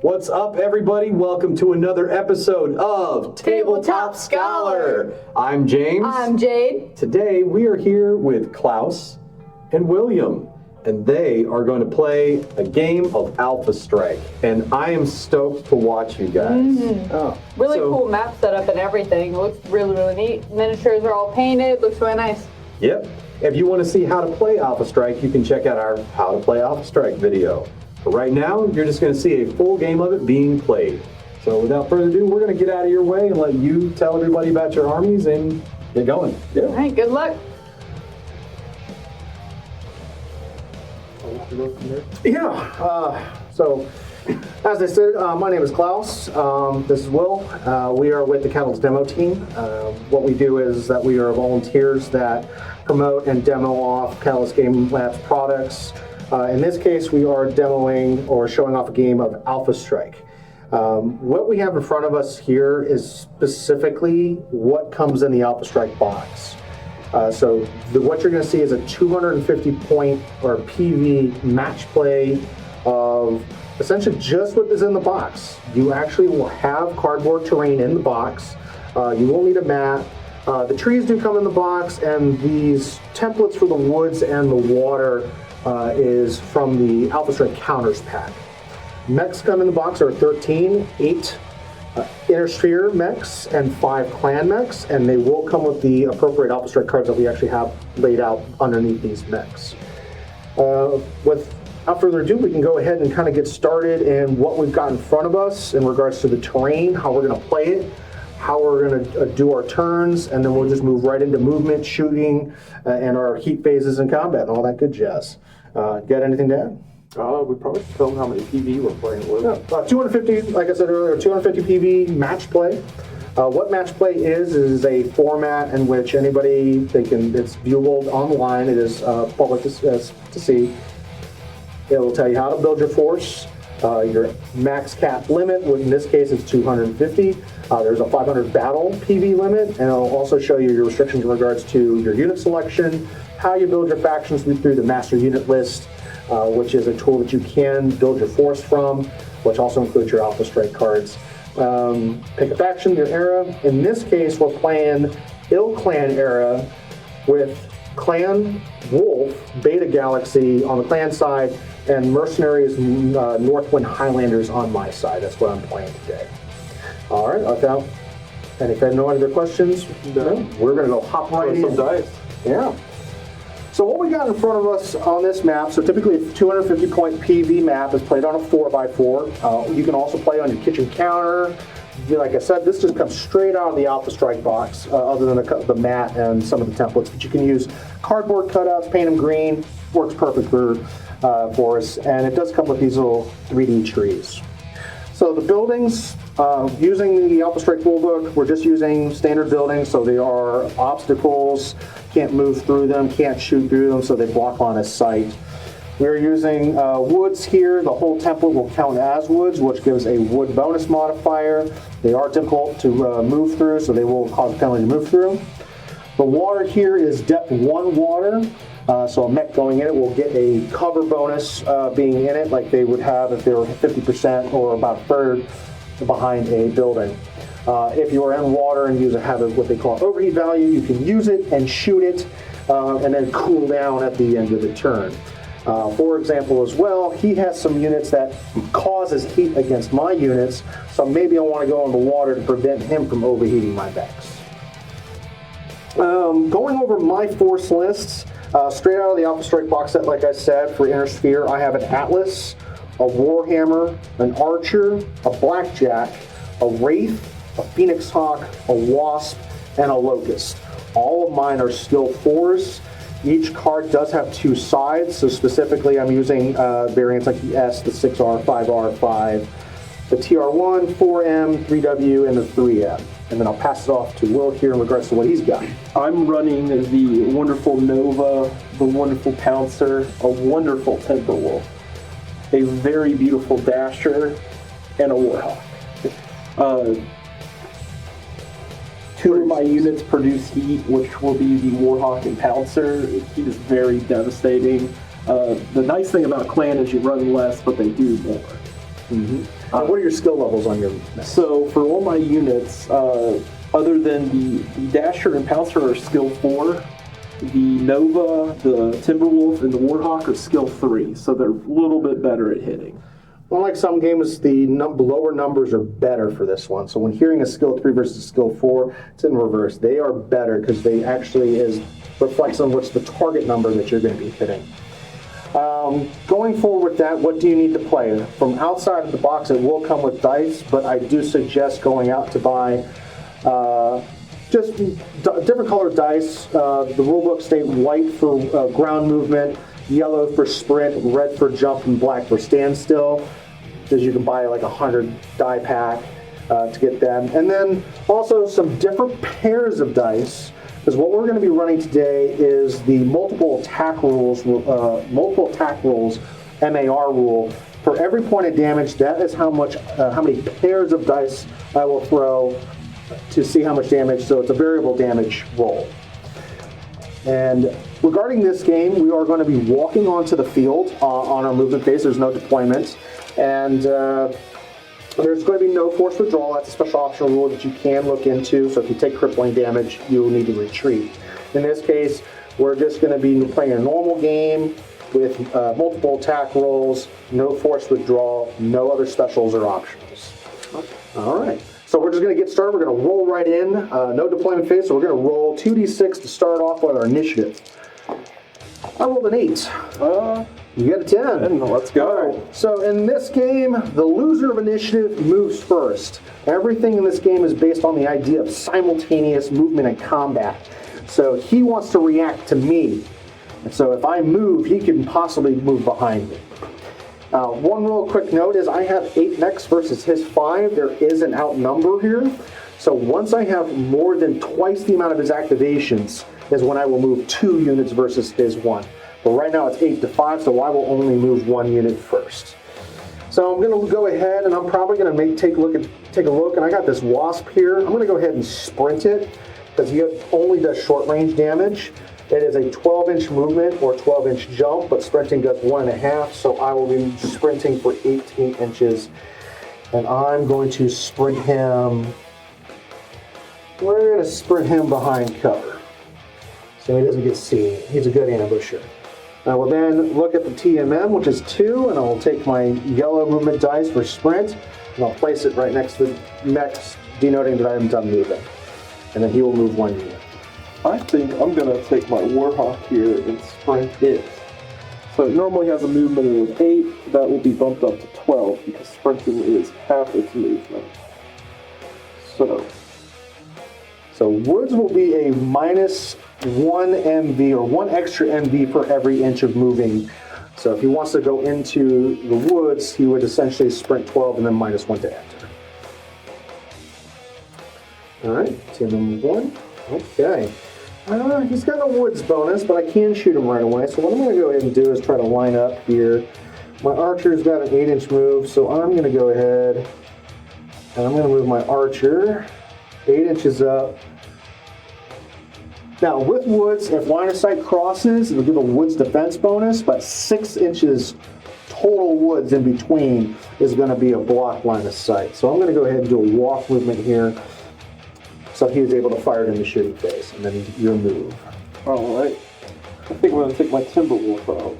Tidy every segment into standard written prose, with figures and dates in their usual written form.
What's up, everybody? Welcome to another episode of Tabletop Scholar. I'm James. I'm Jade. Today we are here with Klaus and William, and they are going to play a game of Alpha Strike. And I am stoked to watch you guys. Really cool map setup and everything. It looks really, really neat. Miniatures are all painted. Looks really nice. Yep. If you want to see how to play Alpha Strike, you can check out our How to Play Alpha Strike video. But right now, you're just going to see a full game of it being played. So without further ado, we're going to get out of your way and let you tell everybody about your armies and get going. Yeah. All right, good luck. So, as I said, my name is Klaus. This is Will. We are with the Kettles demo team. What we do is that we are volunteers that promote and demo off Kettles Game Labs products. In this case, we are demoing or showing off a game of Alpha Strike. What we have in front of us here is specifically what comes in the Alpha Strike box. What you're going to see is a 250 point or PV match play of essentially just what is in the box. You actually will have cardboard terrain in the box. You will need a mat. The trees do come in the box, and these templates for the woods and the water is from the Alpha Strike Counters pack. Mechs come in the box are 13, 8 Inner Sphere mechs and 5 clan mechs, and they will come with the appropriate Alpha Strike cards that we actually have laid out underneath these mechs. Without further ado, we can go ahead and kind of get started in what we've got in front of us in regards to the terrain, how we're going to play it, how we're going to do our turns, and then we'll just move right into movement, shooting, and our heat phases in combat and all that good jazz. Got anything to add? We probably should tell them how many PV we're playing with. 250, like I said earlier, 250 PV match play. What match play is a format in which anybody, it's viewable online. It is public to see. It will tell you how to build your force, your max cap limit, which in this case is 250. There's a 500 battle PV limit, and it'll also show you your restrictions in regards to your unit selection, how you build your factions through the master unit list, which is a tool that you can build your force from, which also includes your Alpha Strike cards. Pick a faction, your era. In this case, we're playing Ill Clan era with Clan Wolf, Beta Galaxy on the clan side, and Mercenaries Northwind Highlanders on my side. That's what I'm playing today. All right, and if I have no other questions, we're going to go hop right in. Some dice. Yeah. So what we got in front of us on this map, so typically a 250 point PV map is played on a 4x4. You can also play on your kitchen counter. Like I said, this just comes straight out of the Alpha Strike box, other than the mat and some of the templates. But you can use cardboard cutouts, paint them green, works perfect for us. And it does come with these little 3D trees. So the buildings, using the Alpha Strike rulebook, we're just using standard buildings, so they are obstacles, can't move through them, can't shoot through them, so they block line of sight. We're using woods here. The whole template will count as woods, which gives a wood bonus modifier. They are difficult to move through, so they will cause a penalty to move through. The water here is depth 1 water. So a mech going in it will get a cover bonus being in it, like they would have if they were 50% or about a third behind a building. If you are in water and have what they call overheat value, you can use it and shoot it and then cool down at the end of the turn. For example, as well, he has some units that causes heat against my units, so maybe I want to go in the water to prevent him from overheating my mechs. Going over my force lists, straight out of the Alpha Strike box set, like I said, for Inner Sphere, I have an Atlas, a Warhammer, an Archer, a Blackjack, a Wraith, a Phoenix Hawk, a Wasp, and a Locust. All of mine are skill 4s. Each card does have 2 sides, so specifically I'm using variants like the S, the 6R, 5R, 5, the TR1, 4M, 3W, and the 3M. And then I'll pass it off to Will here in regards to what he's got. I'm running the wonderful Nova, the wonderful Pouncer, a wonderful Timberwolf, a very beautiful Dasher, and a Warhawk. 2 of my units produce heat, which will be the Warhawk and Pouncer. Heat is very devastating. The nice thing about Clan is you run less, but they do more. Mm-hmm. And what are your skill levels on your map? So for all my units, other than the Dasher and Pouncer are skill 4, the Nova, the Timberwolf, and the Warhawk are skill 3, so they're a little bit better at hitting. Unlike some games, the lower numbers are better for this one. So when hearing a skill 3 versus skill 4, it's in reverse. They are better because they actually reflects on what's the target number that you're going to be hitting. Going forward with that, what do you need to play? From outside of the box, it will come with dice, but I do suggest going out to buy just different colored dice. The rulebook state white for ground movement, yellow for sprint, red for jump, and black for standstill. Because you can buy like 100 die pack to get them. And then also some different pairs of dice. Because what we're going to be running today is the multiple attack rules, MAR rule. For every point of damage, that is how many pairs of dice I will throw to see how much damage. So it's a variable damage roll. And regarding this game, we are going to be walking onto the field on our movement phase. There's no deployment. And there's going to be no forced withdrawal. That's a special optional rule that you can look into. So if you take crippling damage, you will need to retreat. In this case, we're just going to be playing a normal game with multiple attack rolls, no forced withdrawal, no other specials or optionals. All right. So we're just going to get started. We're going to roll right in. No deployment phase, so we're going to roll 2d6 to start off with our initiative. I rolled an 8. You get a 10. Let's go. All right. So in this game, the loser of initiative moves first. Everything in this game is based on the idea of simultaneous movement and combat. So he wants to react to me. And so if I move, he can possibly move behind me. One real quick note is I have 8 mechs versus his 5. There is an outnumber here. So once I have more than twice the amount of his activations is when I will move 2 units versus his 1. But right now it's 8 to 5, so I will only move 1 unit first. So I'm going to go ahead and I'm probably going to take a look, and I got this Wasp here. I'm going to go ahead and sprint it because he only does short range damage. It is a 12-inch movement or 12-inch jump, but sprinting does 1.5, so I will be sprinting for 18 inches. And I'm going to sprint him. We're going to sprint him behind cover so he doesn't get seen. He's a good ambusher. I will then look at the TMM, which is 2, and I will take my yellow movement dice for sprint, and I'll place it right next to the mechs, denoting that I am done moving. And then he will move 1 unit. I think I'm going to take my Warhawk here and sprint it. So it normally has a movement of 8. That will be bumped up to 12 because sprinting is half its movement. So Woods will be a minus 1 MV or 1 extra MV for every inch of moving. So if he wants to go into the woods, he would essentially sprint 12 and then minus 1 to enter. All right, team number 1. Okay. He's got a woods bonus, but I can shoot him right away. So what I'm going to go ahead and do is try to line up here. My archer's got an 8-inch move, so I'm going to go ahead and I'm going to move my archer 8 inches up. Now with woods, if line of sight crosses, it'll give a woods defense bonus, but 6 inches total woods in between is going to be a block line of sight. So I'm going to go ahead and do a walk movement here. So he was able to fire it in the shooting phase, and then your move. all right. I think I'm going to take my Timberwolf out.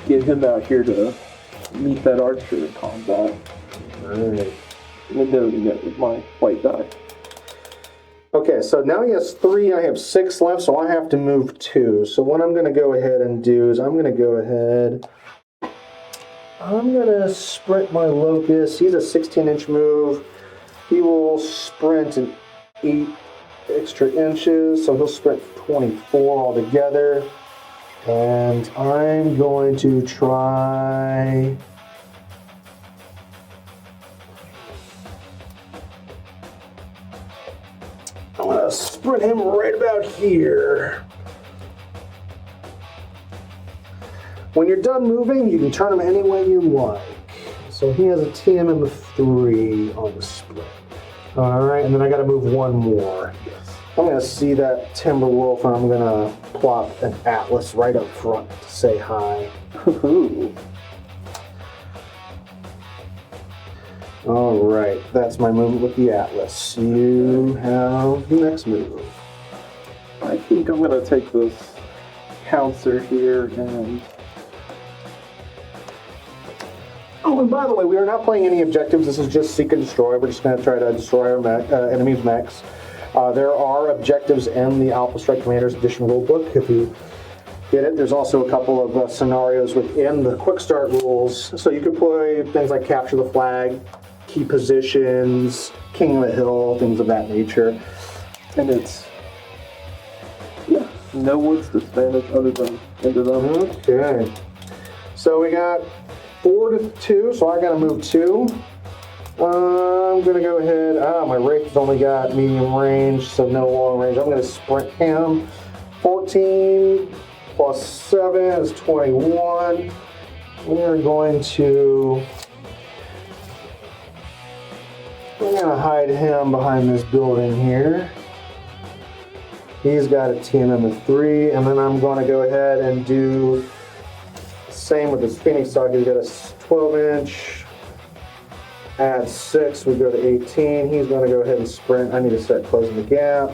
Get him out here to meet that archer in combat. Alright. And then doing it with my white die. Okay, so now he has 3, I have 6 left, so I have to move 2. So what I'm going to go ahead and do is I'm going to sprint my Locust. He's a 16-inch move. He will sprint an 8 extra inches, so he'll sprint 24 altogether. And I'm going to try... I'm going to sprint him right about here. When you're done moving, you can turn him any way you like. So he has a TMM of 3 on the sprint. All right, and then I got to move 1 more. I'm going to see that Timberwolf, and I'm going to plop an Atlas right up front to say hi. Ooh. All right, that's my movement with the Atlas. You have the next move. I think I'm going to take this Pouncer here and... Oh, and by the way, we are not playing any objectives. This is just seek and destroy. We're just going to try to destroy our enemies' mechs. There are objectives in the Alpha Strike Commander's Edition rulebook. If you get it, there's also a couple of scenarios within the Quick Start rules. So you could play things like Capture the Flag, Key Positions, King of the Hill, things of that nature. And it's... yeah, no woods disadvantage other than into them. Okay. So we got 4 to 2, so I got to move 2. I'm going to go ahead. My Wraith has only got medium range, so no long range. I'm going to sprint him. 14 plus 7 is 21. We're going to hide him behind this building here. He's got a TMM of 3, and then I'm going to go ahead and do the same with his Phoenix Dog. He's got a 12-inch. Add 6, we go to 18. He's going to go ahead and sprint. I need to start closing the gap.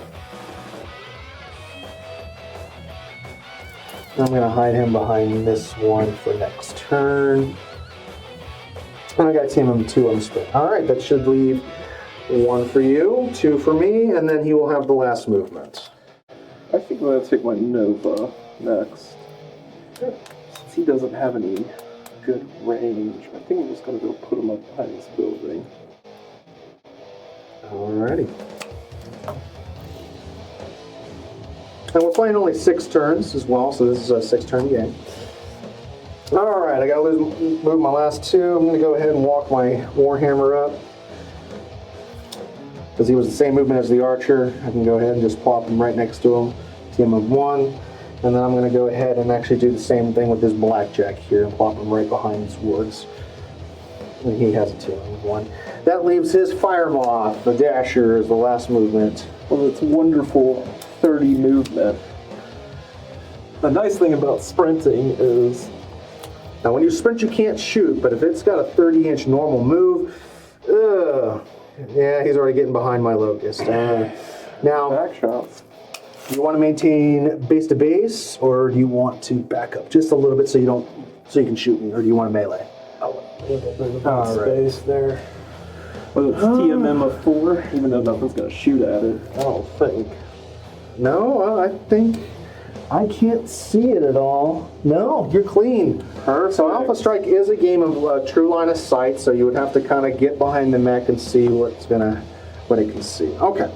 I'm going to hide him behind this one for next turn. And I got TMM 2 on the sprint. All right, that should leave 1 for you, 2 for me, and then he will have the last movement. I think I'm going to take my Nova next. Since he doesn't have any good range, I think I'm just going to go put him up behind this building. Alrighty. And we're playing only 6 turns as well, so this is a 6-turn game. Alright, I got to move my last 2. I'm going to go ahead and walk my Warhammer up. Because he was the same movement as the Archer, I can go ahead and just plop him right next to him. Team of 1. And then I'm going to go ahead and actually do the same thing with this Blackjack here and plop him right behind his woods. And he has a 2 of 1. That leaves his Fire Moth, the Dasher, as the last movement. Well, it's wonderful 30 movement. The nice thing about sprinting is... now when you sprint you can't shoot, but if it's got a 30-inch normal move, yeah, he's already getting behind my Locust. Now, back shots. Do you want to maintain base to base, or do you want to back up just a little bit so you can shoot me, or do you want to melee? Space there. Well, it's TMM of 4, even though nothing's going to shoot at it. I don't think. No, I think I can't see it at all. No, you're clean. Perfect. So Alpha Strike is a game of true line of sight, so you would have to kind of get behind the mech and see what it can see. Okay.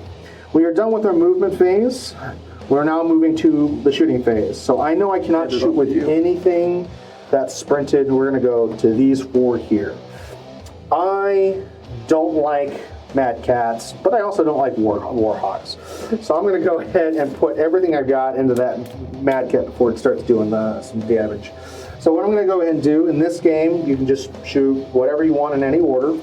We are done with our movement phase. We're now moving to the shooting phase. So I know I cannot shoot with anything that's sprinted. We're going to go to these 4 here. I don't like Mad Cats, but I also don't like Warhawks. So I'm going to go ahead and put everything I've got into that Mad Cat before it starts doing some damage. So what I'm going to go ahead and do in this game, you can just shoot whatever you want in any order.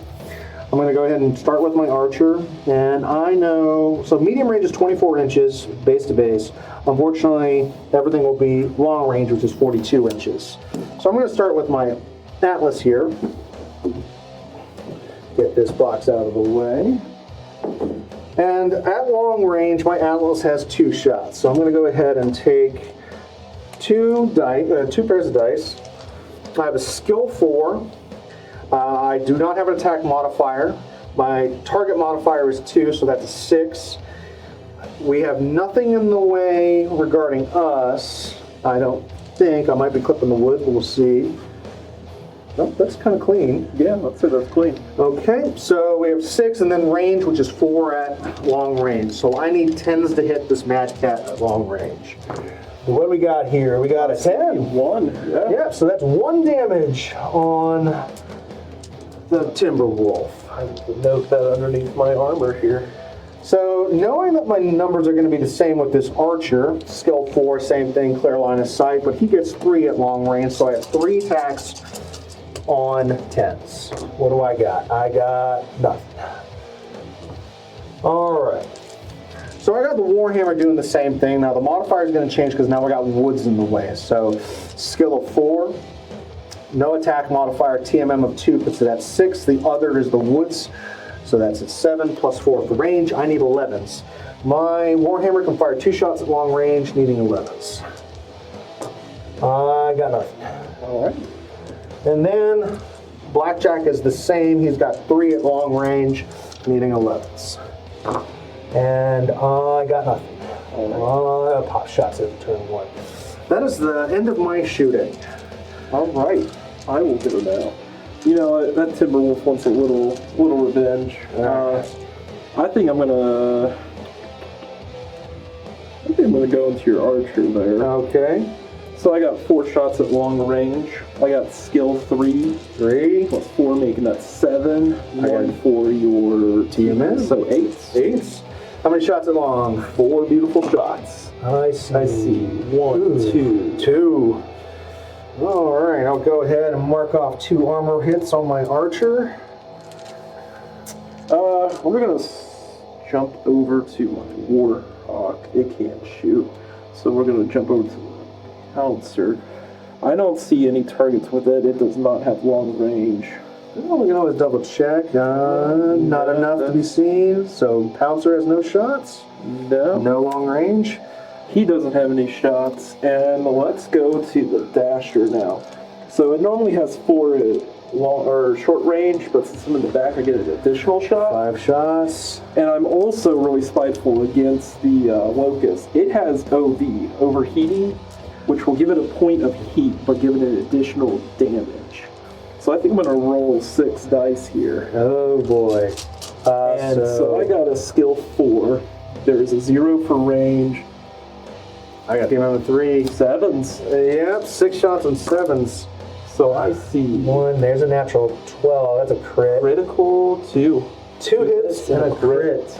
I'm going to go ahead and start with my Archer, and I know, so medium range is 24 inches, base to base. Unfortunately, everything will be long range, which is 42 inches. So I'm going to start with my Atlas here. Get this box out of the way. And at long range, my Atlas has 2 shots. So I'm going to go ahead and take 2 pairs of dice. I have a skill 4. I do not have an attack modifier. My target modifier is 2, so that's a 6. We have nothing in the way regarding us. I don't think. I might be clipping the wood, but we'll see. Oh, that's kind of clean. Yeah, let's say that's clean. Okay, so we have 6, and then range, which is 4 at long range. So I need 10s to hit this Mad Cat at long range. What do we got here? We got a 10. 1. Yeah. Yeah, so that's 1 damage on the Timberwolf. I note that underneath my armor here. So knowing that my numbers are going to be the same with this Archer, skill 4, same thing, clear line of sight, but he gets 3 at long range, so I have 3 attacks on 10s. What do I got? I got nothing. All right. So I got the Warhammer doing the same thing. Now the modifier is going to change because now we got woods in the way. So skill of 4, no attack modifier, TMM of 2 puts it at 6. The other is the woods, so that's at 7 plus 4 for range. I need 11s. My Warhammer can fire 2 shots at long range, needing 11s. I got nothing. All right. And then Blackjack is the same. He's got 3 at long range, needing 11s. And I got nothing. Pop shots at turn 1. That is the end of my shooting. All right, I will go now. You know, that Timberwolf wants a little revenge. I think I'm gonna go into your archer there. Okay. So I got 4 shots at long range. I got skill 3 plus 4, making that 7. 1 for your TMS. So 8. 8. How many shots at long? 4 beautiful shots. I see. 1, 2. 2. All right, I'll go ahead and mark off 2 armor hits on my archer. We're gonna jump over to my Warhawk. It can't shoot, so we're gonna jump over to the Pouncer. I don't see any targets with it. It does not have long range. Well, we can always double check. Not enough to be seen. So Pouncer has no shots. No. No long range. He doesn't have any shots. And let's go to the Dasher now. So it normally has 4 long or short range, but since I'm in the back, I get an additional shot. 5 shots. And I'm also really spiteful against the Locust. It has OV, overheating, which will give it a point of heat, but give it an additional damage. So I think I'm going to roll 6 dice here. Oh boy. So I got a skill 4. There is a 0 for range. I got the amount of 3. 7s. Yep, 6 shots and 7s. So I see 1. There's a natural 12. That's a crit. critical 2. 2 hits and a crit.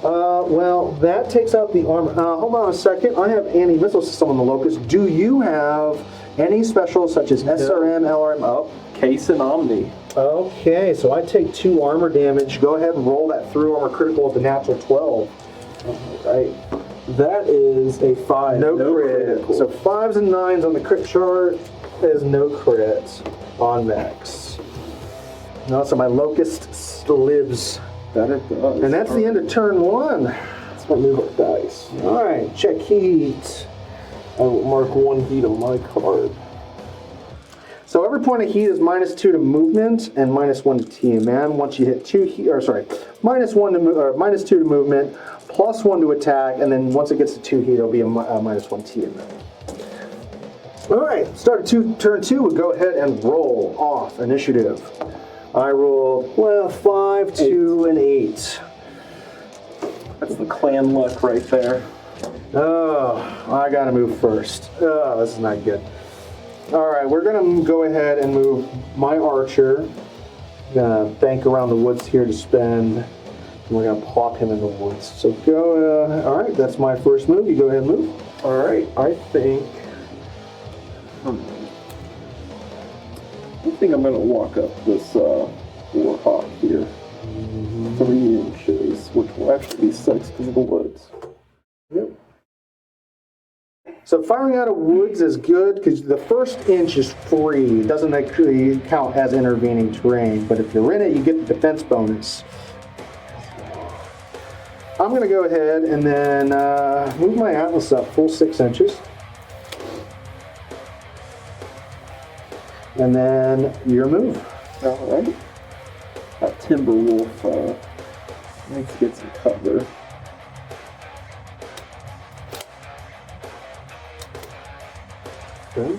Well, that takes out the armor. Hold on a second. I have anti-missile system on the Locust. Do you have any specials such as SRM, LRM? Oh. Case and Omni. Okay, so I take 2 armor damage. Go ahead and roll that through armor critical with the natural 12. All right. That is a 5. No crit. Critical. So 5s and 9s on the crit chart is no crit on Max. No, so my Locust lives. That it does. And that's the end of turn 1. Let's move our dice. All right, check heat. I will mark 1 heat on my card. So every point of heat is -2 to movement and -1 to TMM. Once you hit 2 heat, or sorry, -2 to movement, +1 to attack, and then once it gets to 2 heat, it'll be a -1 TMM. All right, start at turn 2. We'll go ahead and roll off initiative. I rolled 5, 2, and 8. That's the clan luck right there. Oh, I gotta move first. Oh, this is not good. All right, we're gonna go ahead and move my archer. Gonna bank around the woods here to spend. And we're gonna plop him in the woods. So go. All right, that's my first move. You go ahead and move. All right, I think I'm gonna walk up this Warhawk here. 3 inches, which will actually be 6 because of the woods. Yep. So firing out of woods is good because the first inch is free. It doesn't actually count as intervening terrain, but if you're in it, you get the defense bonus. I'm going to go ahead and then move my Atlas up full 6 inches. And then your move. All right. That Timberwolf needs to get some cover. Okay.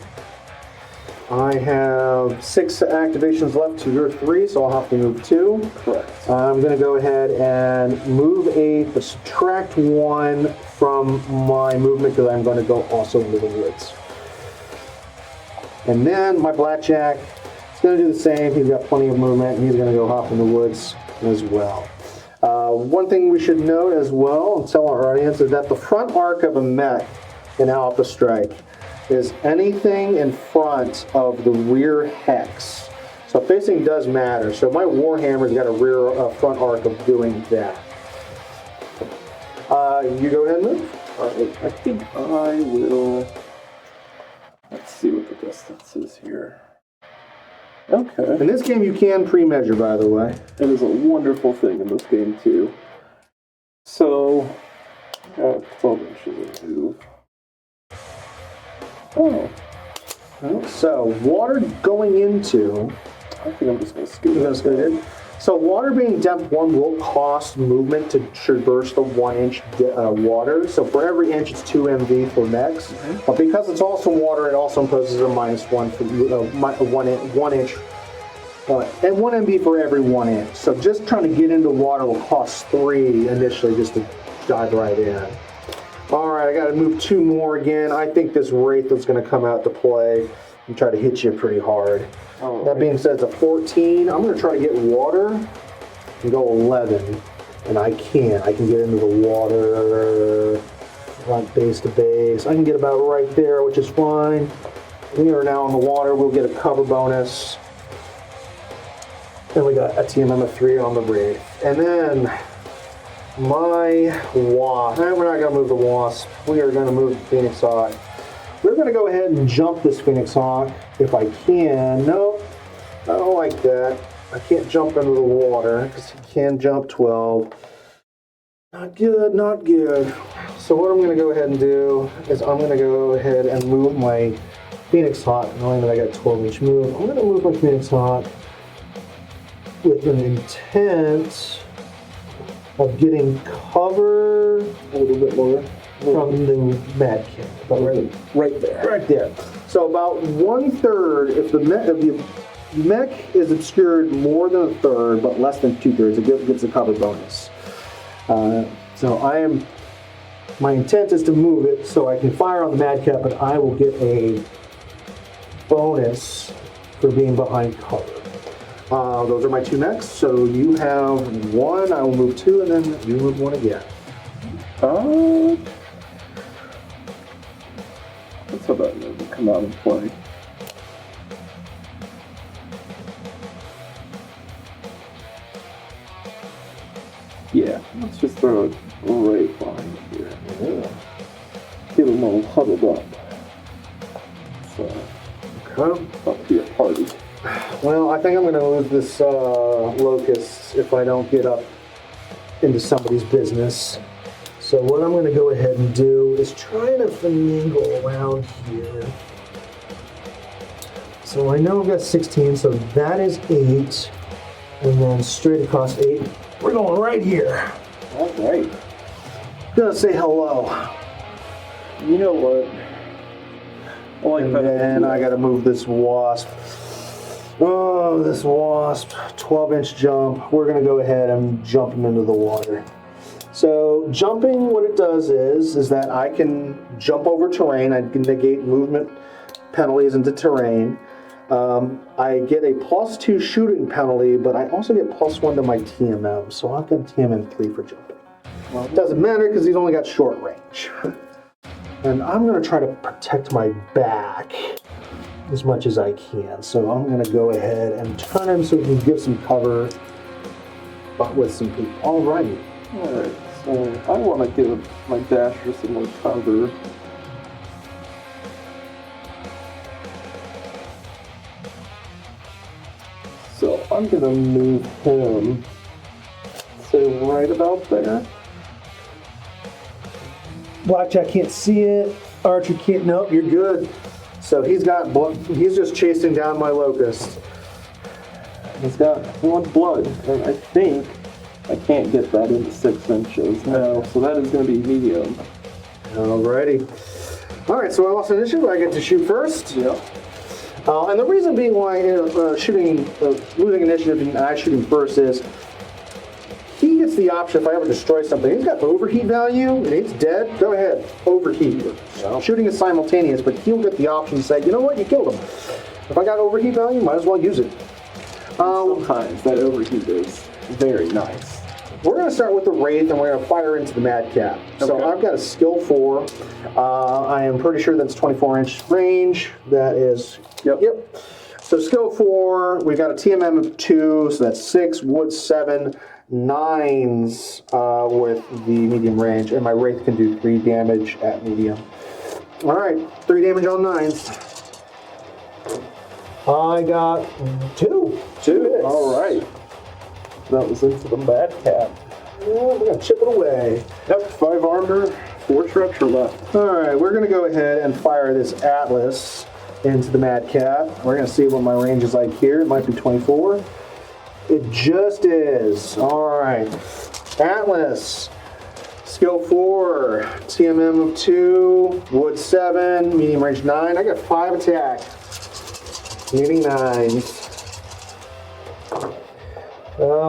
I have 6 activations left to your 3, so I'll have to move 2. Correct. I'm going to go ahead and move 8, but subtract 1 from my movement because I'm going to go also into the woods. And then my Blackjack is going to do the same. He's got plenty of movement, and he's going to go hop in the woods as well. One thing we should note as well and tell our audience is that the front arc of a mech in Alpha Strike is anything in front of the rear hex. So facing does matter. So my Warhammer's got a front arc of doing that. You go ahead and move. All right, I think I will. Let's see what the distance is here. Okay. In this game, you can pre-measure, by the way. It is a wonderful thing in this game, too. So, 12 inches of move. Oh. So, water going into... I think I'm just going to scoot You're it. going to scoot it? So, water being depth 1 will cost movement to traverse the 1 inch water. So, for every inch, it's 2 MV for mechs. But because it's also water, it also imposes a -1 for 1 inch. And 1 MV for every 1 inch. So, just trying to get into water will cost 3 initially just to dive right in. Alright, I got to move 2 more again. I think this Wraith is going to come out to play and try to hit you pretty hard. Oh, That being said, it's a 14. I'm going to try to get water and go 11. And I can. I can get into the water, front base to base. I can get about right there, which is fine. We are now in the water. We'll get a cover bonus. And we got a TMM of 3 on the Wraith. And then my Wasp. We're not going to move the Wasp. We are going to move the Phoenix Hawk. We're going to go ahead and jump this Phoenix Hawk if I can. Nope, I don't like that. I can't jump into the water because he can jump 12. Not good, not good. So what I'm going to go ahead and do is I'm going to go ahead and move my Phoenix Hawk, knowing that I got a 12-inch move. I'm going to move my Phoenix Hawk with an intent of getting cover a little bit more from the Mad King. right there. Right there. So about 1/3, if the mech is obscured more than 1/3, but less than 2/3, it gets a cover bonus. So my intent is to move it so I can fire on the Madcap, but I will get a bonus for being behind cover. Those are my 2 mechs. So you have 1, I will move 2, and then you move 1 again. Let's have that movie come out and play. Yeah, let's just throw it right behind here. Yeah. Get them all huddled up. So, Okay. about to be a party. Well, I think I'm going to lose this Locust if I don't get up into somebody's business. So what I'm going to go ahead and do is try to finagle around here. So I know I've got 16, so that is 8. And then straight across 8, we're going right here. All right. Gonna say hello. You know what? And then I got to move this Wasp. Oh, this Wasp, 12-inch jump. We're going to go ahead and jump him into the water. So jumping, what it does is that I can jump over terrain. I can negate movement penalties into terrain. I get a +2 shooting penalty, but I also get +1 to my TMM. So I've got TMM 3 for jumping. Well, it doesn't matter because he's only got short range. And I'm going to try to protect my back as much as I can. So I'm going to go ahead and turn him so he can give some cover, but with some people. Alrighty. Alright, so I want to give my Dasher some more cover. So I'm going to move him, say right about there. Blackjack can't see it. Archer can't. Nope, you're good. So he's just chasing down my Locust. He's got 1 blood, and I think I can't get that into 6 inches. No, so that is going to be medium. Alrighty. Alright, so I lost initiative. I get to shoot first. Yep. And the reason being why losing initiative and I shooting first is he gets the option if I ever destroy something. He's got overheat value and it's dead. Go ahead, overheat. Shooting is simultaneous, but he'll get the option to say, you know what, you killed him. If I got overheat value, might as well use it. Sometimes that overheat is very nice. We're going to start with the Wraith and we're going to fire into the Madcap. So Okay. I've got a skill 4. I am pretty sure that's 24-inch range. That is, yep. So skill 4, we've got a TMM of 2, so that's 6, wood 7, 9s with the medium range, and my Wraith can do 3 damage at medium. All right, 3 damage on 9s. I got 2. 2 hits. All right. That was into the Mad Cat. Yeah, we're gonna chip it away. Yep, 5 armor, 4 structure left. All right, we're gonna go ahead and fire this Atlas into the Mad Cat. We're gonna see what my range is like here. It might be 24. It just is. All right, Atlas. Skill 4, TMM of 2, Wood 7, medium range 9. I got 5 attack. Needing 9s.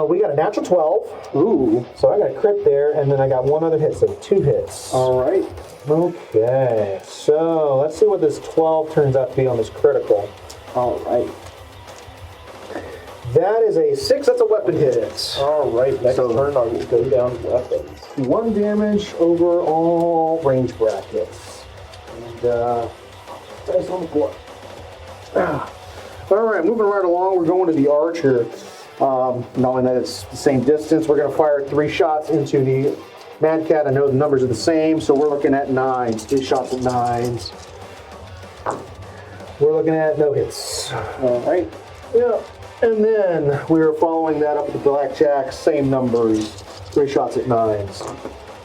We got a natural 12. Ooh. So I got a crit there, and then I got 1 other hit, so 2 hits. All right. Okay. So let's see what this 12 turns out to be on this critical. All right. That is a 6. That's a weapon hit. All right. Next So- turn, I will go down to weapons. 1 damage over all range brackets. And, dice on the floor. All right, moving right along, we're going to the archer. Knowing that it's the same distance, we're going to fire 3 shots into the Mad Cat. I know the numbers are the same, so we're looking at 9s. 3 shots at 9s. We're looking at no hits. All right. Yeah. And then we're following that up with the blackjack, same numbers. 3 shots at 9s.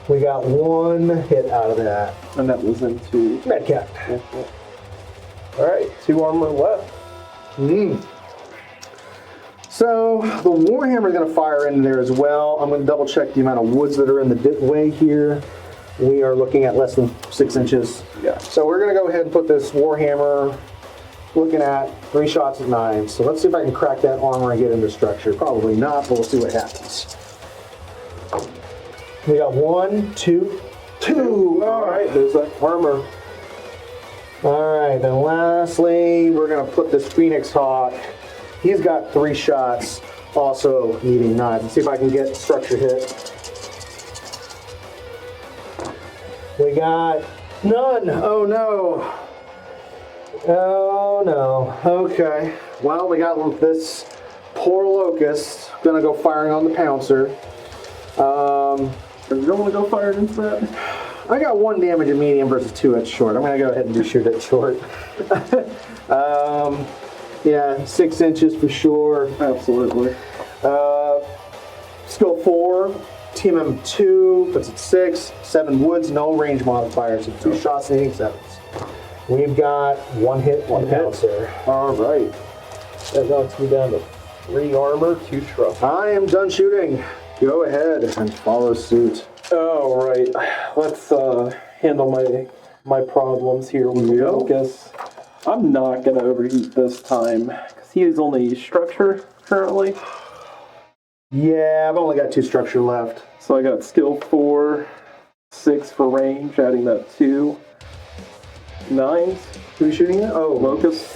We got 1 hit out of that. And that was into... Mad Cat. All right. 2 armor left. So the Warhammer is going to fire in there as well. I'm going to double check the amount of woods that are in the way here. We are looking at less than 6 inches. Yeah. So we're going to go ahead and put this Warhammer looking at 3 shots at 9. So let's see if I can crack that armor and get into structure. Probably not, but we'll see what happens. We got 1, 2, 2. All right, there's that armor. All right, then lastly, we're going to put this Phoenix Hawk. He's got 3 shots, also needing 9. Let's see if I can get structure hit. We got none. Oh no. Oh no. Okay. Well, we got this poor Locust. Gonna go firing on the Pouncer. You don't want to go firing into that? I got 1 damage at medium versus 2 at short. I'm gonna go ahead and do shoot at short. Yeah, 6 inches for sure. Absolutely. Skill 4, TMM 2, puts it 6, 7 woods, no range modifiers, so 2 shots hitting 7s. We've got 1 hit, 1 Pouncer. All right. That knocks me down to 3 armor, 2 shrub. I am done shooting. Go ahead and follow suit. All right. Let's handle my problems here with the Locust. I'm not going to overheat this time because he is only structure currently. Yeah, I've only got 2 structure left. So I got skill 4, 6 for range, adding that 2. 9s. Who are you shooting at? Oh, Locust.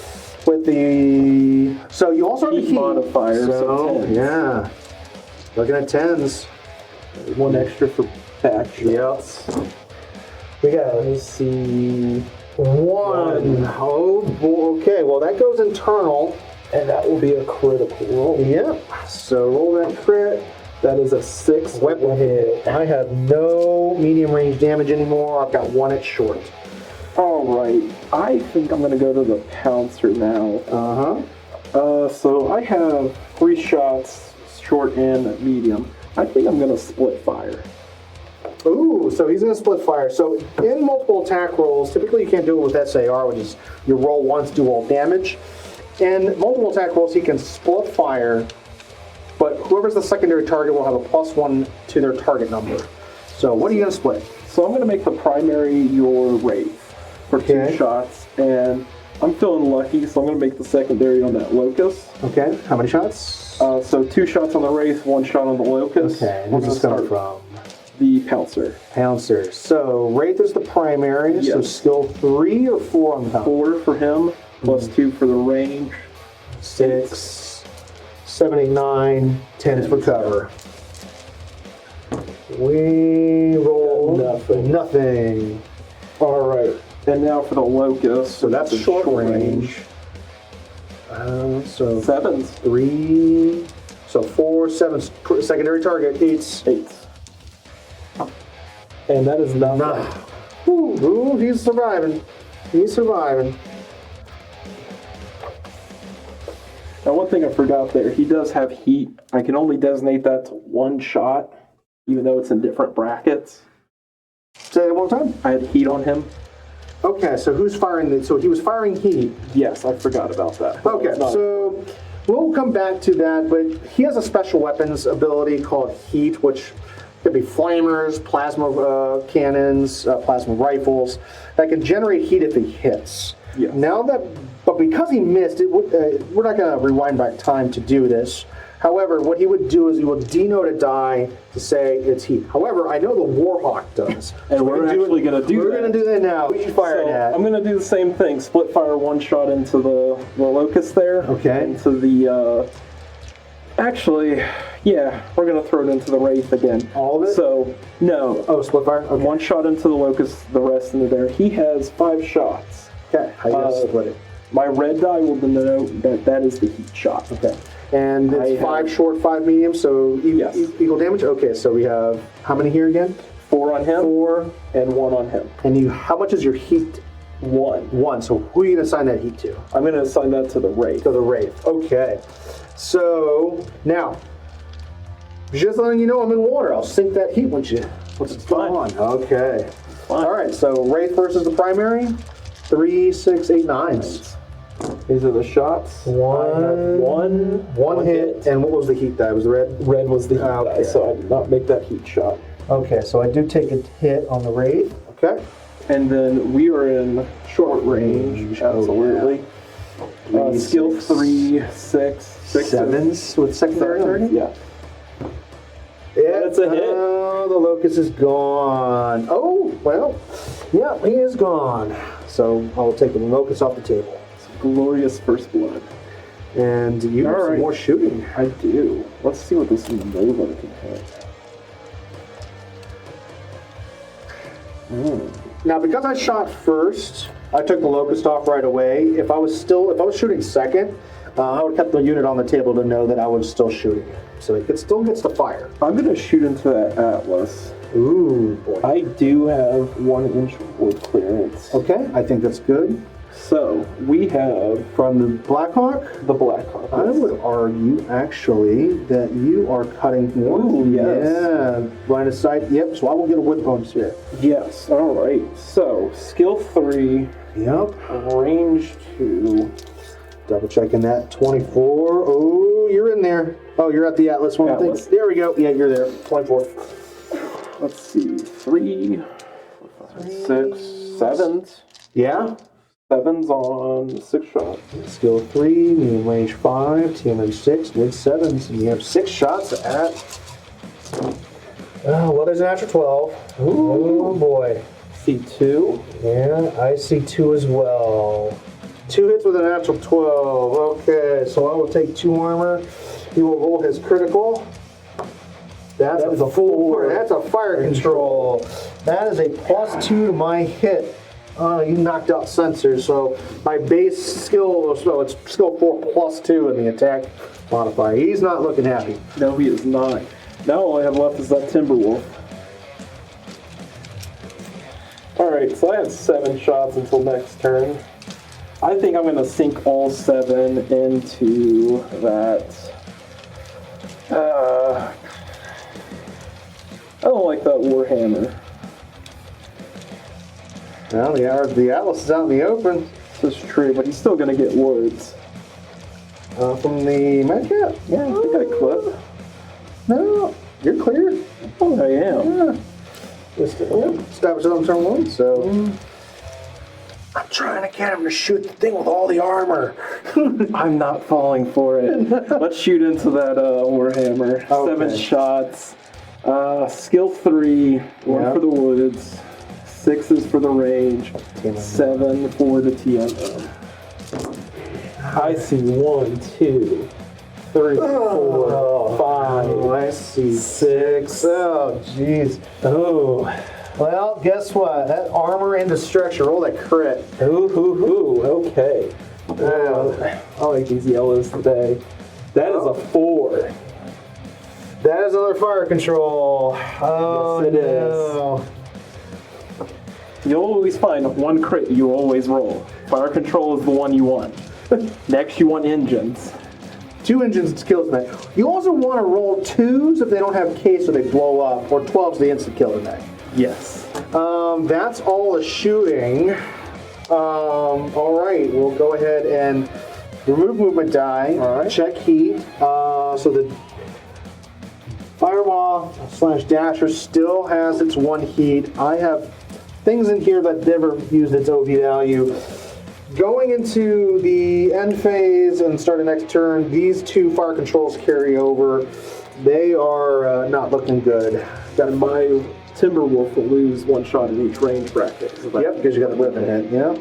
with the... So you also have the Heat heat modifier, so So, 10s. yeah. Looking at 10s. 1 extra for back shots. Yep. We got, Let me see. 1. Oh, boy. Okay, well, that goes internal. And that will be a critical roll. Yep. So roll that crit. That is a 6 Weapon hit. I have no medium range damage anymore. I've got 1 at short. All right. I think I'm going to go to the Pouncer now. So I have 3 shots, short and medium. I think I'm going to split fire. Ooh, so he's going to split fire. So in multiple attack rolls, typically you can't do it with SAR, which is you roll once, do all damage. In multiple attack rolls, he can split fire, but whoever's the secondary target will have a +1 to their target number. So what are you going to split? So I'm going to make the primary your Wraith for 2 shots, and I'm feeling lucky, so I'm going to make the secondary on that Locust. Okay, how many shots? So 2 shots on the Wraith, 1 shot on the Locust. Okay, We're where's this gonna coming start from? the Pouncer. Pouncer. So Wraith is the primary, so Yes. skill 3 or 4 on the Pouncer? 4 for him, plus 2 for the range. 6, 7, 8, 9, 10 is for cover. We roll nothing. All right, and now for the Locust. So that's short range. So 7s. 3. So 4, 7, secondary target, 8. 8. And that is nothing. Ooh, he's surviving. He's surviving. Now, one thing I forgot there, he does have heat. I can only designate that to 1 shot, even though it's in different brackets. Say it one more time. I had heat on him. Okay, so who's firing? So he was firing heat. Yes, I forgot about that. Okay, so we'll come back to that, but he has a special weapons ability called Heat, which could be flamers, plasma cannons, plasma rifles, that can generate heat if he hits. Yes. But because he missed, we're not going to rewind back time to do this. However, what he would do is he would denote a die to say it's heat. However, I know the Warhawk does. And we're actually going to do that. We're going to do that now. Who you firing So at? I'm going to do the same thing. Split fire 1 shot into the locust there. Okay. Into the... actually, yeah, we're going to throw it into the wraith again. All of it? So, no. Oh, split fire? Okay. 1 shot into the locust, the rest into there. He has 5 shots. Okay, how you going to split it? My red die will denote that is the heat shot. Okay. And it's 5 short, 5 medium, so equal damage? Okay, so we have how many here again? 4 on him. 4. And 1 on him. And how much is your heat? 1. 1. So who are you going to assign that heat to? I'm going to assign that to the wraith. To the Wraith. Okay. So, now, just letting you know I'm in water. I'll sink that heat once it's fine. on. Okay. Fine. All right, so Wraith versus the primary. 3, 6, 8, 9s. These are the shots. I have One hit. And what was the heat die? Was the red? Red was the heat die, Okay. so I did not make that heat shot. Okay, so I do take a hit on the Wraith. Okay. And then we are in short range, absolutely. Skill 3, 6, 7s with secondary target? Yeah. It's a hit. Oh, the locust is gone. Oh, well, yeah, he is gone. So I'll take the locust off the table. Glorious first blood. And you have some more shooting. I do. Let's see what this Nova can hit. Now, because I shot first, I took the locust off right away. If I was shooting second, I would have kept the unit on the table to know that I was still shooting it. So it still gets the fire. I'm going to shoot into that Atlas. Ooh, boy. I do have 1 inch wood clearance. Okay, I think that's good. So we have From the Blackhawk, the Blackhawk. I would argue actually that you are cutting more. Ooh, yes. Yeah, line of sight. Yep. So I will get a wood bonus here. Yes. All right. So skill 3, Yep. range 2. Double checking that. 24. Oh, you're in there. Oh, you're at the Atlas one. I think. Atlas. There we go. Yeah, you're there. 24. Let's see. 3, 6, 7s. Yeah. 7s on 6 shots. Skill 3, medium range 5, TMM 6, mid 7s. And you have 6 shots at. Well, there's an natural 12. Oh boy. C2. Yeah, I see 2 as well. 2 hits with a natural 12. Okay, so I will take 2 armor. He will roll his critical. That is a 4. That's a fire control. That is a +2 to my hit. You knocked out sensors, so my base skill, so it's skill 4 +2 in the attack modifier. He's not looking happy. No, he is not. Now all I have left is that Timberwolf. Alright, so I have 7 shots until next turn. I think I'm going to sink all 7 into that. I don't like that Warhammer. Well, the Atlas is out in the open. This is true, but he's still going to get woods. From the Medcat? Yeah, I think I clip. No, you're clear. Oh, I am. Yeah. Just establish it on turn 1, so. I'm trying to get him to shoot the thing with all the armor. I'm not falling for it. Let's shoot into that Warhammer. Okay. 7 shots. Skill 3, 1 Yeah. for the woods. 6 is for the range. TMM. 7 for the TMM. I see 1, 2, 3, 4, 5. Oh, I see 6. Oh, jeez. Oh. Well, guess what? That armor into structure. Roll that crit. Ooh, okay. I like these yellows today. That is a 4. That is another fire control. Oh, Yes, it no. You'll always find one crit you always roll. Fire control is the one you want. Next, you want engines. 2 engines to kill tonight. You also want to roll 2s if they don't have case or they blow up, or 12s the instant kill tonight. Yes. That's all the shooting. All right, we'll go ahead and remove movement die. All right. Check heat. So the Fireball / Dasher still has its 1 heat. I have things in here that never used its OV value. Going into the end phase and starting next turn, these 2 fire controls carry over. They are not looking good. And my Timberwolf will lose 1 shot in each range bracket. So Yep, because you got the weapon hit. Yeah.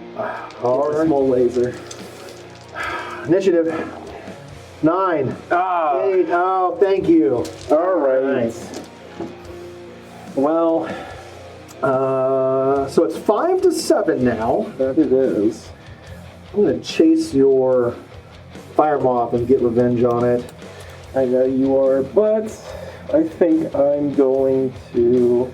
All right. Small laser. Initiative 9. 8. Oh, thank you. All right. Well, So it's 5 to 7 now. that it is. I'm gonna chase your fire moth and get revenge on it. I know you are, but I think I'm going to.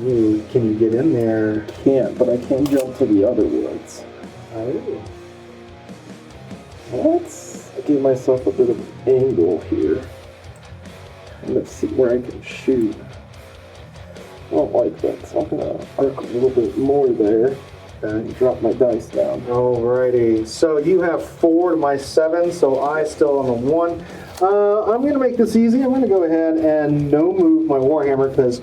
Ooh, can you get in there? Can't, but I can jump to the other woods. Oh. Let's give myself a bit of an angle here. And let's see where I can shoot. I don't like that, so I'm gonna arc a little bit more there and drop my dice down. Alrighty, so you have 4 to my 7, so I still on the 1. I'm going to make this easy. I'm going to go ahead and no move my Warhammer because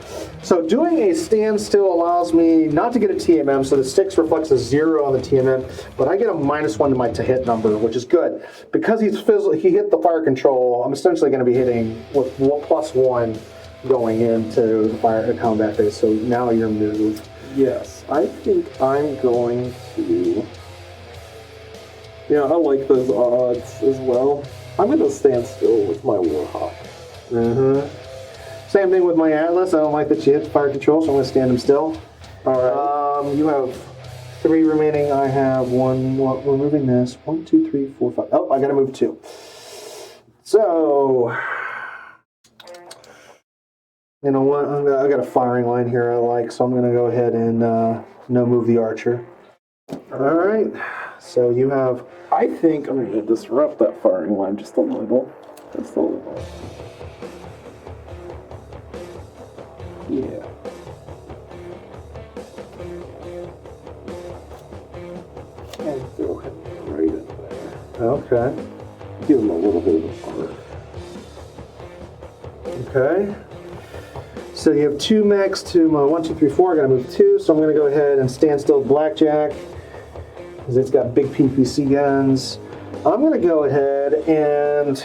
doing a standstill allows me not to get a TMM, so the 6 reflects a 0 on the TMM, but I get a -1 to my to hit number, which is good. Because he hit the fire control, I'm essentially going to be hitting with +1 going into the fire combat phase, so now your move. Yes, I think I'm going to. Yeah, I like those odds as well. I'm going to stand still with my Warhawk. Same thing with my Atlas. I don't like that you hit fire control, so I'm going to stand him still. Alright. You have 3 remaining. I have 1. Well, we're moving this. 1, 2, 3, 4, 5. Oh, I got to move 2. So, you know what? I got a firing line here I like, so I'm going to go ahead and no move the archer. Alright. So you have. I think I'm going to disrupt that firing line just a little. Just a little. Yeah. And throw him right in there. Okay. Give him a little bit of a arc. Okay. So you have 2 mechs to my 1, 2, 3, 4. I got to move 2, so I'm going to go ahead and stand still Blackjack because it's got big PPC guns. I'm going to go ahead and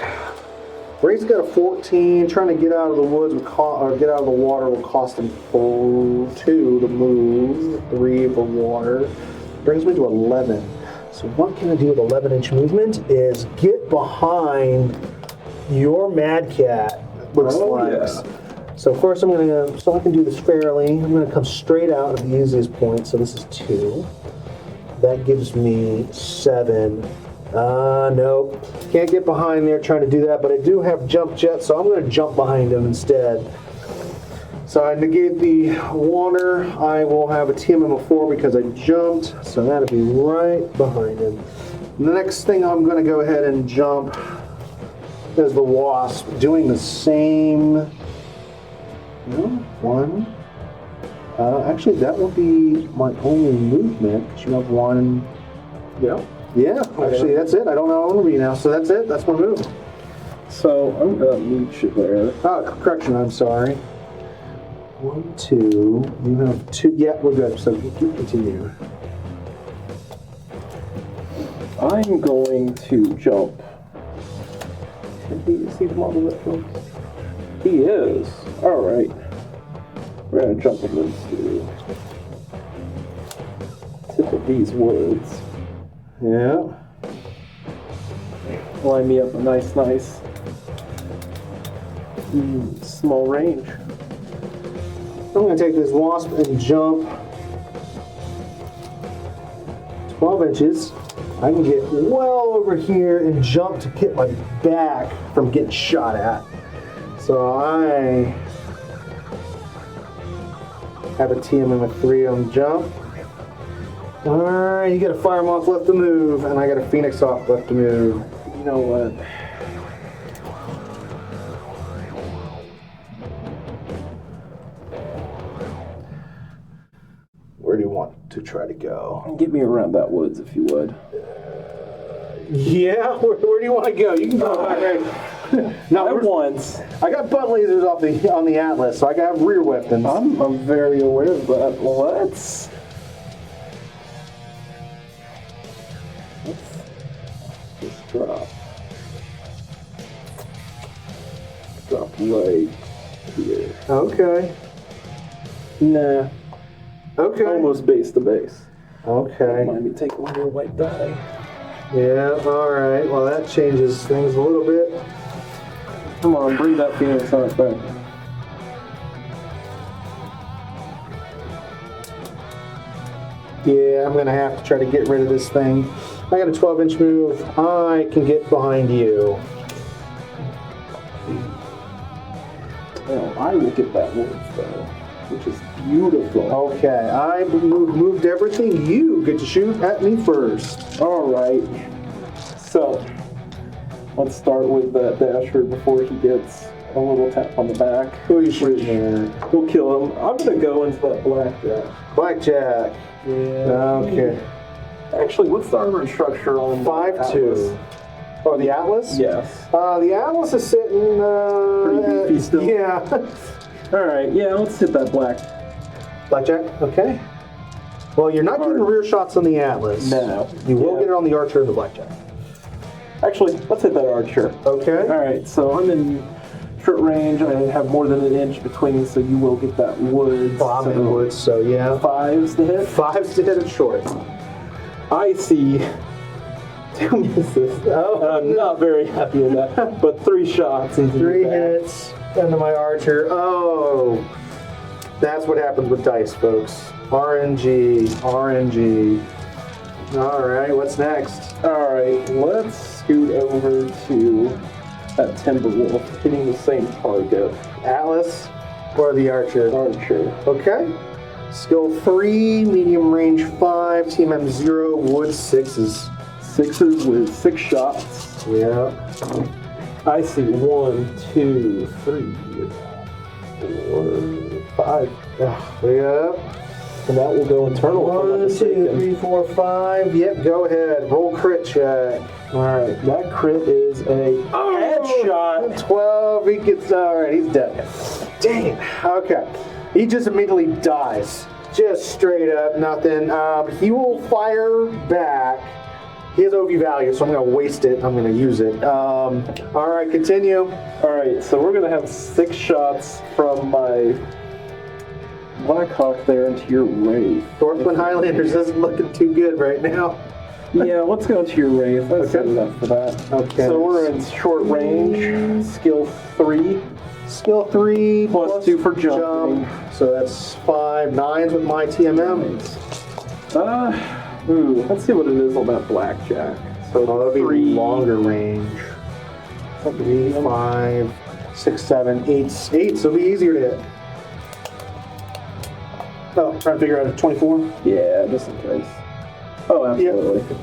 Ray's got a 14. Trying to get out of the woods or get out of the water will cost him 2 to move, 3 for water. Brings me to 11. So what can I do with 11-inch movement is get behind your Mad Cat. Looks like. Yeah. So first I'm going to, so I can do this fairly, I'm going to come straight out at the easiest point. So this is 2. That gives me 7. Nope. Can't get behind there trying to do that, but I do have jump jet, so I'm going to jump behind him instead. So I negate the water. I will have a TMM of 4 because I jumped, so that'll be right behind him. The next thing I'm going to go ahead and jump is the Wasp, doing the same. No, 1. Actually, that will be my only movement because you have 1. Yeah. Yeah, actually, that's it. I don't know how I'm going to be now, so that's it. That's my move. So I'm going to meet you there. Oh, correction, I'm sorry. 1, 2. You have 2. Yeah, we're good. So continue. I'm going to jump. Is he the model that jumps? He is. Alright. We're going to jump him into tip of these woods. Yeah. Line me up a nice small range. I'm going to take this Wasp and jump 12 inches. I can get well over here and jump to get my back from getting shot at. So I have a TMM of 3 on jump. Alright, you got a fire moth left to move, and I got a phoenix off left to move. You know what? Where do you want to try to go? Get me around that woods if you would. Yeah, where do you want to go? You can go back right. Not once. I got butt lasers off on the Atlas, so I got rear weapons. I'm very aware of that. Let's just drop right here. Okay. Nah. Okay. Almost base to base. Okay. Mind me taking one of your white die. Yeah, alright. Well, that changes things a little bit. Come on, bring that Phoenix on its back. Yeah, I'm going to have to try to get rid of this thing. I got a 12-inch move. I can get behind you. Well, I will get that woods though, which is beautiful. Okay, I moved everything. You get to shoot at me first. All right. So, let's start with that Dasher before he gets a little tap on the back. Who are you shooting at? We'll kill him. I'm gonna go into that blackjack. Blackjack. Yeah. Okay. Actually, what's the armor structure on 5-2. Oh, the Atlas? Yes. The Atlas is sitting. Pretty beefy still. Yeah. All right. Yeah. Let's hit that Blackjack. Okay. Well, you're not getting rear shots on the Atlas. No. You will get it on the Archer and the Blackjack. Actually, let's hit that Archer. Okay. All right. So I'm in short range. I have more than an inch between, so you will get that woods. Bomb in woods. So yeah. 5s to hit. 5s to hit it short. I see 2 misses. Oh, I'm not very happy with that. But 3 shots into 3 your back. hits into my Archer. Oh, that's what happens with dice, folks. RNG. All right, what's next? All right, let's scoot over to that Timberwolf, hitting the same target. Atlas or the Archer? Archer. Okay. Skill 3, medium range 5, TMM 0, wood 6s. 6s with 6 shots. Yeah. I see 1, 2, 3, 4, 5. Yeah. And that will go internal. 1, 2, 3, 4, 5. Yep, go ahead. Roll crit check. All right, that crit is a headshot. 12. He gets. All right, he's dead. Dang it. Okay. He just immediately dies. Just straight up, nothing. He will fire back. He has OV value, so I'm going to waste it. I'm going to use it. All right, continue. All right, so we're going to have 6 shots from my Blackhawk there into your Wraith. Northland Highlanders isn't looking too good right now. Yeah, let's go into your Wraith. That's good enough for that. Okay. So we're in short range, skill 3. Skill 3 Plus 2 for jumping. jump. So that's 5 9s with my TMM. Let's see what it is on that Blackjack. So that'll be 3 longer range. 3, 5, 6, 7, 8. 8, so it'll be easier to hit. Oh, trying to figure out a 24. Yeah, just in case. Oh, absolutely. Yep.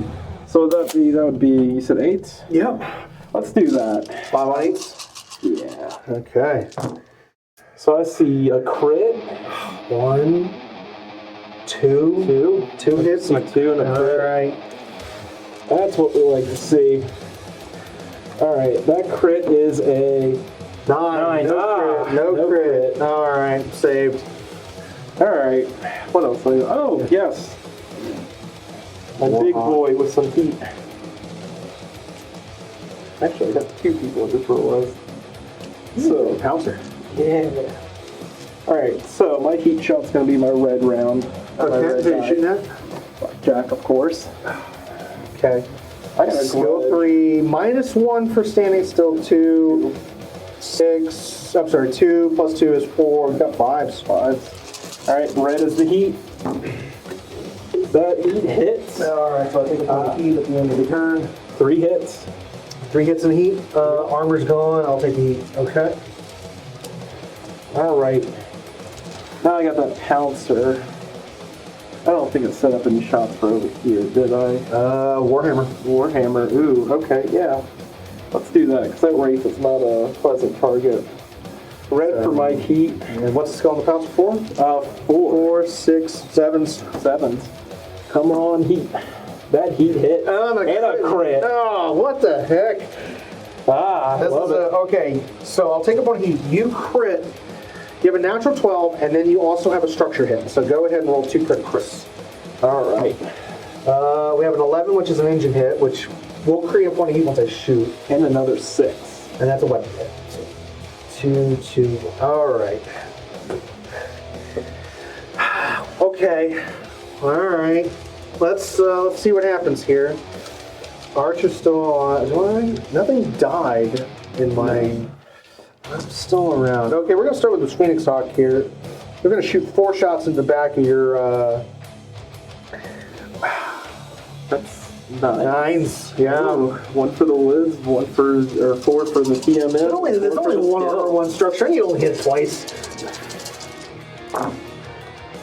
So that would be, you said 8? Yep. Let's do that. 5 on 8s? Yeah. Okay. So I see a crit. 1, 2. 2 hits and a 2 and a crit. Alright. That's what we like to see. Alright, that crit is a 9. No crit. Alright, saved. Alright, what else? Oh, yes. A big boy with some heat. Actually, I got 2 people, I just realized. So, Pouncer. yeah. Alright, so my heat shot's going to be my red round. Okay, who are you shooting at? Jack, of course. Okay. I got a Skill 3, -1 for standing still, 2, 6, I'm sorry, 2 plus 2 is 4, we've got 5s. Alright, red is the heat. That heat hits. Alright, so I take a point of heat at the end of the turn. 3 hits. 3 hits in the heat. Armor's gone. I'll take the heat. Okay. Alright. Now I got that pouncer. I don't think it set up any shots for over here, did I? Warhammer. Warhammer. Ooh, okay, yeah. Let's do that, because that Wraith is not a pleasant target. Red for my heat. And what's the skill on the pounce for? 4, 6, 7s. 7s. Come on, heat. That heat hit. And a crit. Oh, what the heck? Ah, I love it. Okay, so I'll take a point of heat. You crit. You have a natural 12, and then you also have a structure hit. So go ahead and roll 2 crits. All right. We have an 11, which is an engine hit, which will create a point of heat once I shoot. And another 6. And that's a weapon hit. So 2, 2. All right. Okay. All right. Let's see what happens here. Archer's still on. Nothing died in my. I'm still around. Okay, we're gonna start with the Phoenix Hawk here. We're gonna shoot 4 shots in the back of your. That's 9. 9s. Yeah. Ooh, 1 for the lids, 4 for the TMN. There's only one armor, one structure, and you only hit twice.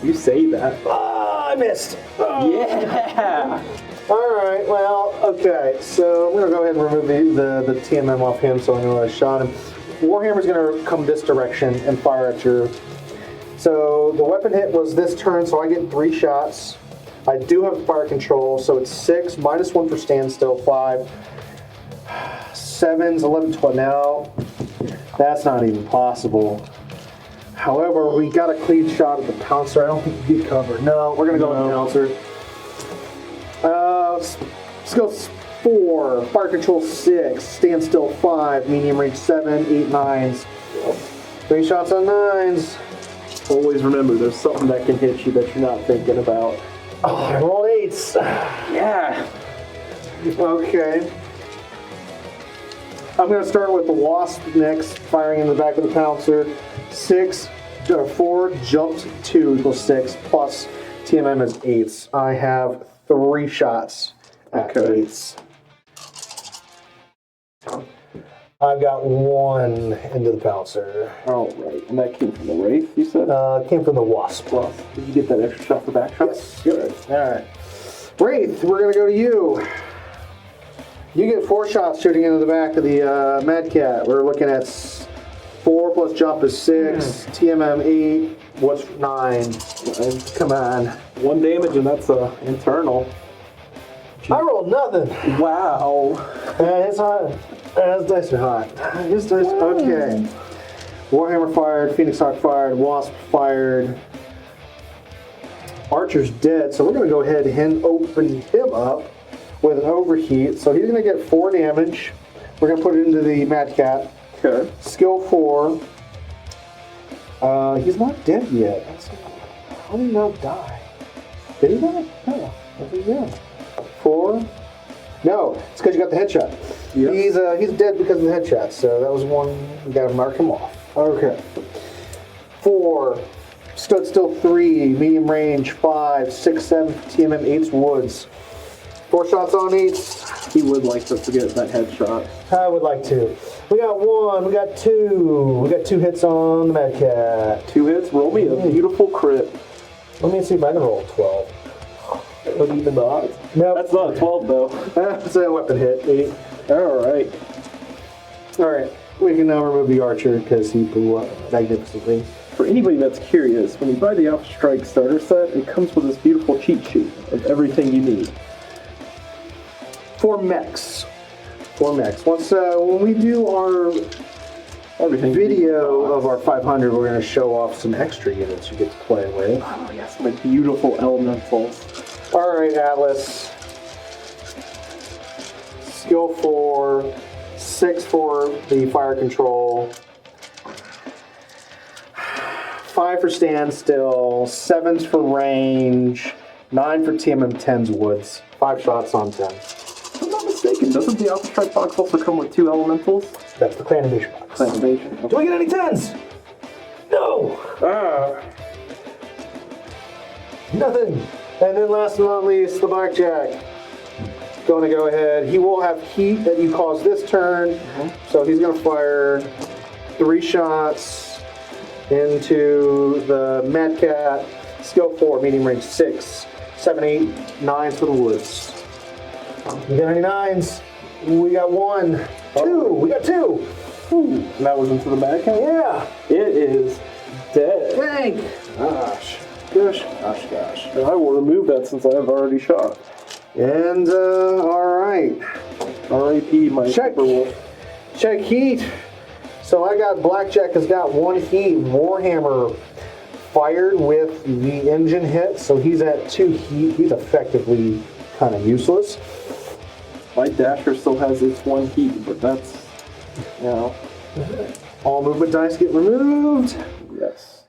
You say that. I missed. Oh. Yeah. All right. Well, okay. So I'm gonna go ahead and remove the TMM off him, so I know I shot him. Warhammer's gonna come this direction and fire at your. So the weapon hit was this turn, so I get 3 shots. I do have fire control, so it's 6 minus 1 for standstill, 5, 7s, 11, 12. Now that's not even possible. However, we got a clean shot at the pouncer. I don't think we covered. No, we're gonna go with the pouncer. Skill 4, fire control 6, standstill 5, medium range 7, 8, 9s. 3 shots on 9s. Always remember, there's something that can hit you that you're not thinking about. Oh, I rolled 8s. Yeah. Okay. I'm going to start with the Wasp next, firing in the back of the pouncer. 4 jumped 2 equals 6, plus TMM is 8s. I have 3 shots at 8s. I've got 1 into the pouncer. All right. And that came from the Wraith, you said? Came from the Wasp. Did you get that extra shot for back shots? Yes. Good. All right. Wraith, we're going to go to you. You get 4 shots shooting into the back of the Mad Cat. We're looking at 4 plus jump is 6, TMM 8, what's 9? Come on. 1 damage, and that's internal. I rolled nothing. Wow. His hot. His dice are hot. His dice. Okay. Warhammer fired. Phoenix Hawk fired. Wasp fired. Archer's dead, so we're going to go ahead and open him up with an overheat. So he's going to get 4 damage. We're going to put it into the Mad Cat. Okay. Skill 4. He's not dead yet. How did he not die? Did he die? No. I think yeah. 4. No, it's because you got the headshot. Yep. He's dead because of the headshot. So that was 1. We got to mark him off. Okay. 4. Stood still 3. Medium range 5, 6, 7. TMM 8's woods. 4 shots on 8s. He would like to forget that headshot. I would like to. We got 1. We got 2. We got 2 hits on the Mad Cat. 2 hits. Roll me a beautiful crit. Let me see if I can roll a 12. What even the odds? No, That's not a 12 though. That's a weapon hit. 8. All right. All right. We can now remove the archer because he blew up magnificently. For anybody that's curious, when you buy the Alpha Strike starter set, it comes with this beautiful cheat sheet of everything you need. 4 mechs. 4 mechs. Once when we do our video of our 500, we're going to show off some extra units you get to play with. Oh yes, my beautiful elementals. All right, Atlas. Skill 4, 6 for the fire control, 5 for standstill, 7's for range, 9 for TMM 10's woods. 5 shots on 10. If I'm not mistaken, doesn't the Alpha Strike box also come with 2 elementals? That's the Clan Invasion box. Clan Invasion. Okay. Do we get any 10s? No! Nothing. And then last but not least, the blackjack. Going to go ahead. He will have heat that you cause this turn. So he's going to fire 3 shots into the Mad Cat. Skill 4, medium range 6, 7, 8, 9s for the woods. You got any 9s? We got 1, 2. We got 2. Ooh, and that was into the Mad Cat? Yeah. It is dead. Dang. Gosh. And I will remove that since I have already shot. And, all right. R.I.P. my Check. Timberwolf. Check heat. So I got Blackjack has got 1 heat. Warhammer fired with the engine hit, so he's at 2 heat. He's effectively kind of useless. My Dasher still has its 1 heat, but that's, you know. All movement dice get removed. Yes.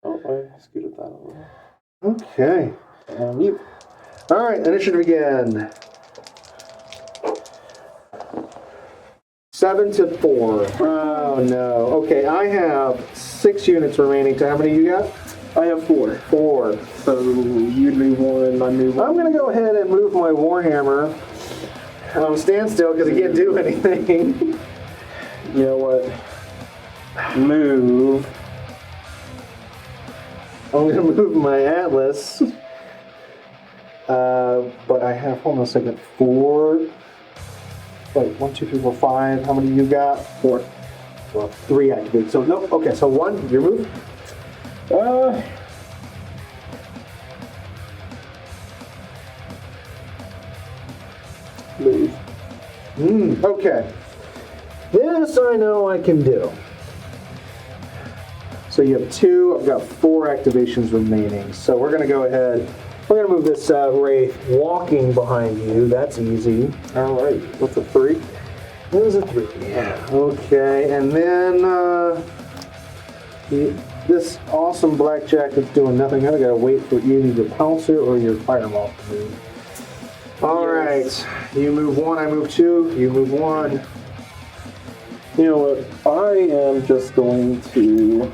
Oh, I scooted that over. Okay. And you. All right, initiative again. 7 to 4. Oh no. Okay, I have 6 units remaining. To how many you got? I have 4. 4. So you move 1, I move 1. I'm gonna go ahead and move my Warhammer. Stand still because he can't do anything. You know what? Move. I'm gonna move my Atlas. But I have, hold on a second, 4. Wait, 1, 2, 3, 4, 5. How many you got? 4. Well, 3 activated. So, no, okay, so 1, your move? Move. Okay. This I know I can do. So you have 2, I've got 4 activations remaining. So we're gonna go ahead. We're gonna move this Wraith walking behind you. That's easy. All right. What's a 3? That was a 3. Yeah. Okay, and then this awesome Blackjack that's doing nothing. I gotta wait for either your Pouncer or your Firemoth to move. All right. You move 1, I move 2. You move 1. You know what? I am just going to.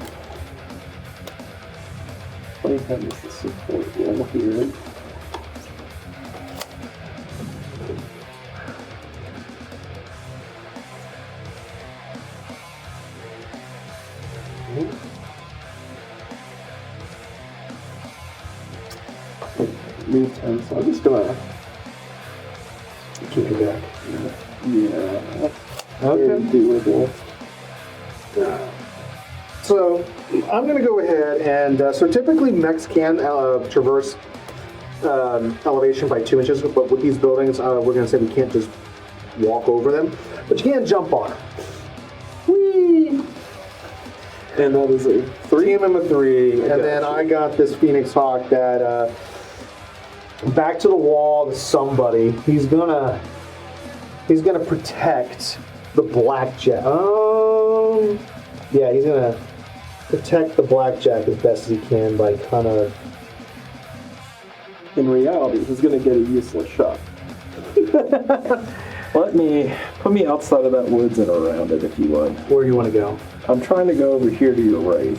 What do you have as the support one here? Move 10, so I'm just gonna Keep you back. yeah. Okay. Doable. So I'm going to go ahead and so typically mechs can traverse elevation by 2 inches, but with these buildings, we're going to say we can't just walk over them, but you can jump on them. Whee! And that is a 3. Team him a 3, and then I got this Phoenix Hawk that back to the wall to somebody. He's gonna protect the Blackjack. Yeah, he's gonna protect the Blackjack as best as he can by kind of. In reality, he's going to get a useless shot. Put me outside of that woods and around it if you would. Where do you want to go? I'm trying to go over here to your right.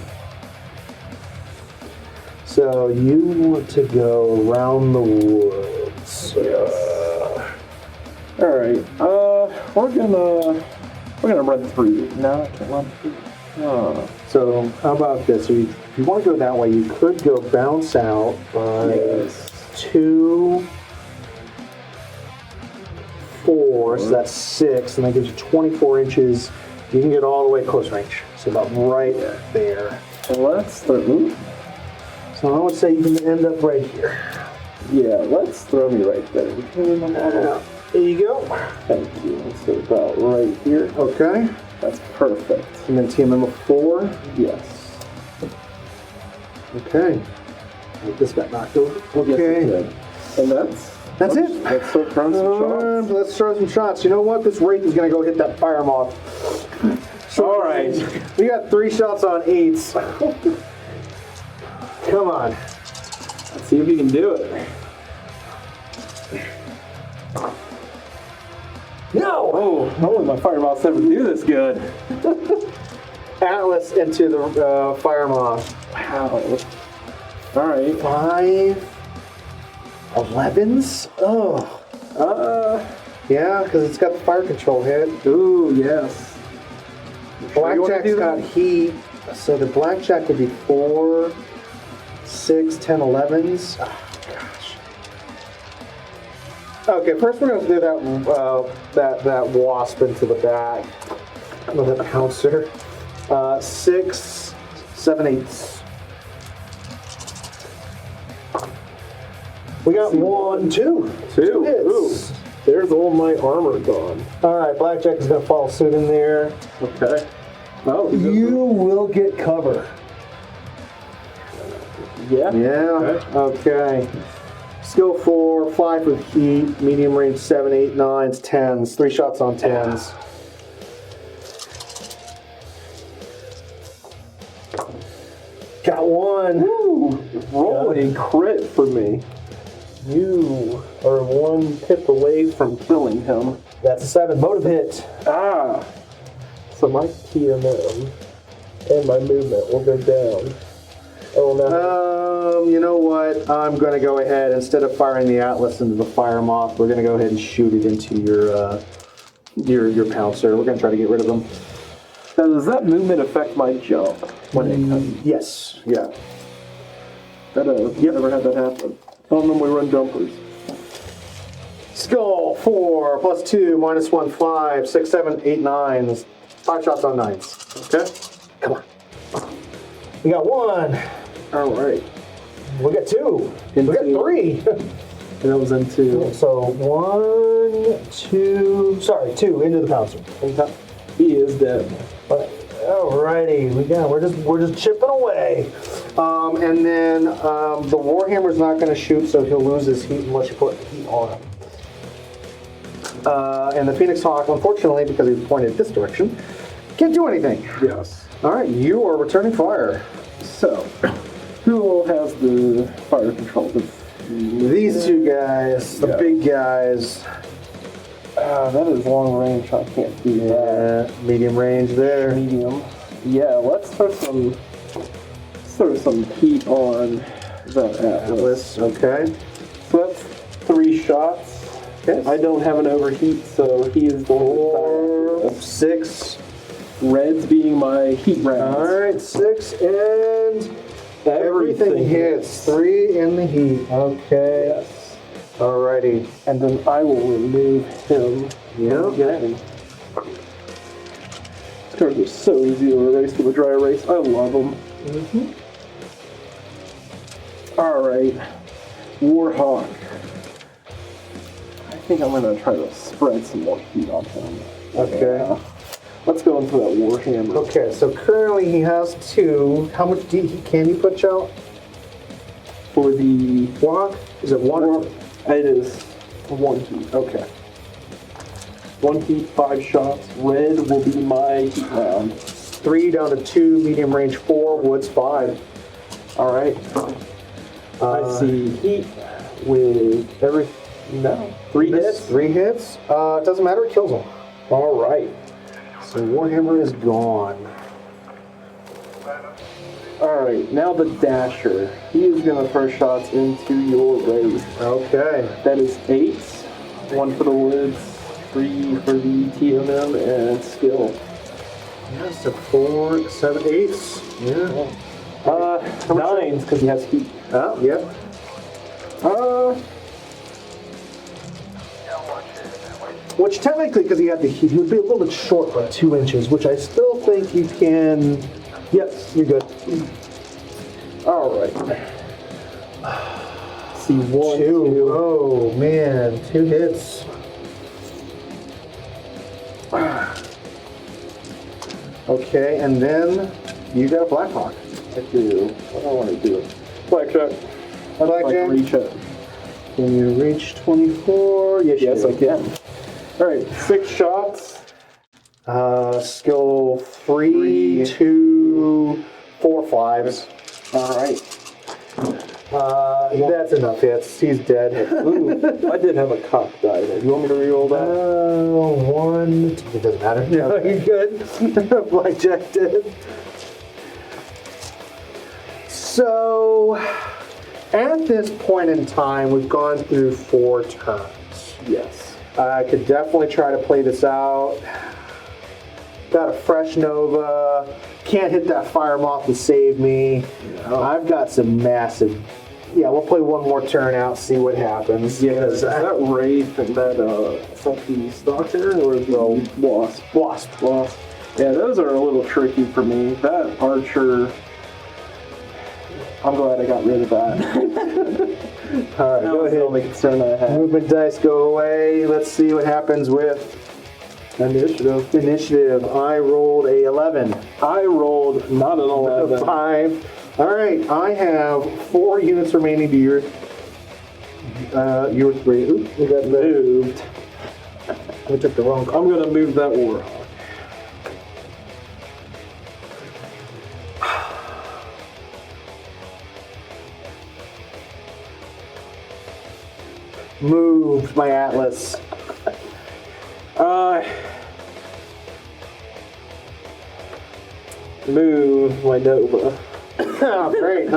So you want to go around the woods. All right. We're gonna run through. No, I can't run through. Oh. So how about this? If you want to go that way, you could go bounce out by 2, 4. So that's 6, and that gives you 24 inches. You can get all the way close range. So about right there. And let's throw. So I would say you can end up right here. Yeah, let's throw me right there. There you go. Thank you. So about right here. Okay. That's perfect. And then team number 4. Yes. Okay. This got knocked over. Yes, Okay. it did. And that's it. Let's start throwing some shots. Let's throw some shots. You know what? This Wraith is going to go hit that fire moth. All right. We got 3 shots on 8s. Come on. Let's see if you can do it. No! Oh, only my firemouths ever do this good. Atlas into the fire moth. Wow. All right. 5, 11s? Oh. Yeah, because it's got the fire control hit. Ooh, yes. Blackjack's got heat, so the blackjack would be 4, 6, 10, 11s. Oh, gosh. Okay, first we're going to do that wasp into the back with a pouncer. 6, 7, 8s. We got 1, 2. 2 hits. Ooh, there's all my armor gone. All right, Blackjack is going to follow suit in there. Okay. Oh, You will get cover. yeah. Yeah, okay. Skill 4, 5 with heat, medium range 7, 8, 9s, 10s. 3 shots on 10s. Got 1. Woo! Rolling crit for me. You are 1 pip away from killing him. That's a 7. Motive hit. Ah! So my TMM and my movement will go down. Oh no. You know what? I'm going to go ahead, instead of firing the Atlas into the fire moth, we're going to go ahead and shoot it into your pouncer. We're going to try to get rid of them. Now, does that movement affect my jump when it comes? Yes. Yeah. Never had that happen. Tell them we run jumpers. Skill 4 plus 2 minus 1, 5, 6, 7, 8, 9s. 5 shots on 9s. Okay? Come on. We got 1. All right. We got 2. We got 3. And that was into. So 1, 2. Sorry, 2 into the pouncer. He is dead. Alrighty, we're just chipping away. And then the Warhammer's not going to shoot, so he'll lose his heat unless you put heat on him. And the Phoenix Hawk, unfortunately, because he's pointed this direction, can't do anything. Yes. All right, you are returning fire. So, who all has the fire control? These two guys, the big guys. That is long range. I can't do that. Medium range there. Medium. Yeah, let's throw some heat on the Atlas. Okay. So that's 3 shots. Yes. I don't have an overheat, so he is the 4, 6. Reds being my heat rounds. All right, 6 and everything hits. 3 in the heat. Okay. Yes. Alrighty. And then I will remove him. Yep. Again. These cards are so easy to erase with a dry erase. I love them. Mm-hmm. Alright. Warhawk. I think I'm going to try to spread some more heat on him. Okay. Yeah. Let's go into that Warhammer. Okay, so currently he has 2. How much heat can you put out? For the Block? Is it 1 or 2? It is 1 heat. Okay. 1 heat, 5 shots. Red will be my heat round. 3 down to 2, medium range 4, woods 5. All right. I see heat with every. No. 3 hits. 3 hits. It doesn't matter, it kills him. All right. So Warhammer is gone. All right. Now the Dasher. He is going to throw shots into your raid. Okay. That is 8. 1 for the woods, 3 for the TMM, and skill. Yeah, so 4, 7, 8s. Yeah. 9s because he has heat. Oh, yeah. Which technically, because he had the heat, he would be a little bit short by 2 inches, which I still think you can. Yes, you're good. All right. See 1, 2. 2. Oh man, 2 hits. Okay, and then you got a Blackhawk. I do. What do I want to do? Blackjack. Blackjack. Reach it. Can you reach 24? Yes, I can. All right, 6 shots. Skill 3, 2, 4, 5s. All right. That's enough hits. He's dead. Ooh, I did have a cock die. Do you want me to re-roll that? 1. It doesn't matter. No, you're good. Blackjack dead. So At this point in time, we've gone through 4 turns. Yes. I could definitely try to play this out. Got a fresh Nova. Can't hit that Fire Moth to save me. No. I've got some massive... Yeah, we'll play one more turn out, see what happens. Yeah, is that Wraith and that, is that the Stalker or the Wasp? Wasp. Wasp. Yeah, those are a little tricky for me. That Archer... I'm glad I got rid of that. All right, That go was the ahead. only concern I had. Movement dice go away. Let's see what happens with Initiative. initiative. I rolled a 11. I rolled not an 11. 5. All right, I have 4 units remaining to your 3. Oops, we got moved. I took the wrong card. I'm gonna move that Warhawk. Moved my Atlas. Move my Nova. Oh, great.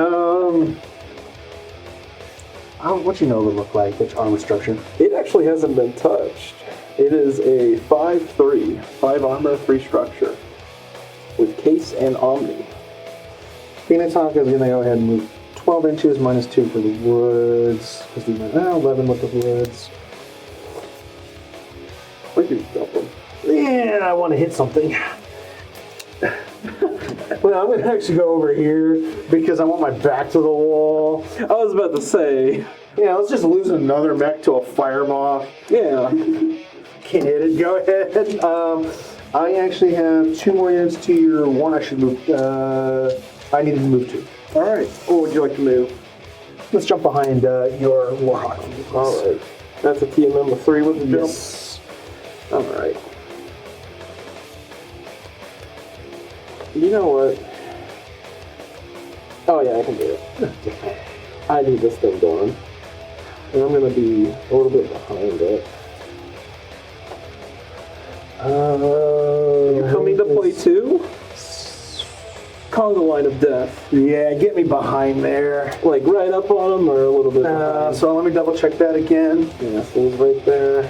What's your Nova look like? Which armor structure? It actually hasn't been touched. It is a 5-3, 5 armor, 3 structure, with case and Omni. Phoenix Hawk is going to go ahead and move 12 inches minus 2 for the woods. 11 with the woods. Where'd you dump them? Yeah, I want to hit something. Well, I'm going to actually go over here because I want my back to the wall. I was about to say, Yeah, let's just lose another mech to a Fire Moth. yeah. Can't hit it. Go ahead. I actually have 2 more units to your 1. I should move. I needed to move 2. All right. What would you like to move? Let's jump behind your Warhawk. All right. That's a TMM of 3 with the jump. Yes. All right. You know what? Oh yeah, I can do it. I need this thing going. And I'm going to be a little bit behind it. You coming to play too? Conga line of death. Yeah, get me behind there. Like right up on him or a little bit behind? So let me double check that again. Yeah, so it's right there.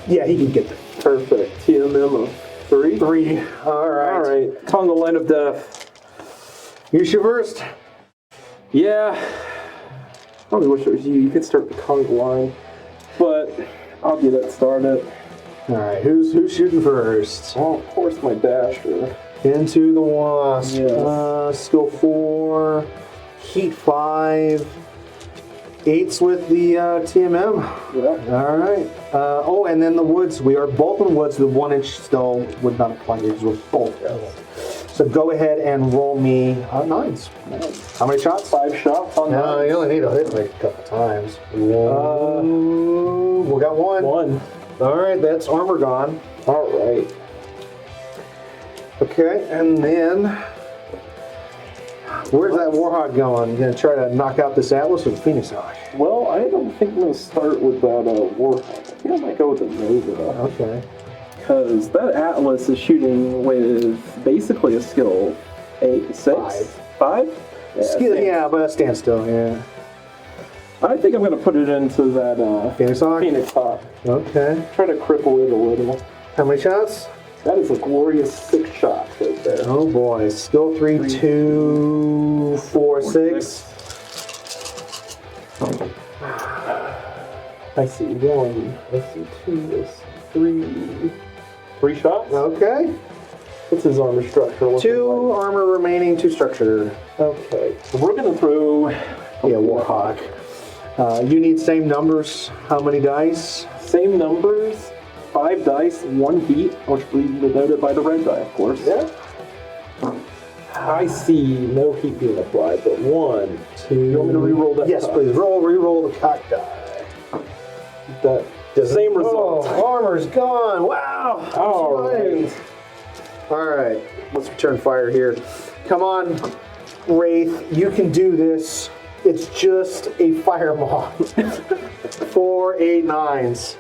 Yeah, he can get there. Perfect. TMM of 3. 3. All right. All right. Conga line of death. You shoot first. Yeah. Probably wish it was you. You could start the Conga line. But I'll get it started. All right. Who's shooting first? Oh, of course, my Dasher. Into the Wasp. Yes. Skill 4. Heat 5. 8s with the TMM. Yeah. All right. Oh, and then the woods. We are both in the woods. The 1 inch still would not apply because we're both. So go ahead and roll me 9s. How many shots? 5 shots on No, that. you only need to hit like a couple times. We got 1. 1. All right, that's armor gone. All right. Okay, and then where's that Warhawk going? You gonna try to knock out this Atlas or the Phoenix Hawk? Well, I don't think I'm going to start with that Warhawk. I think I might go with the Nova. Okay. Because that Atlas is shooting with basically a skill 8, 6? 5? Yeah, but stand still. Yeah. I think I'm going to put it into that Phoenix Hawk. Phoenix Hawk. Okay. Try to cripple it a little. How many shots? That is a glorious 6 shots right there. Oh boy. Skill 3, 2, 4, 6. I see 1. I see 2. I see 3. 3 shots? Okay. What's his armor structure? What's 2 armor remaining, 2 structure. Okay. So we're going to throw... Yeah, Warhawk. You need same numbers. How many dice? Same numbers. 5 dice, 1 heat, which we denoted by the red die, of course. Yeah. I see no heat being applied, but 1, 2. You want me to re-roll that? Yes, cock? please. Re-roll the cock die. That same result. Oh, armor's gone. Wow. All right. All right. Let's return fire here. Come on, Wraith. You can do this. It's just a fire moth. 4, 8, 9s.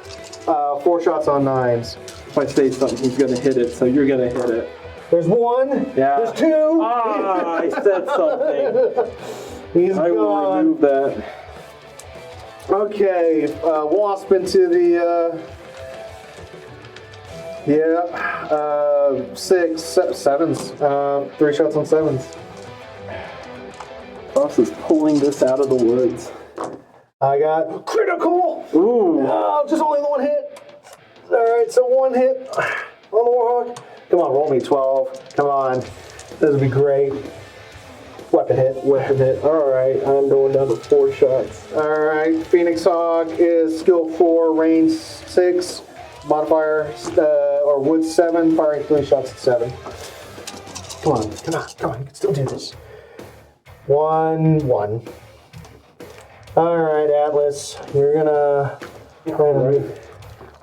4 shots on 9s. If I say something, he's going to hit it, so you're going to hit it. There's 1. Yeah. There's 2. Ah, I said something. He's I will gone. remove that. Okay, Wasp into the, sevens. 3 shots on sevens. Klaus is pulling this out of the woods. I got critical. Ooh. Oh, just only the 1 hit. All right, so 1 hit on the Warhawk. Come on, roll me 12. Come on. This would be great. Weapon hit. Weapon hit. All right, I'm going down to 4 shots. All right, Phoenix Hawk is skill 4, range 6, modifier, or wood 7, firing 3 shots at 7. Come on, come on, come on. You can still do this. 1, 1. All right, Atlas. You're gonna.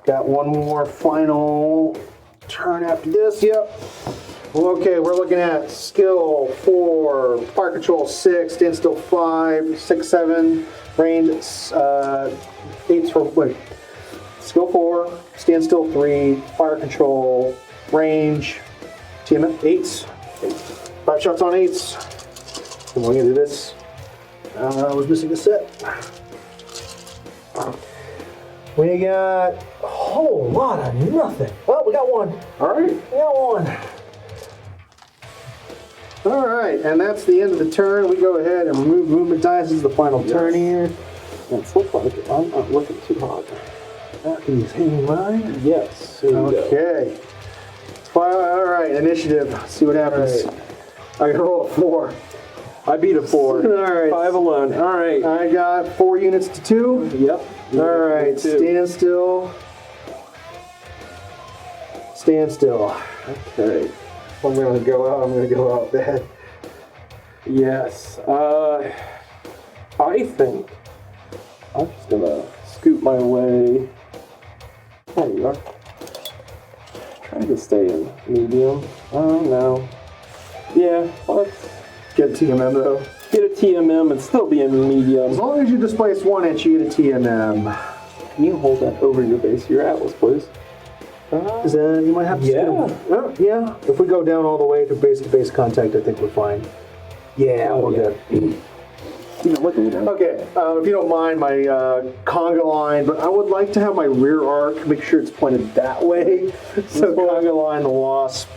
Got one more final turn after this. Yep. Okay, we're looking at skill 4, fire control 6, stand still 5, 6, 7, range 8 for wait. Skill 4, stand still 3, fire control, range, TMF 8s. 5 shots on 8s. And we're gonna do this. I was missing a set. We got a whole lot of nothing. Well, we got 1. All right. We got 1. All right, and that's the end of the turn. We go ahead and remove movement dice. This is the final turn here. It's look like I'm not looking too hot. Can you see mine? Yes. Here we go. Okay. All right, initiative. Let's see what happens. I can roll a 4. I beat a 4. All right. 5 alone. All right. I got 4 units to 2. Yep. All right, Me too. stand still. Stand still. Okay. If I'm going to go out, I'm going to go out bad. Yes. I think I'm just gonna scoot my way. There you are. Trying to stay in medium. Oh no. Yeah. Let's Get a TMM though. get a TMM and still be in As medium. long as you displace 1 inch, you get a TMM. Can you hold that over your base of your Atlas, please? Is that, you might have to Yeah. yeah. If we go down all the way to base contact, I think we're fine. Yeah, we're good. Look at that. Okay, if you don't mind my conga line, but I would like to have my rear arc, make sure it's pointed that way. So conga line, the wasp.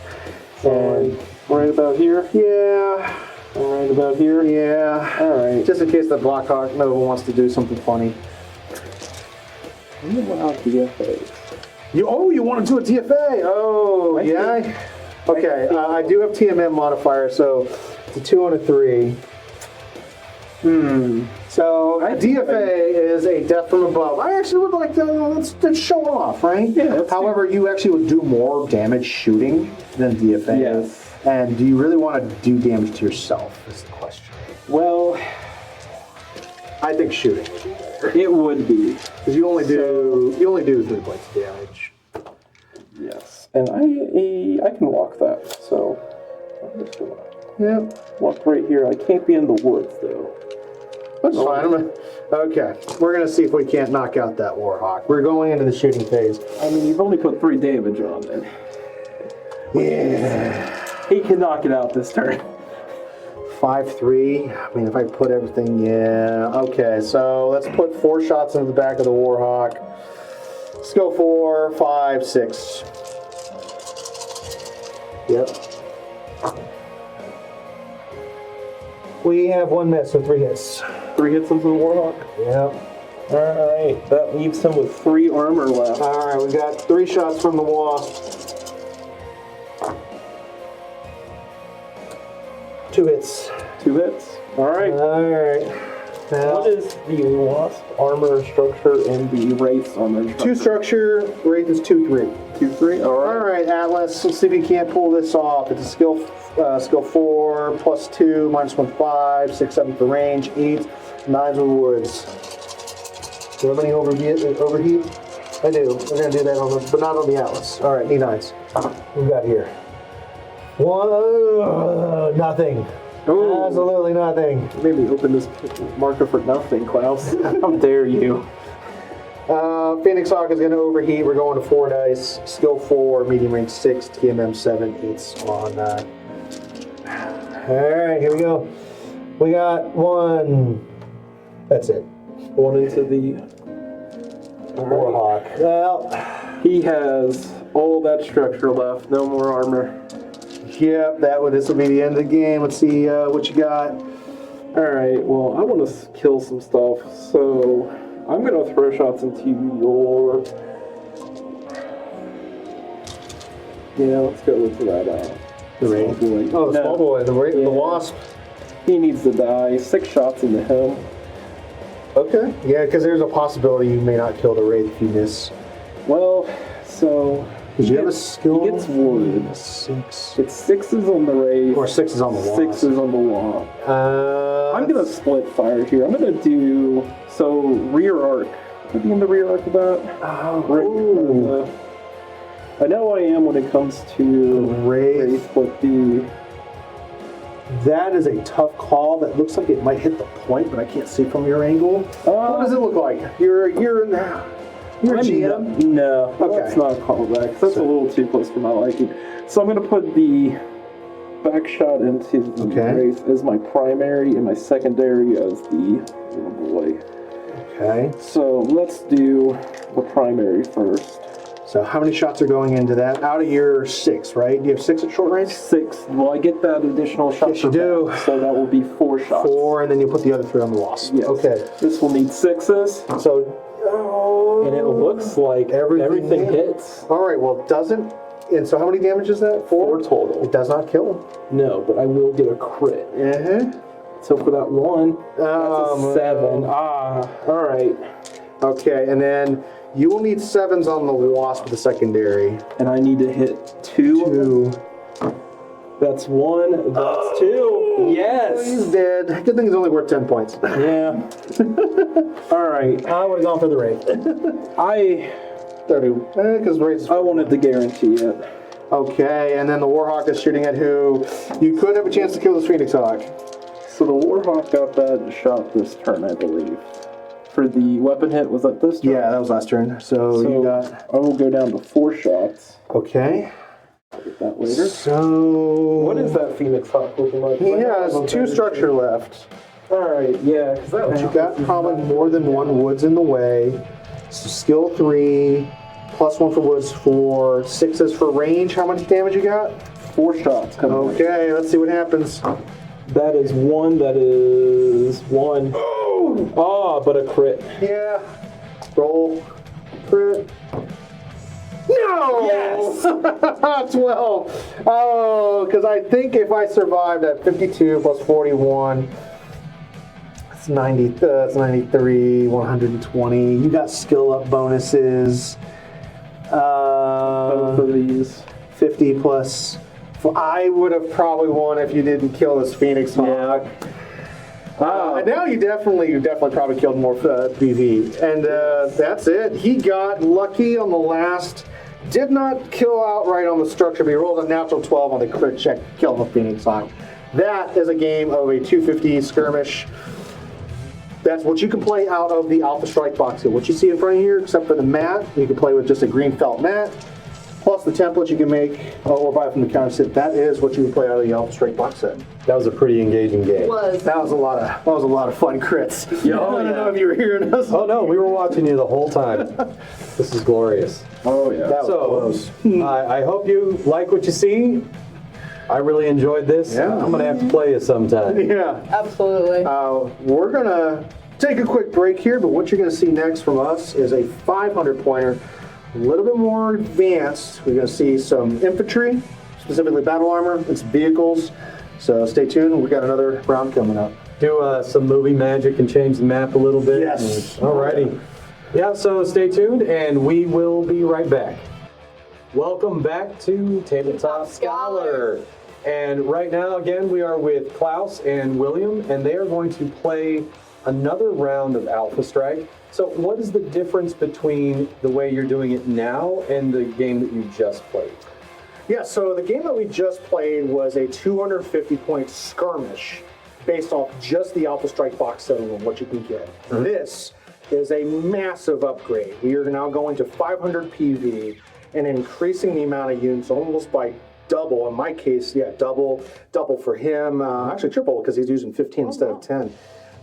And right about here. Yeah, Right about here. yeah. All right. Just in case the Blackhawk Nova wants to do something funny. You want DFAs. You want to do a TFA? Oh, yeah. Okay, I do have TMM modifier, so it's a 2 and a 3. So a DFA is a death from above. I actually would like to let's show it off, right? Yeah. However, you actually would do more damage shooting than DFA. Yes. And do you really want to do damage to yourself? Is the question. Well, I think shooting, it would be. because you only do 3 points of damage. Yes. And I can walk that. So I'm just gonna walk right here. I can't be in the woods though. That's fine. Okay, we're gonna see if we can't knock out that Warhawk. We're going into the shooting phase. I mean, you've only put 3 damage on it. Yeah. He can knock it out this turn. 5-3. I mean, if I put everything, yeah. Okay, so let's put 4 shots into the back of the Warhawk. Let's go 4, 5, 6. Yep. We have 1 miss, so 3 hits. 3 hits into the Warhawk. Yep. Alright, that leaves him with 3 armor left. All right, we got 3 shots from the Wasp. 2 hits. 2 hits. Alright. All right. Now, What is the Wasp armor structure and the Wraith's armor 2 structure? structure, Wraith is 2-3. 2-3? All Alright. right, Atlas, let's see if you can't pull this off. It's a skill 4, plus 2, -1, 5, 6, 7 for range, 8, 9 with woods. Do you have any overheat? I do. We're going to do that on the, but not on the Atlas. All right, E9s. We got here. 1, nothing. Ooh. Absolutely nothing. Maybe open this marker for nothing, Klaus. How dare you? Phoenix Hawk is going to overheat. We're going to 4 dice. Skill 4, medium range 6, TMM 7, 8s on that. All right, here we go. We got one. That's it. One into the Warhawk. Well, He has all that structure left, no more armor. yep, this will be the end of the game. Let's see what you got. Alright, well, I want to kill some stuff, so I'm going to throw shots into your... Yeah, let's go with that. The Wraith. boy. Oh, the No. small boy, the Wraith, Yeah. the Wasp. He needs to die. 6 shots into him. Okay. Yeah, because there's a possibility you may not kill the Wraith if you miss. Well, so... Did you have a skill? He gets wounded. 6. It's 6s on the Wraith. Or 6 is on the Wasp. 6s on the Wasp. I'm going to split fire here. I'm going to do... So, rear arc. Would be in the rear arc of that? Ooh. I know I am when it comes to Wraith. but the... That is a tough call. That looks like it might hit the point, but I can't see from your angle. What does it look like? You're GM? No, Okay. that's not a callback. That's a little too close for my liking. So I'm going to put the back shot into the Okay. Wraith as my primary and my secondary as the little boy. Okay. So let's do the primary first. So how many shots are going into that? Out of your 6, right? Do you have 6 at short range? 6. Well, I get that additional shot. Yes, you for do. that, so that will be 4 shots. 4, and then you put the other 3 on the Wasp. Yes. Okay. This will need 6s. So. And it looks like everything hits. All right. Well, it doesn't. And so how many damage is that? 4 total. It does not kill him. No, but I will get a crit. Uh-huh. So for that 1, that's a 7. All right. Okay, and then you will need 7s on the Wasp with the secondary. And I need to hit 2. 2. That's 1. That's 2. He's Yes. dead. Good thing he's only worth 10 points. Yeah. All right. I would have gone for the Wraith. I 30. Because Wraith is... wanted to guarantee it. Okay, and then the Warhawk is shooting at who? You could have a chance to kill this Phoenix Hawk. So the Warhawk got that shot this turn, I believe. For the weapon hit, was that this turn? Yeah, that was last turn. So you got... I will go down to 4 shots. Okay. I'll get that later. So... What is that Phoenix Hawk looking like? He has 2 structure left. Alright, yeah, because that But you got probably more than 1 woods in the way. So skill 3, plus 1 for woods, 4, 6s for range. How much damage you got? 4 shots coming. Okay, let's see what happens. That is 1. That is 1. Oh, but a crit. Yeah. Roll. Crit. No! Yes! 12. Oh, because I think if I survived at 52 plus 41, that's 90. That's 93, 120. You got skill up bonuses. For these. 50 plus. I would have probably won if you didn't kill this Phoenix Hawk. Now you definitely probably killed more PV. And that's it. He got lucky on the last. Did not kill outright on the structure, but he rolled a natural 12 on the crit check, killing the Phoenix Hawk. That is a game of a 250 skirmish. That's what you can play out of the Alpha Strike box here. What you see in front of you here, except for the mat, you can play with just a green felt mat. Plus the template you can make or buy from the counter set. That is what you can play out of the Alpha Strike box set. That was a pretty engaging game. It was. That was a lot of fun crits. I don't know if you were hearing us. Oh no, we were watching you the whole time. This is glorious. Oh, yeah. That was So, close. I hope you like what you see. I really enjoyed this. Yeah. I'm going to have to play it sometime. Yeah. Absolutely. We're gonna take a quick break here, but what you're gonna see next from us is a 500 pointer, a little bit more advanced. We're gonna see some infantry, specifically battle armor, and some vehicles. So stay tuned. We got another round coming up. Do some movie magic and change the map a little bit. Yes. Alrighty. Yeah, so stay tuned and we will be right back. Welcome back to Tabletop Scholar. And right now, again, we are with Klaus and William, and they are going to play another round of Alpha Strike. So what is the difference between the way you're doing it now and the game that you just played? Yeah, so the game that we just played was a 250-point skirmish based off just the Alpha Strike box set alone, what you can get. This is a massive upgrade. We are now going to 500 PV and increasing the amount of units almost by double. In my case, yeah, double for him. Actually, triple because he's using 15 instead of 10,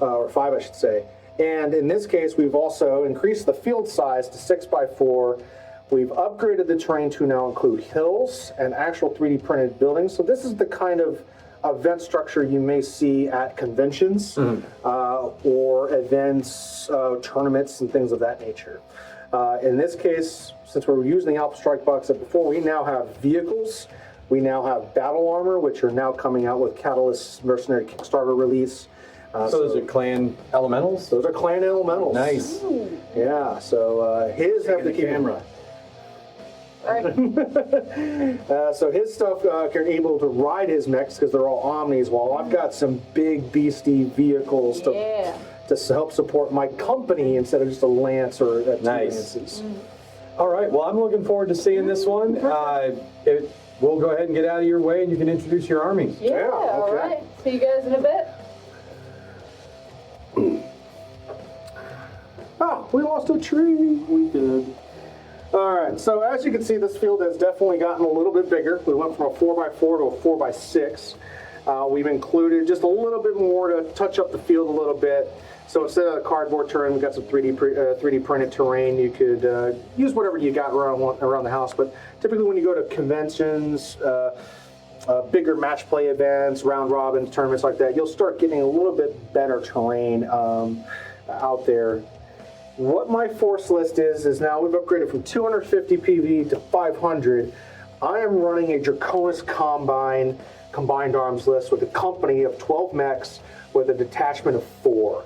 or 5, I should say. And in this case, we've also increased the field size to 6x4. We've upgraded the terrain to now include hills and actual 3D printed buildings. So this is the kind of event structure you may see at conventions or events, tournaments, and things of that nature. In this case, since we're using the Alpha Strike box up before, we now have vehicles. We now have battle armor, which are now coming out with Catalyst Mercenary Kickstarter release. So those are clan elementals? Those are clan elementals. Nice. Yeah, so his have the camera. So his stuff can able to ride his mechs because they're all Omnis, while I've got some big beastie vehicles to help support my company instead of just a lance or two lances. All right, well, I'm looking forward to seeing this one. We'll go ahead and get out of your way and you can introduce your army. Yeah, all right. See you guys in a bit. Oh, we lost a tree. We did. All right, so as you can see, this field has definitely gotten a little bit bigger. We went from a 4x4 to a 4x6. We've included just a little bit more to touch up the field a little bit. So instead of the cardboard terrain, we've got some 3D printed terrain. You could use whatever you got around the house, but typically when you go to conventions, bigger match play events, round robin tournaments like that, you'll start getting a little bit better terrain out there. What my force list is now we've upgraded from 250 PV to 500. I am running a Draconis combined arms list with a company of 12 mechs with a detachment of 4.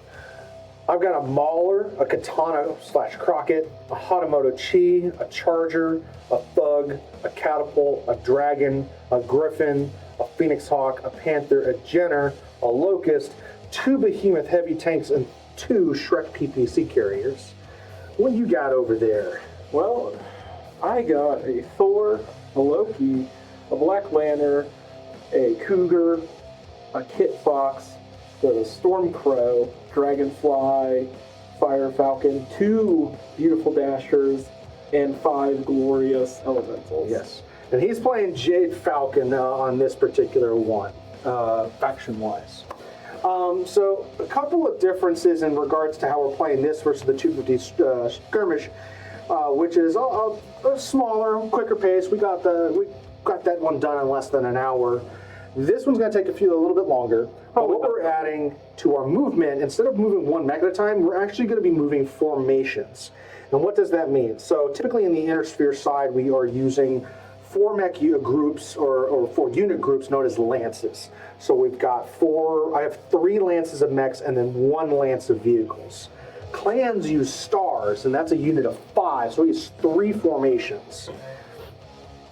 I've got a Mauler, a Katana / Crockett, a Hatamoto Chi, a Charger, a Thug, a Catapult, a Dragon, a Griffin, a Phoenix Hawk, a Panther, a Jenner, a Locust, 2 Behemoth heavy tanks, and 2 Shrek PPC carriers. What you got over there? Well, I got a Thor, a Loki, a Black Lantern, a Cougar, a Kit Fox, the Storm Crow, Dragonfly, Fire Falcon, 2 beautiful Dashers, and 5 glorious Elementals. Yes. And he's playing Jade Falcon on this particular one, faction-wise. So a couple of differences in regards to how we're playing this versus the 250 skirmish, which is a smaller, quicker pace. We got that one done in less than an hour. This one's going to take a little bit longer. But what we're adding to our movement, instead of moving one mech at a time, we're actually going to be moving formations. And what does that mean? So typically in the inner sphere side, we are using 4 mech groups or 4 unit groups known as lances. So we've got I have 3 lances of mechs and then 1 lance of vehicles. Clans use stars, and that's a unit of 5, so we use 3 formations.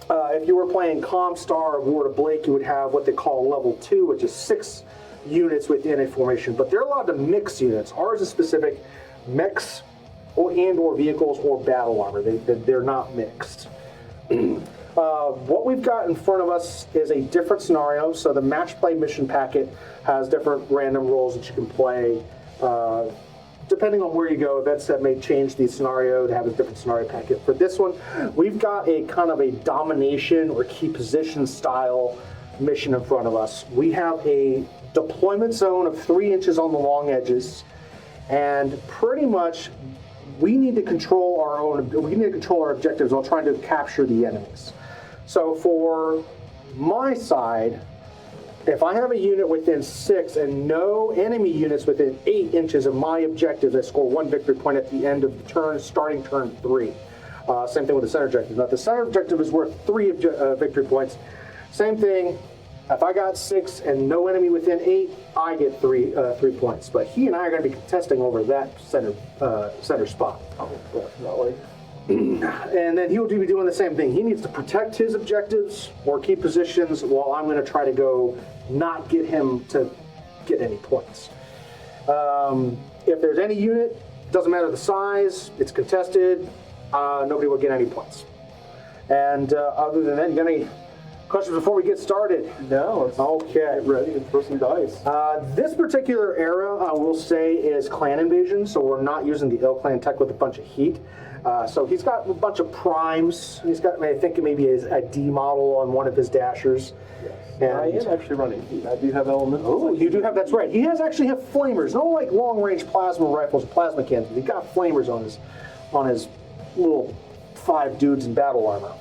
If you were playing Comstar or War of Blake, you would have what they call level 2, which is 6 units within a formation, but they're allowed to mix units. Ours is specific mechs or vehicles or battle armor. They're not mixed. What we've got in front of us is a different scenario. So the match play mission packet has different random roles that you can play. Depending on where you go, events that may change the scenario to have a different scenario packet. For this one, we've got a kind of a domination or key position style mission in front of us. We have a deployment zone of 3 inches on the long edges, and pretty much we need to control our objectives while trying to capture the enemies. So for my side, if I have a unit within 6 and no enemy units within 8 inches of my objective, I score 1 victory point at the end of the turn, starting turn 3. Same thing with the center objective. Now the center objective is worth 3 victory points. Same thing. If I got 6 and no enemy within 8, I get 3 points. But he and I are going to be contesting over that center spot. Oh, definitely. And then he will be doing the same thing. He needs to protect his objectives or key positions while I'm going to try to go not get him to get any points. If there's any unit, doesn't matter the size, it's contested, nobody will get any points. And other than that, you got any questions before we get started? No. Okay. Get ready and throw some dice. This particular era, I will say, is clan invasion, so we're not using the ill clan tech with a bunch of heat. So he's got a bunch of primes. He's got, I think, maybe a D model on one of his dashers. And I am actually running heat. I do have elemental. Oh, you do have, that's right. He has actually have flamers. No like long range plasma rifles, plasma cannons. He got flamers on his little 5 dudes in battle armor.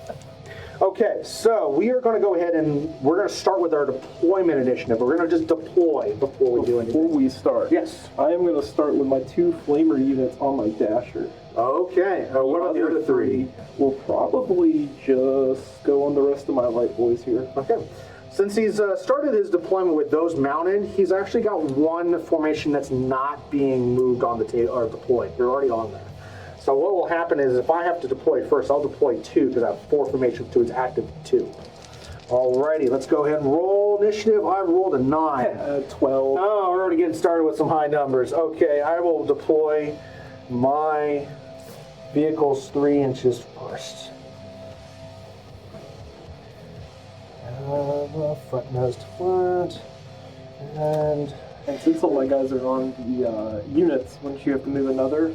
Okay, so we are going to go ahead and we're going to start with our deployment initiative. We're going to just deploy before we do anything. Before we start, yes, I am going to start with my 2 flamer units on my dasher. Okay. What about the other 3? We'll probably just go on the rest of my light boys here. Okay. Since he's started his deployment with those mounted, he's actually got 1 formation that's not being moved on the table or deployed. They're already on there. So what will happen is if I have to deploy first, I'll deploy 2 because I have 4 formations to its active 2. Alrighty, let's go ahead and roll initiative. I rolled a 9. 12. Oh, we're already getting started with some high numbers. Okay, I will deploy my vehicles 3 inches first. Front nose to front. And since all my guys are on the units, wouldn't you have to move another?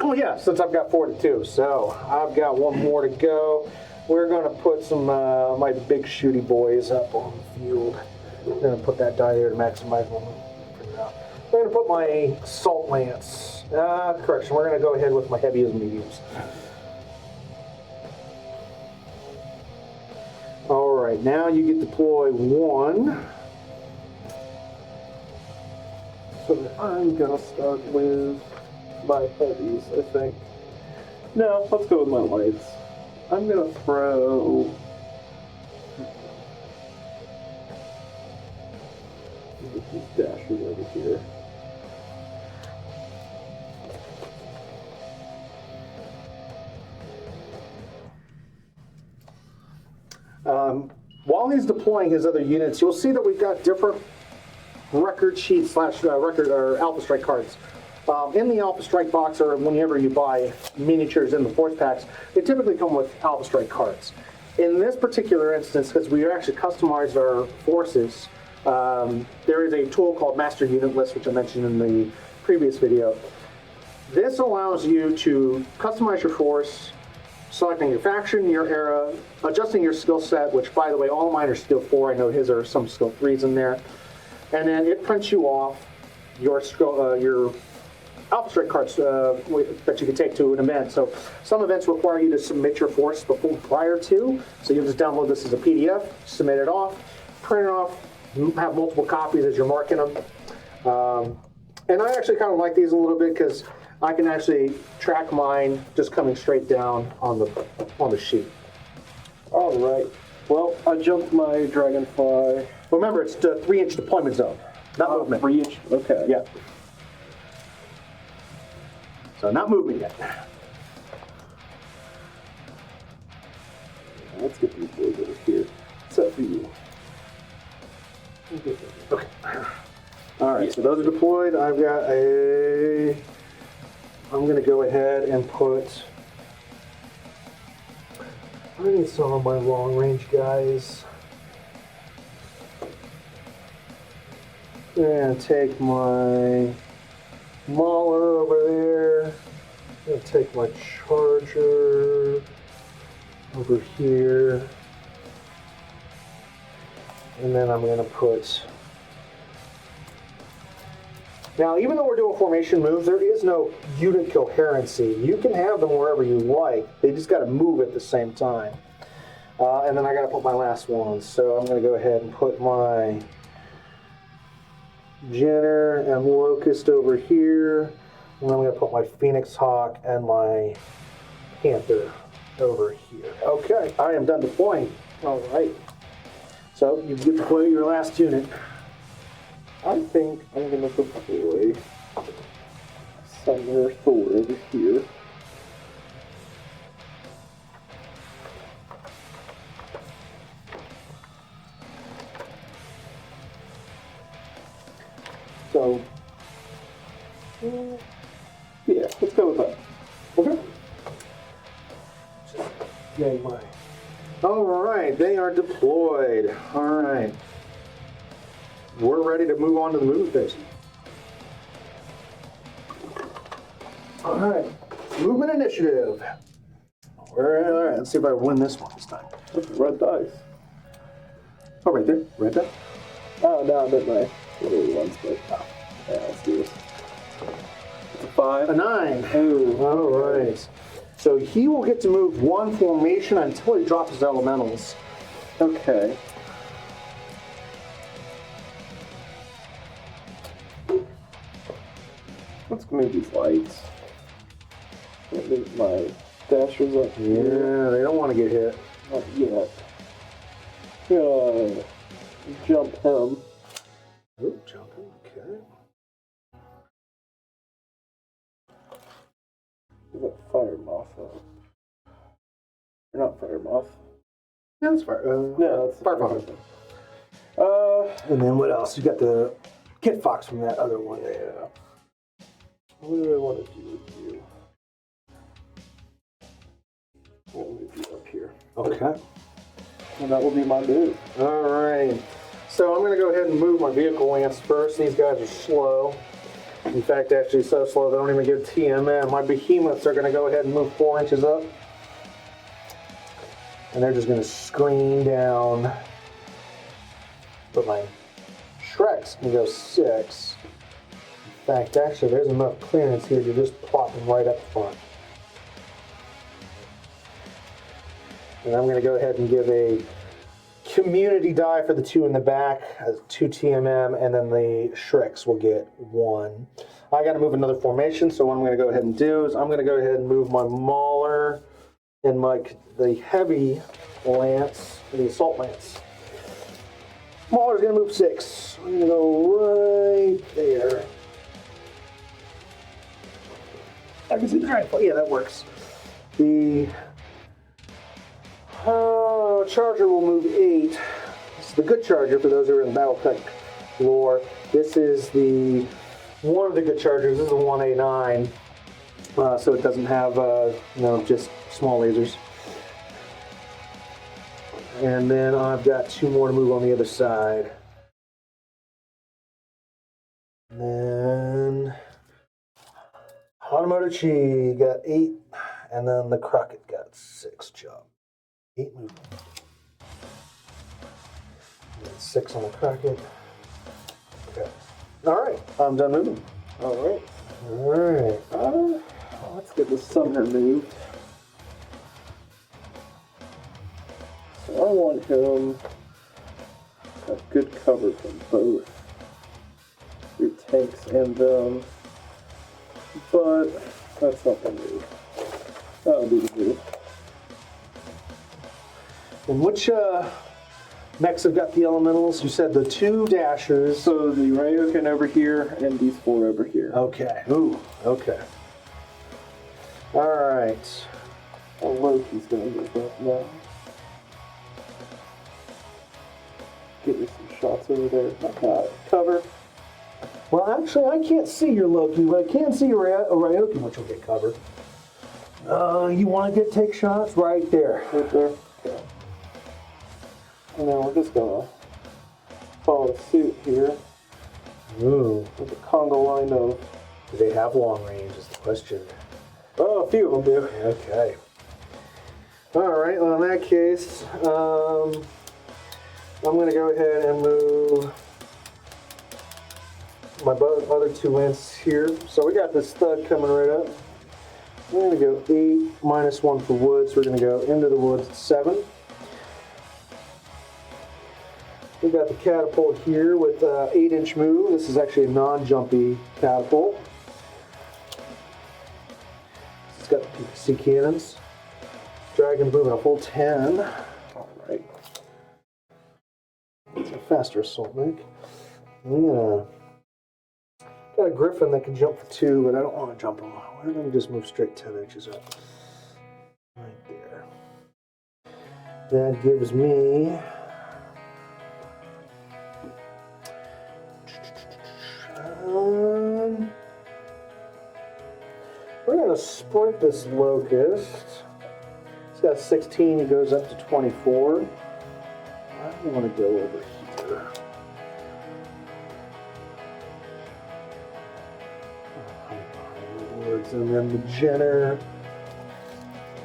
oh yeah, since I've got 4 to 2, so I've got 1 more to go. We're going to put some my big shooty boys up on the field. I'm going to put that die there to maximize my movement. We're going to put my assault lance. Correction, we're going to go ahead with my heavies and mediums. All right, now you get to deploy 1. So I'm going to start with my heavies, I think. No, let's go with my lights. I'm going to throw... Get these dashers over here. While he's deploying his other units, you'll see that we've got different record sheets / record or Alpha Strike cards. In the Alpha Strike box, or whenever you buy miniatures in the force packs, they typically come with Alpha Strike cards. In this particular instance, because we actually customized our forces, there is a tool called Master Unit List, which I mentioned in the previous video. This allows you to customize your force, selecting your faction, your era, adjusting your skill set, which, by the way, all mine are skill 4. I know his are some skill 3s in there. And then it prints you off your Alpha Strike cards that you can take to an event. So some events require you to submit your force prior to. So you just download this as a PDF, submit it off, print it off, have multiple copies as you're marking them. And I actually kind of like these a little bit because I can actually track mine just coming straight down on the sheet. All right. Well, I jumped my Dragonfly. Remember, it's the 3-inch deployment zone, not movement. 3-inch? Okay. Yeah. So not movement yet. Let's get these boys over here. Except for you. Okay. All right, so those are deployed. I'm going to go ahead and put... I need some of my long-range guys. And take my Mauler over there. I'm going to take my Charger over here. And then I'm going to put... Now, even though we're doing formation moves, there is no unit coherency. You can have them wherever you like. They just got to move at the same time. And then I got to put my last one. So I'm going to go ahead and put my Jenner and Locust over here. And then I'm going to put my Phoenix Hawk and my Panther over here. Okay, I am done deploying. All right. So you get to deploy your last unit. I think I'm going to deploy Summoner Thor over here. So, yeah, let's go with that. Okay. Yay, my. All right, they are deployed. All right. We're ready to move on to the movement phase. All right. movement initiative. All right, let's see if I win this one this time. Red dice. Oh, right there. Red die. Oh, no, I meant my little ones, but yeah, let's do this. It's a 5. A 9. Oh, All right. So he will get to move one formation until he drops his elementals. okay. Let's move these lights. Move my dashers up here. Yeah, they don't want to get hit. Not yet. Gonna jump him. Oh, jumping. Okay. Is that fire moth up? Or not fire moth. Yeah, that's fire. No, it's Firefox. And then what else? You got the Kit Fox from that other one. Yeah. What do I want to do with you? I'm gonna move you up here. Okay. And that will be my move. All right. So I'm going to go ahead and move my vehicle lance first. These guys are slow. In fact, actually so slow they don't even give TMM. My behemoths are going to go ahead and move 4 inches up. And they're just going to screen down. But my Shreks can go 6. In fact, actually, there's enough clearance here to just plop them right up front. And I'm going to go ahead and give a community die for the 2 in the back, 2 TMM, and then the Shreks will get 1. I got to move another formation, so what I'm going to go ahead and do is I'm going to go ahead and move my Mauler and the heavy lance, the assault lance. Mauler's going to move 6. I'm going to go right there. I can see the giant. Yeah, that works. The Charger will move 8. This is the good Charger for those who are in the Battletech lore. This is one of the good Chargers. This is a 1A9, so it doesn't have just small lasers. And then I've got 2 more to move on the other side. And then Hanamotochi got 8, and then the Crockett got 6 job. 8 movement. And then 6 on the Crockett. Okay. All right, I'm done moving. All right. All right. Let's get the summoner moved. So I want him to have good cover from both your tanks and them. But that's not the move. That'll be the move. And which mechs have got the elementals? You said the 2 dashers. So the Ryokan over here and these 4 over here. Okay. Ooh. Okay. All right. Oh, Loki's gonna move up now. Get me some shots over there. Cover. Well, actually, I can't see your Loki, but I can see your Ryokan, which will get covered. You want to take shots right there. Right there. Okay. And then we're just gonna follow suit here Ooh. with the Congo line of. Do they have long range is the question. Oh, a few of them do. Okay. All right, well, in that case, I'm going to go ahead and move my other 2 lances here. So we got this stud coming right up. We're going to go 8 minus 1 for wood, so we're going to go into the woods at 7. We got the catapult here with 8-inch move. This is actually a non-jumpy catapult. It's got the PPC cannons. Dragon moving a full 10. All right. It's a faster assault mech. Got a Griffin that can jump for 2, but I don't want to jump him. We're going to just move straight 10 inches up. Right there. That gives me... we're going to sprint this Locust. It's got 16, it goes up to 24. I want to go over here. Woods, and then the Jenner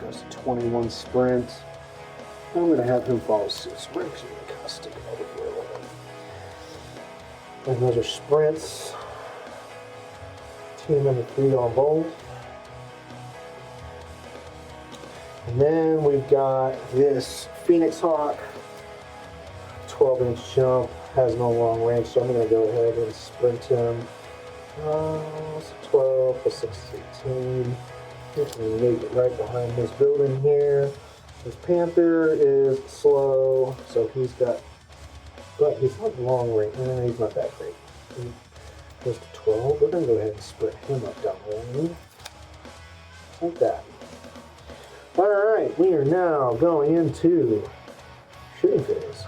Goes to 21 sprint. I'm going to have him follow suit. So we're actually going to kind of stick him over here a little bit. And those are sprints. Team number 3 on both. And then we've got this Phoenix Hawk. 12-inch jump. Has no long range, so I'm going to go ahead and sprint him. 12 plus 6 is 18. We can make it right behind this building here. This Panther is slow, so he's got, but he's not long range. He's not that great. He goes to 12. We're going to go ahead and sprint him up down the lane. Like that. Alright, we are now going into shooting phase.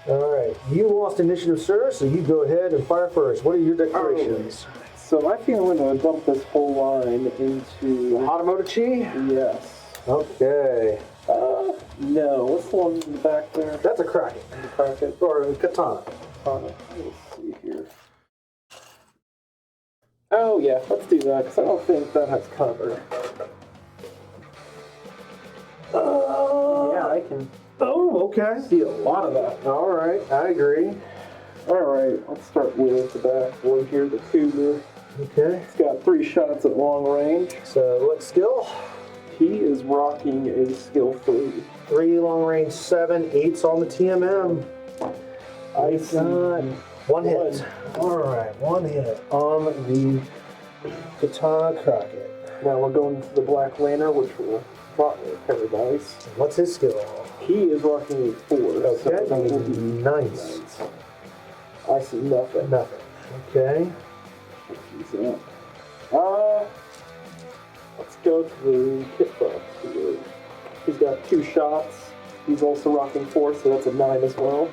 Alright, you lost initiative, sir, so you go ahead and fire first. What are your declarations? So I think I'm going to dump this whole line into... Hatamotochi? Yes. Okay. No. What's the one in the back there? That's a Kraken. The Kraken. Or a Katana. Let's see here. Oh, yeah. Let's do that, because I don't think that has cover. Yeah, I can Oh, okay. see a lot of that. Alright, I agree. Alright, let's start with the back one here, the Cougar. Okay. It's got 3 shots at long range. So, what skill? He is rocking a skill 3. 3 long range, 7, 8's on the TMM. I got one hit. Alright, 1 hit on the Katana Crockett. Now we're going to the Black Lantern, which will rock Paradise. What's his skill? He is rocking a 4. Okay, So that will be nice. I see nothing. Nothing. Okay. He's up. Let's go to the Kit Buff here. He's got 2 shots. He's also rocking 4, so that's a 9 as well.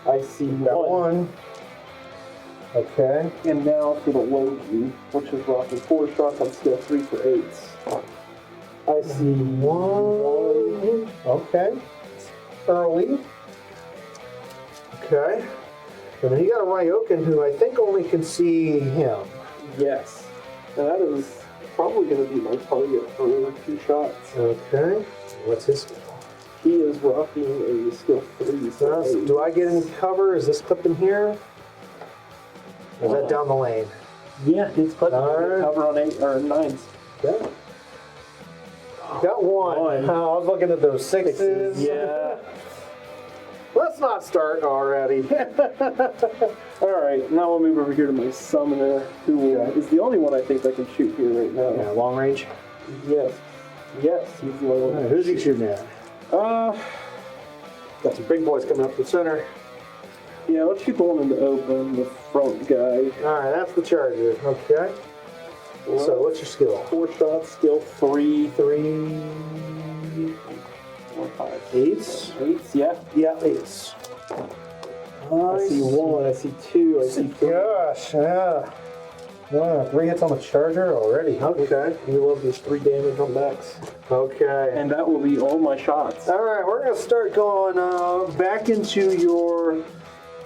I see Got 1. Okay. And now for the Logie, which is rocking 4 shots on skill 3 for 8s. I see 1. Okay. Early. Okay. And then you got a Ryokan who I think only can see him. Yes. And that is probably going to be my target for 2 shots. Okay. What's his skill? He is rocking a skill 3. So Do I get any cover? Is this clipped in here? Or is that down the lane? Yeah, he's putting Alright. cover on 8 or 9s. Yeah. Got 1. I was looking at those 6s. Yeah. Let's not start already. Alright, now we'll move over here to my Summoner, who is the only one I think that can shoot here right now. Yeah, long range. Yes. Yes, he's the only one. Who's he shooting at? Got some big boys coming up the center. Yeah, let's shoot the one in the open, the front guy. Alright, that's the Charger. Okay. So what's your skill? 4 shots, skill 3. 3, 4, 5. 8s? 8s, yeah. Yeah, 8s. I see 1, I see 2, I see 3. Gosh, yeah. Wow, 3 hits on the Charger already. Okay. You love this 3 damage on max. Okay. And that will be all my shots. Alright, we're going to start going back into your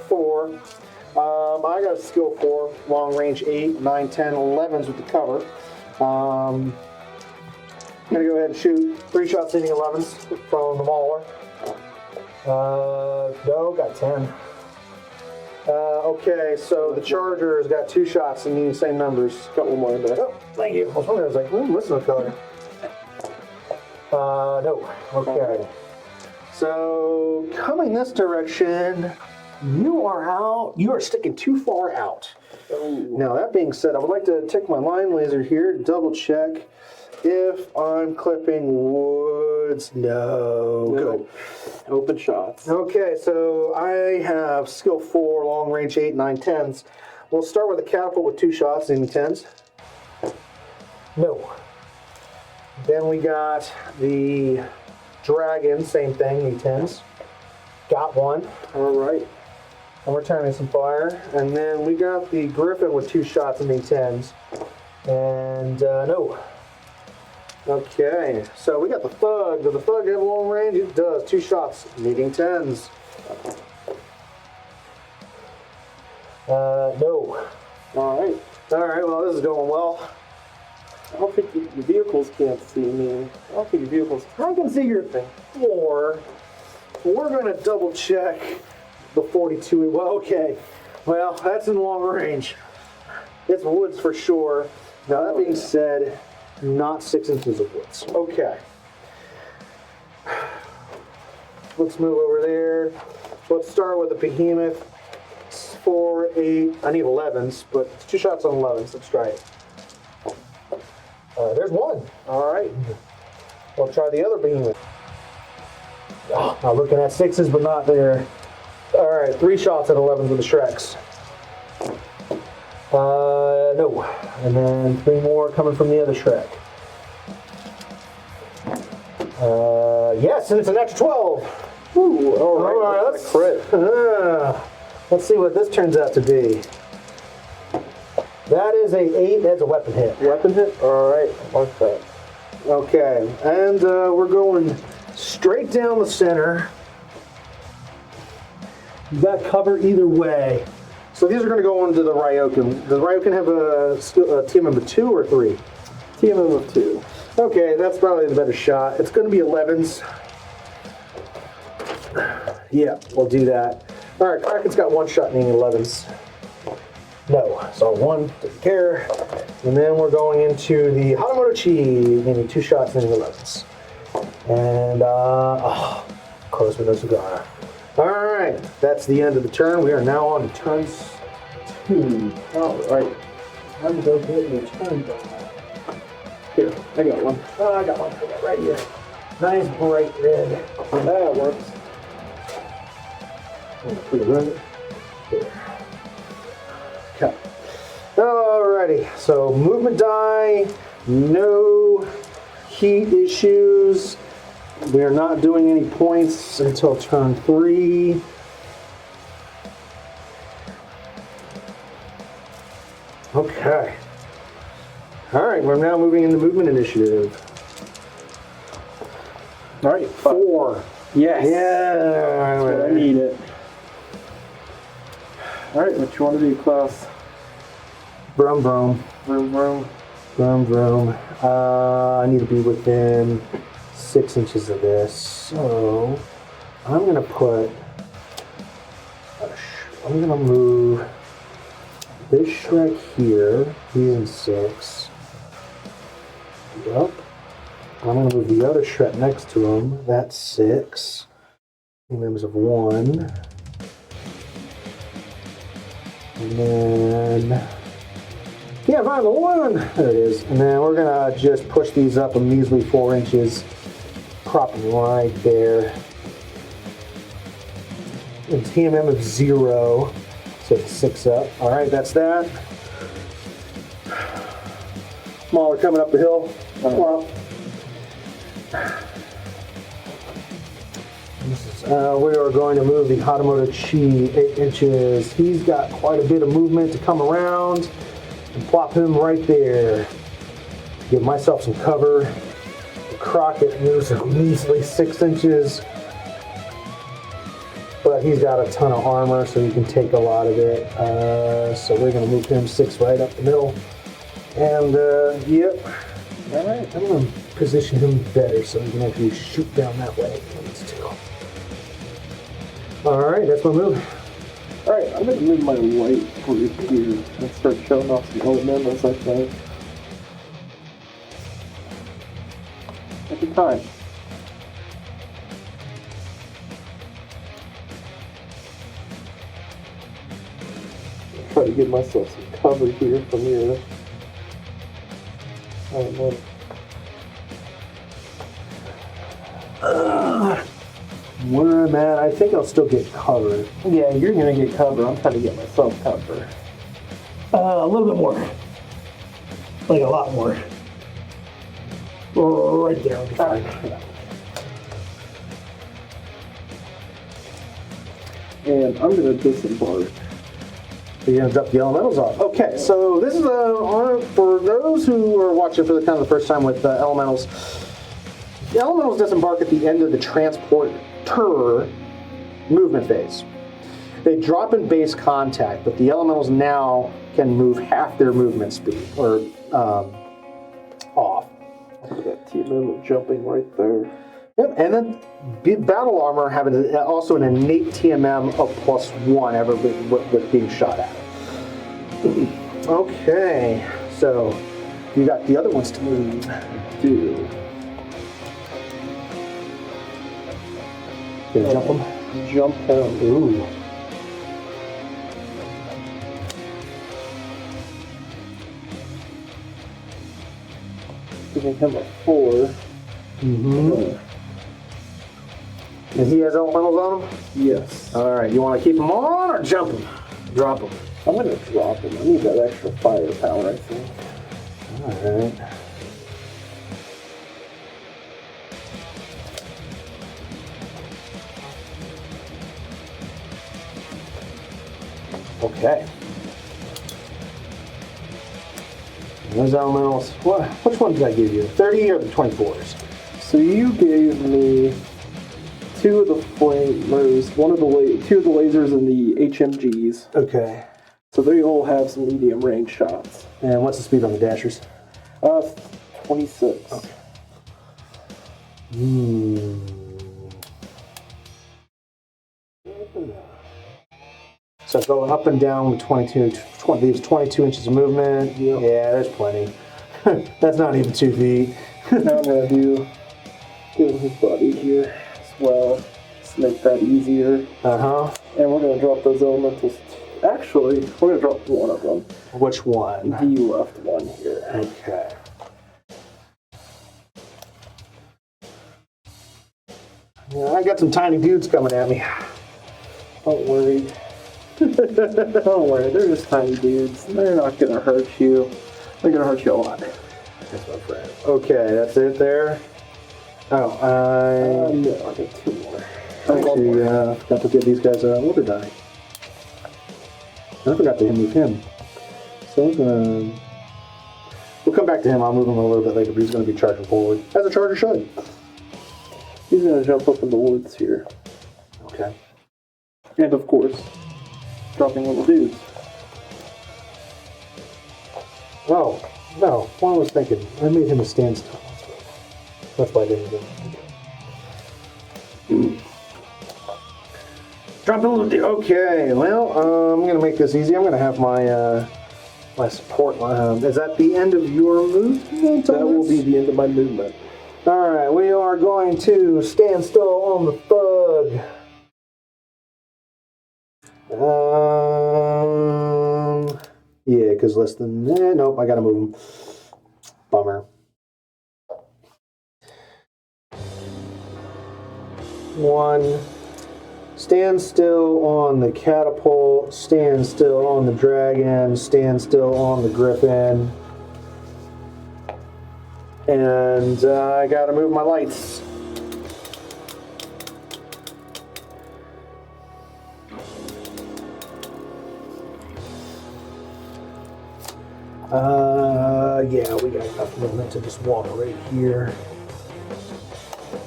4. I got a skill 4, long range 8, 9, 10, 11s with the cover. I'm going to go ahead and shoot 3 shots hitting 11s from the Mauler. No, got 10. Okay, so the Charger's got 2 shots and the same numbers. Got 1 more in there. Oh, thank you. I was like, what's the color? No. Okay. So, coming this direction, you are out. You are sticking too far out. Now, that being said, I would like to take my line laser here to double check if I'm clipping woods. No. Good. Open shots. Okay, so I have skill 4, long range 8, 9, 10s. We'll start with a catapult with 2 shots in 10s. No. Then we got the dragon, same thing, in 10s. Got 1. All right. I'm returning some fire. And then we got the griffin with 2 shots in the 10s. And no. Okay, so we got the thug. Does the thug have long range? It does. 2 shots, needing 10s. No. All right. All right, well, this is going well. I don't think your vehicles can't see me. I don't think your vehicles. I can see your floor. We're going to double check the 42. Well, okay. Well, that's in long range. It's woods for sure. Now, that being said, not 6 inches of woods. Okay. Let's move over there. Let's start with the behemoth. 4, 8. I need 11s, but it's 2 shots on 11s. Let's try it. There's 1. All right. We'll try the other behemoth. Oh, I'm looking at 6s, but not there. All right, 3 shots at 11s with the Shreks. No. And then 3 more coming from the other Shrek. Yes, and it's an extra 12. Ooh, all right. Let's crit. Let's see what this turns out to be. That is a 8. That's a weapon hit. Weapon hit? All right, mark that. Okay, and we're going straight down the center. You got cover either way. So these are going to go into the Ryokan. Does Ryokan have a TMM of 2 or 3? TMM of 2. Okay, that's probably the better shot. It's going to be 11s. Yeah, we'll do that. All right, Kraken's got 1 shot needing 11s. No, so 1, take care. And then we're going into the Hanamoto Chi, needing 2 shots needing 11s. And, close window cigar. All right, that's the end of the turn. We are now on to turns 2. All right, I'm going to get your turn done. Here, I got one. Oh, I got one. I got right here. Nice bright red. That works. Put it right there. Okay. Alrighty. So movement die. No heat issues. We are not doing any points until turn 3. Okay. All right, we're now moving into movement initiative. All right, 4. Yes. Yeah. I need it. All right, what you want to do, Klaus? Vroom, vroom. Vroom, vroom. Vroom, vroom. I need to be within 6 inches of this. So I'm going to put, I'm going to move this Shrek here. He's in 6. Yep. I'm going to move the other Shrek next to him. That's 6. Members of 1. And then, yeah, find the 1. There it is. And then we're going to just push these up a measly 4 inches. Prop them right there. And TMM of 0. So it's 6 up. All right, that's that. Smaller coming up the hill. We are going to move the Hanamoto Chi 8 inches. He's got quite a bit of movement to come around and plop him right there. Give myself some cover. The Crockett moves a measly 6 inches, but he's got a ton of armor, so he can take a lot of it. So we're going to move him 6 right up the middle. And, yep. All right, I'm going to position him better so he can actually shoot down that way if he needs to. All right, that's my move. All right, I'm going to move my white group here and start showing off some elementals, I think. Take your time. Try to give myself some cover here from here. I don't know. Where I'm at, I think I'll still get covered. Yeah, you're going to get cover. I'm trying to get myself cover. A little bit more. Like a lot more. Right there, I'll be fine. And I'm going to disembark. You're going to drop the elementals off. Okay, so this is for those who are watching for the kind of the first time with elementals. The elementals disembark at the end of the transporter movement phase. They drop in base contact, but the elementals now can move half their movement speed, or off. Put that TMM of jumping right there. Yep, and then battle armor having also an innate TMM of +1 ever with being shot at. Okay, so you got the other ones to move. Dude. Gonna jump them? Jump him. Ooh. Giving him a 4. Mm-hmm. And he has elementals on him? Yes. All right, you want to keep him on or jump him? Drop him. I'm gonna drop him. I need that extra firepower, I think. All right. Okay. Those elementals. What? Which one did I give you? 30 or the 24s? So you gave me 2 of the flamers, 2 of the lasers and the HMGs. Okay. So they all have some medium range shots. And what's the speed on the dashers? 26. Okay. So go up and down with leaves 22 inches of movement. Yep. Yeah, there's plenty. That's not even 2 feet. Now I'm gonna give him his body here as well. Just make that easier. Uh-huh. And we're gonna drop those elementals. Actually, we're gonna drop one of them. Which one? The left one here. Okay. Yeah, I got some tiny dudes coming at me. Don't worry. Don't worry, they're just tiny dudes. They're not gonna hurt you. They're gonna hurt you a lot. That's my friend. Okay, that's it there. Oh, No, I got 2 more. actually forgot to get these guys order die. I forgot to move him. So we'll come back to him. I'll move him a little bit later, but he's going to be charging forward, as a charger should. He's gonna jump up in the woods here. Okay. And of course, dropping little dudes. Oh, no. What I was thinking, I made him a standstill. That's why I didn't do it. Dropping a little dude. Okay, well, I'm going to make this easy. I'm going to have my my support. Is that the end of your movement? That will be the end of my movement. All right, we are going to stand still on the thug. Yeah, because less than nope, I gotta move him. Bummer. 1. Stand still on the catapult. Stand still on the dragon. Stand still on the griffin. And I gotta move my lights. Yeah, we got enough movement to just walk right here.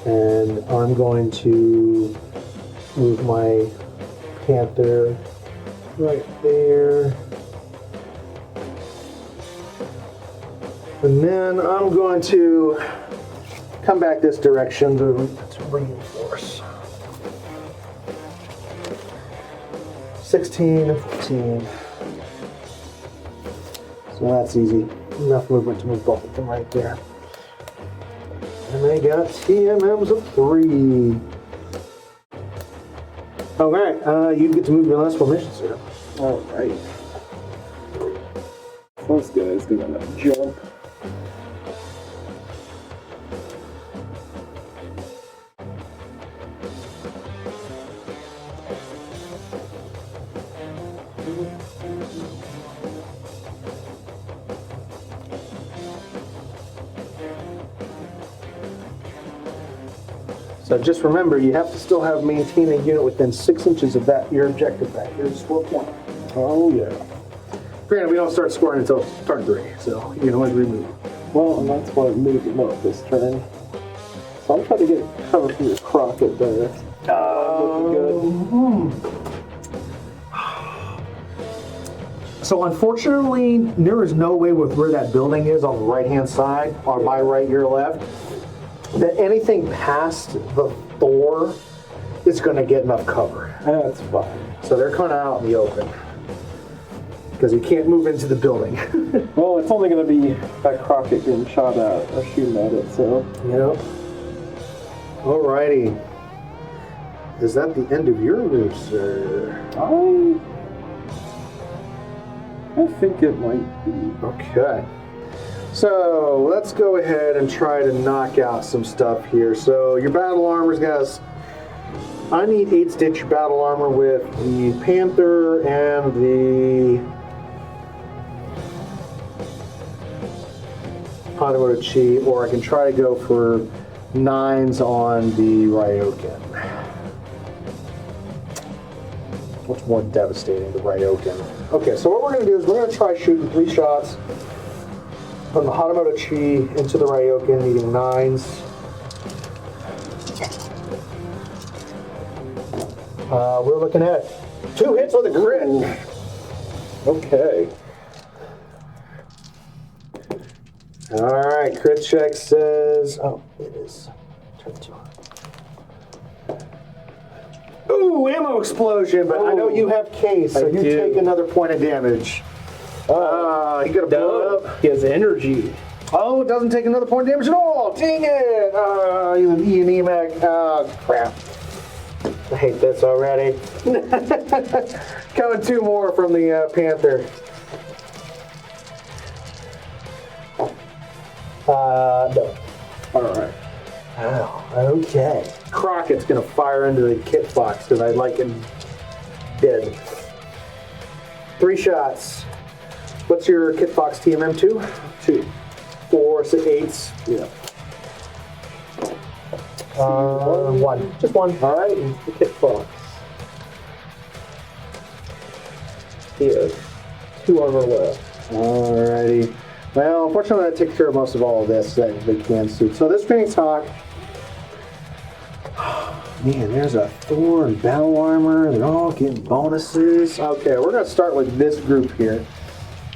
And I'm going to move my panther right there. And then I'm going to come back this direction to reinforce. 16, 14. So that's easy. Enough movement to move both of them right there. And they got TMMs of 3. Okay, you get to move your last formations here. Alright. This guy's gonna jump. So just remember, you have to still have maintain a unit within 6 inches of that your objective back. Here's score point. Oh yeah. Granted, we don't start scoring until turn 3, so you can always remove. Well, and that's why I moved him up this turn. So I'm trying to get cover from your Crockett there. Looking good. So unfortunately, there is no way with where that building is on the right-hand side, on my right, your left, that anything past the door is going to get enough cover. That's fine. So they're kind of out in the open because you can't move into the building. Well, it's only going to be that Crockett getting shot at or shooting at it, so. Yep. Alrighty. Is that the end of your move, sir? I think it might be. Okay. So let's go ahead and try to knock out some stuff here. So your battle armor's got us. I need 8 stitch battle armor with the Panther and the Hanamoto-chi, or I can try to go for 9s on the Ryoken. What's more devastating, the Ryoken? Okay, so what we're going to do is we're going to try shooting 3 shots from the Hanamoto-chi into the Ryoken, needing 9s. We're looking at 2 hits with a crit. Okay. All right, crit check says, oh, it is. Turn the 2 on. Ooh, ammo explosion, but I know you have case, so you take another point of damage. You gotta blow it up. He has energy. Oh, it doesn't take another point of damage at all. Dang it! You have E and E mag. Oh, crap. I hate this already. Coming 2 more from the Panther. No. Alright. Oh, okay. Crockett's gonna fire into the Kit Fox because I like him dead. 3 shots. What's your Kit Fox TMM 2? 2. 4, 6, 8s. Yeah. 1. Just 1. All right, and the Kit Fox. He has 2 armor left. Alrighty. Well, unfortunately, that takes care of most of all of this that they can suit. So this Phoenix Hawk, man, there's a Thor and battle armor. They're all getting bonuses. Okay, we're going to start with this group here.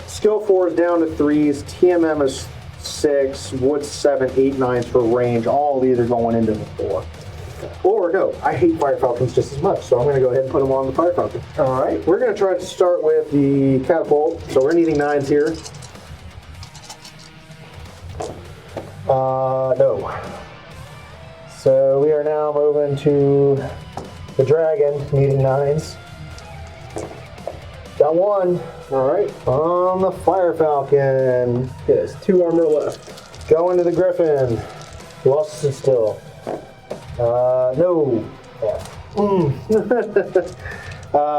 Skill 4 is down to 3s. TMM is 6. Wood 7, 8, 9s for range. All of these are going into the 4. Or no, I hate Fire Falcons just as much, so I'm going to go ahead and put them on the Fire Falcon. All right, we're going to try to start with the catapult. So we're needing 9s here. No. So we are now moving to the dragon, needing 9s. Got 1. All right, on the Fire Falcon. Yes, 2 armor left. Going to the Griffin. Who else is still? No. Yeah.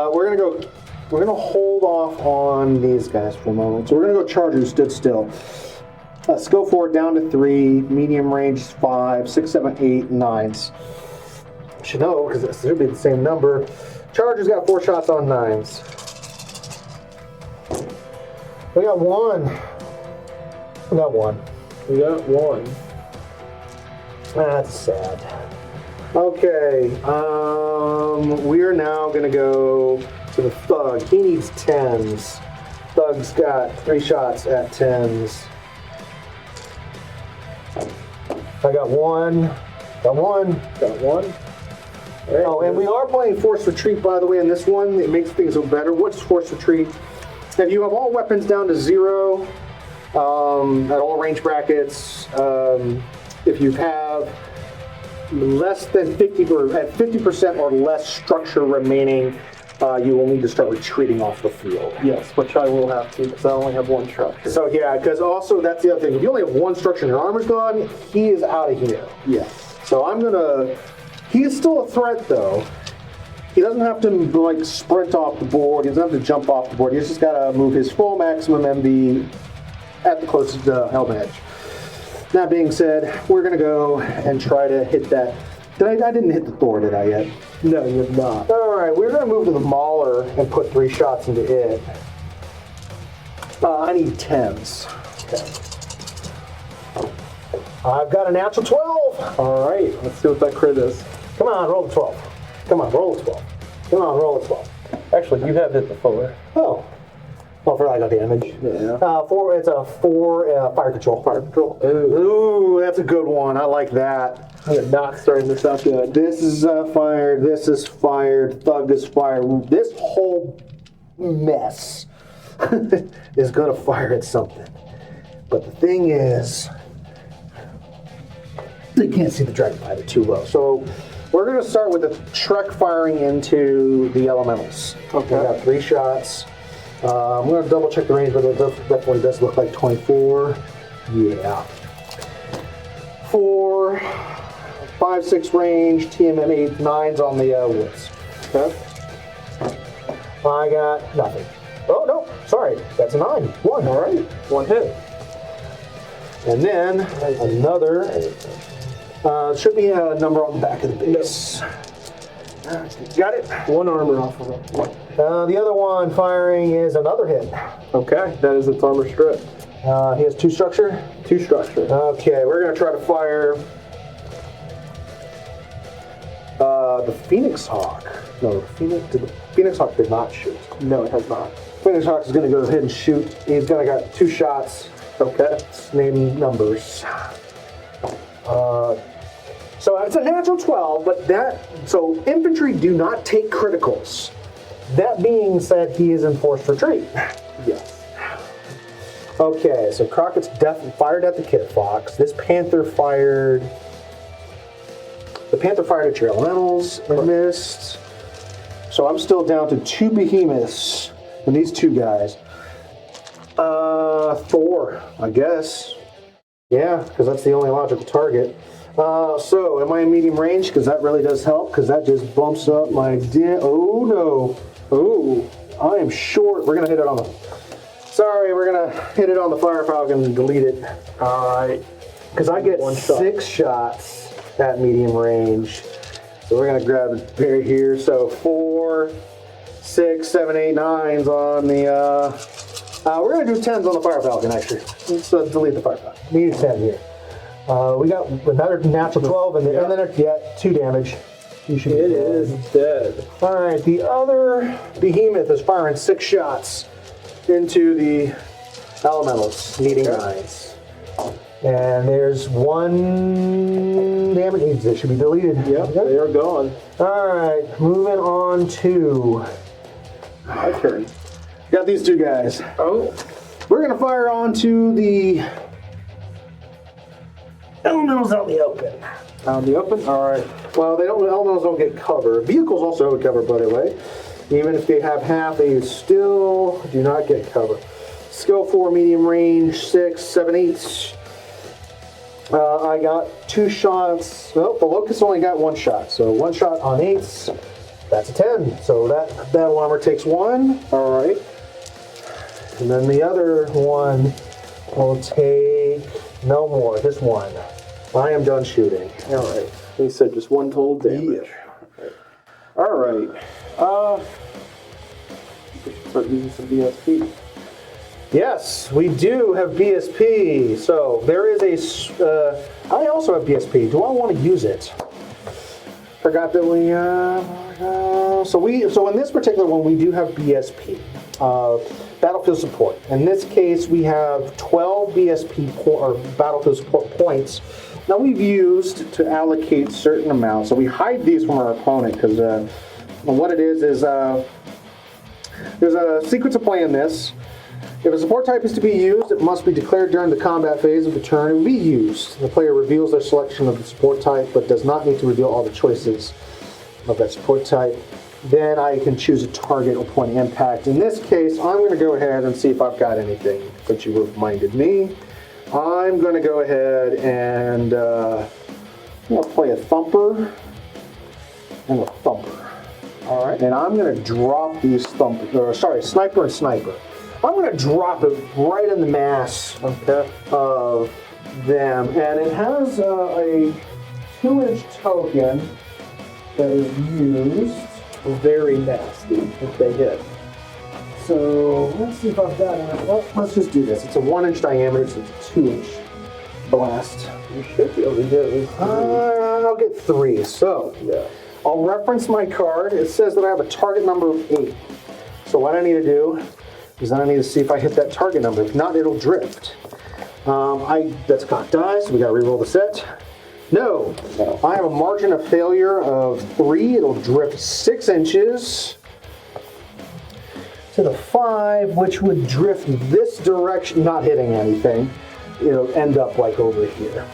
We're gonna hold off on these guys for a moment. So we're gonna go Charger, who stood still. Skill 4 down to 3, medium range 5, 6, 7, 8, 9s. Should know because it should be the same number. Charger's got 4 shots on 9s. We got 1. We got 1. We got 1. That's sad. Okay, we are now gonna go to the Thug. He needs 10s. Thug's got 3 shots at 10s. I got 1. Got 1. Got 1. Right. Oh, and we are playing Forced Retreat, by the way, in this one. It makes things a little better. What's Forced Retreat? If you have all weapons down to 0, at all range brackets, if you have less than 50 or at 50% or less structure remaining, you will need to start retreating off the field. Yes, which I will have to because I only have 1 structure. So yeah, because also that's the other thing. If you only have 1 structure and your armor's gone, he is out of here. Yes. So I'm gonna. He is still a threat though. He doesn't have to like sprint off the board. He doesn't have to jump off the board. He's just got to move his full maximum MB at the closest helmet edge. That being said, we're gonna go and try to hit that. I didn't hit the Thor, did I yet? No, you're not. All right, we're gonna move to the Mauler and put 3 shots into it. I need 10s. Okay. I've got a natural 12. All right, let's see what that crit is. Come on, roll the 12. Come on, roll the 12. Come on, roll the 12. Actually, you have hit the 4. Oh. Well, for like a damage. Yeah. It's a 4 fire control. Fire control. Ooh, that's a good one. I like that. I'm not starting this out good. This is fired. This is fired. Thug is fired. This whole mess is going to fire at something. But the thing is, they can't see the dragonfly. They're too low. So we're going to start with the Trek firing into the elementals. Okay. We got 3 shots. I'm going to double check the range, but it definitely does look like 24. Yeah. 4, 5, 6 range, TMM 8, 9's on the woods. Okay. I got nothing. Oh, no, sorry. That's a 9. 1, all right. 1 hit. And then another, should be a number on the back of the base. Got it? 1 armor off of it. The other one firing is another hit. Okay, that is its armor strip. He has 2 structure? 2 structure. Okay, we're going to try to fire the Phoenix Hawk. No, the Phoenix Hawk did not shoot. No, it has not. Phoenix Hawk is going to go ahead and shoot. He's going to got 2 shots. Okay. Let's name numbers. So it's a natural 12, but so infantry do not take criticals. That being said, he is in forced retreat. Yes. Okay, so Crockett's fired at the Kit Fox. This Panther fired. The Panther fired at your elementals and missed. So I'm still down to 2 behemoths and these 2 guys. 4, I guess. Yeah, because that's the only logical target. So am I in medium range? Because that really does help. Because that just bumps up my. Oh no! Oh, I am short. We're gonna hit it on the. Sorry, we're gonna hit it on the Fire Falcon and delete it. All right. Because I get 6 shots at medium range. So we're gonna grab the pair here. So 4, 6, 7, 8, 9's on the. We're gonna do 10s on the Fire Falcon actually. Let's delete the Fire Falcon. We need 10 here. We got another natural 12 and then 2 damage. You should It is dead. All right, the other behemoth is firing 6 shots into the elementals, needing 9s. And there's 1 damage. They should be deleted. Yep, they are gone. All right, moving on to. My turn. Got these 2 guys. Oh. We're gonna fire onto the elementals out in the open. Out in the open? All right. Well, elementals don't get cover. Vehicles also have cover, by the way. Even if they have half, they still do not get cover. Skill 4, medium range, 6, 7, 8. I got 2 shots. Well, the Locust only got 1 shot. So 1 shot on 8s. That's a 10. So that battle armor takes 1. All right. And then the other one will take no more. Just 1. I am done shooting. All right. He said just 1 total damage. Yeah. All right. Start using some BSP. Yes, we do have BSP. So there is a. I also have BSP. Do I want to use it? Forgot that we. So in this particular one, we do have BSP. Battlefield support. In this case, we have 12 BSP or battlefield support points. Now we've used to allocate certain amounts. So we hide these from our opponent because what it is there's a sequence of play in this. If a support type is to be used, it must be declared during the combat phase of the turn and be used. The player reveals their selection of the support type, but does not need to reveal all the choices of that support type. Then I can choose a target or point of impact. In this case, I'm going to go ahead and see if I've got anything, since you reminded me. I'm going to go ahead and I'm going to play a Thumper and a Thumper. All right, and I'm going to drop these Sniper and Sniper. I'm going to drop it right in the mass of them, and it has a 2-inch token that is used. Very nasty if they hit. So let's see if I've got it. Well, let's just do this. It's a 1-inch diameter, so it's a 2-inch blast. You should be able to get at least 3. I'll get 3. So Yeah. I'll reference my card. It says that I have a target number of 8. So what I need to do because then I need to see if I hit that target number. If not, it'll drift. That's cocked dice. We got to reroll the set. No. I have a margin of failure of 3. It'll drift 6 inches to the 5, which would drift this direction, not hitting anything. It'll end up like over here.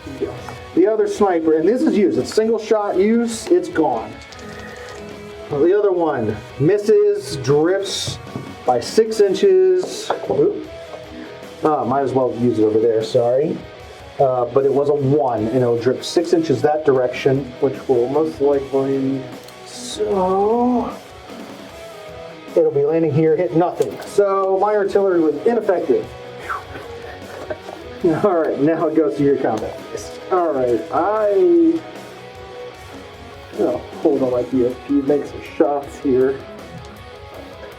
The other sniper, and this is used. It's single shot use. It's gone. The other one misses, drifts by 6 inches. Might as well use it over there, sorry. But it was a 1, and it'll drift 6 inches that direction, which will most likely, so it'll be landing here, hit nothing. So my artillery was ineffective. All right, now it goes to your combat. All right, hold on my BFP, make some shots here.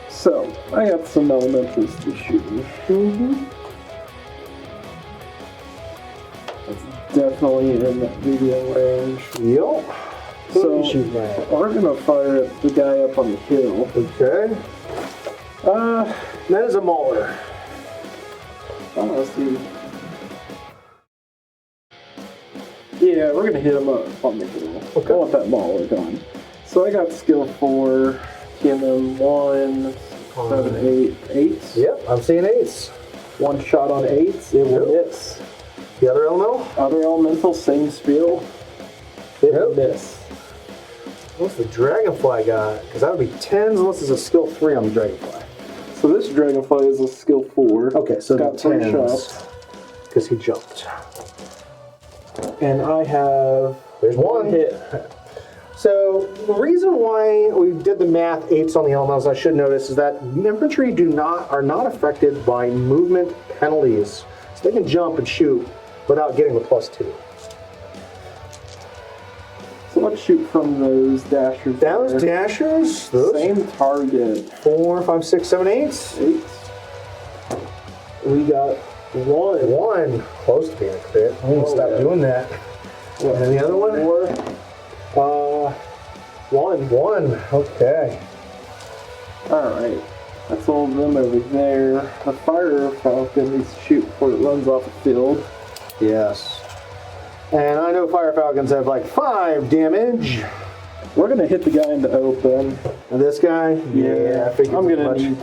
So, I got some elementals to shoot. That's definitely in that medium range. Yep. So, we're gonna fire at the guy up on the hill. Okay. That is a mauler. Let's see. Yeah, we're gonna hit him up on the hill. Okay. I want that mauler done. So I got skill 4, TMM 1, 7, 8, 8. Yep, I'm seeing 8s. One shot on 8s, it will miss. The other elemental? Other elemental, same spiel. It will miss. What's the dragonfly got? Because that would be 10s unless it's a skill 3 on the dragonfly. So this dragonfly is a skill 4. Okay, so got 3 shots. Because he jumped. And I have... There's one hit. So the reason why we did the math 8s on the elementals, I should notice, is that infantry are not affected by movement penalties. So they can jump and shoot without getting the +2. So let's shoot from those dashers. Those dashers? Those? Same target. 4, 5, 6, 7, 8. 8. We got 1. Close to being a crit. I'm going to stop doing that. What? And the other one? 1. Okay. Alright. That's all of them over there. A fire falcon needs to shoot before it runs off the field. Yes. And I know fire falcons have like 5 damage. We're going to hit the guy in the open. And this guy? Yeah, I figured I'm as going to much. need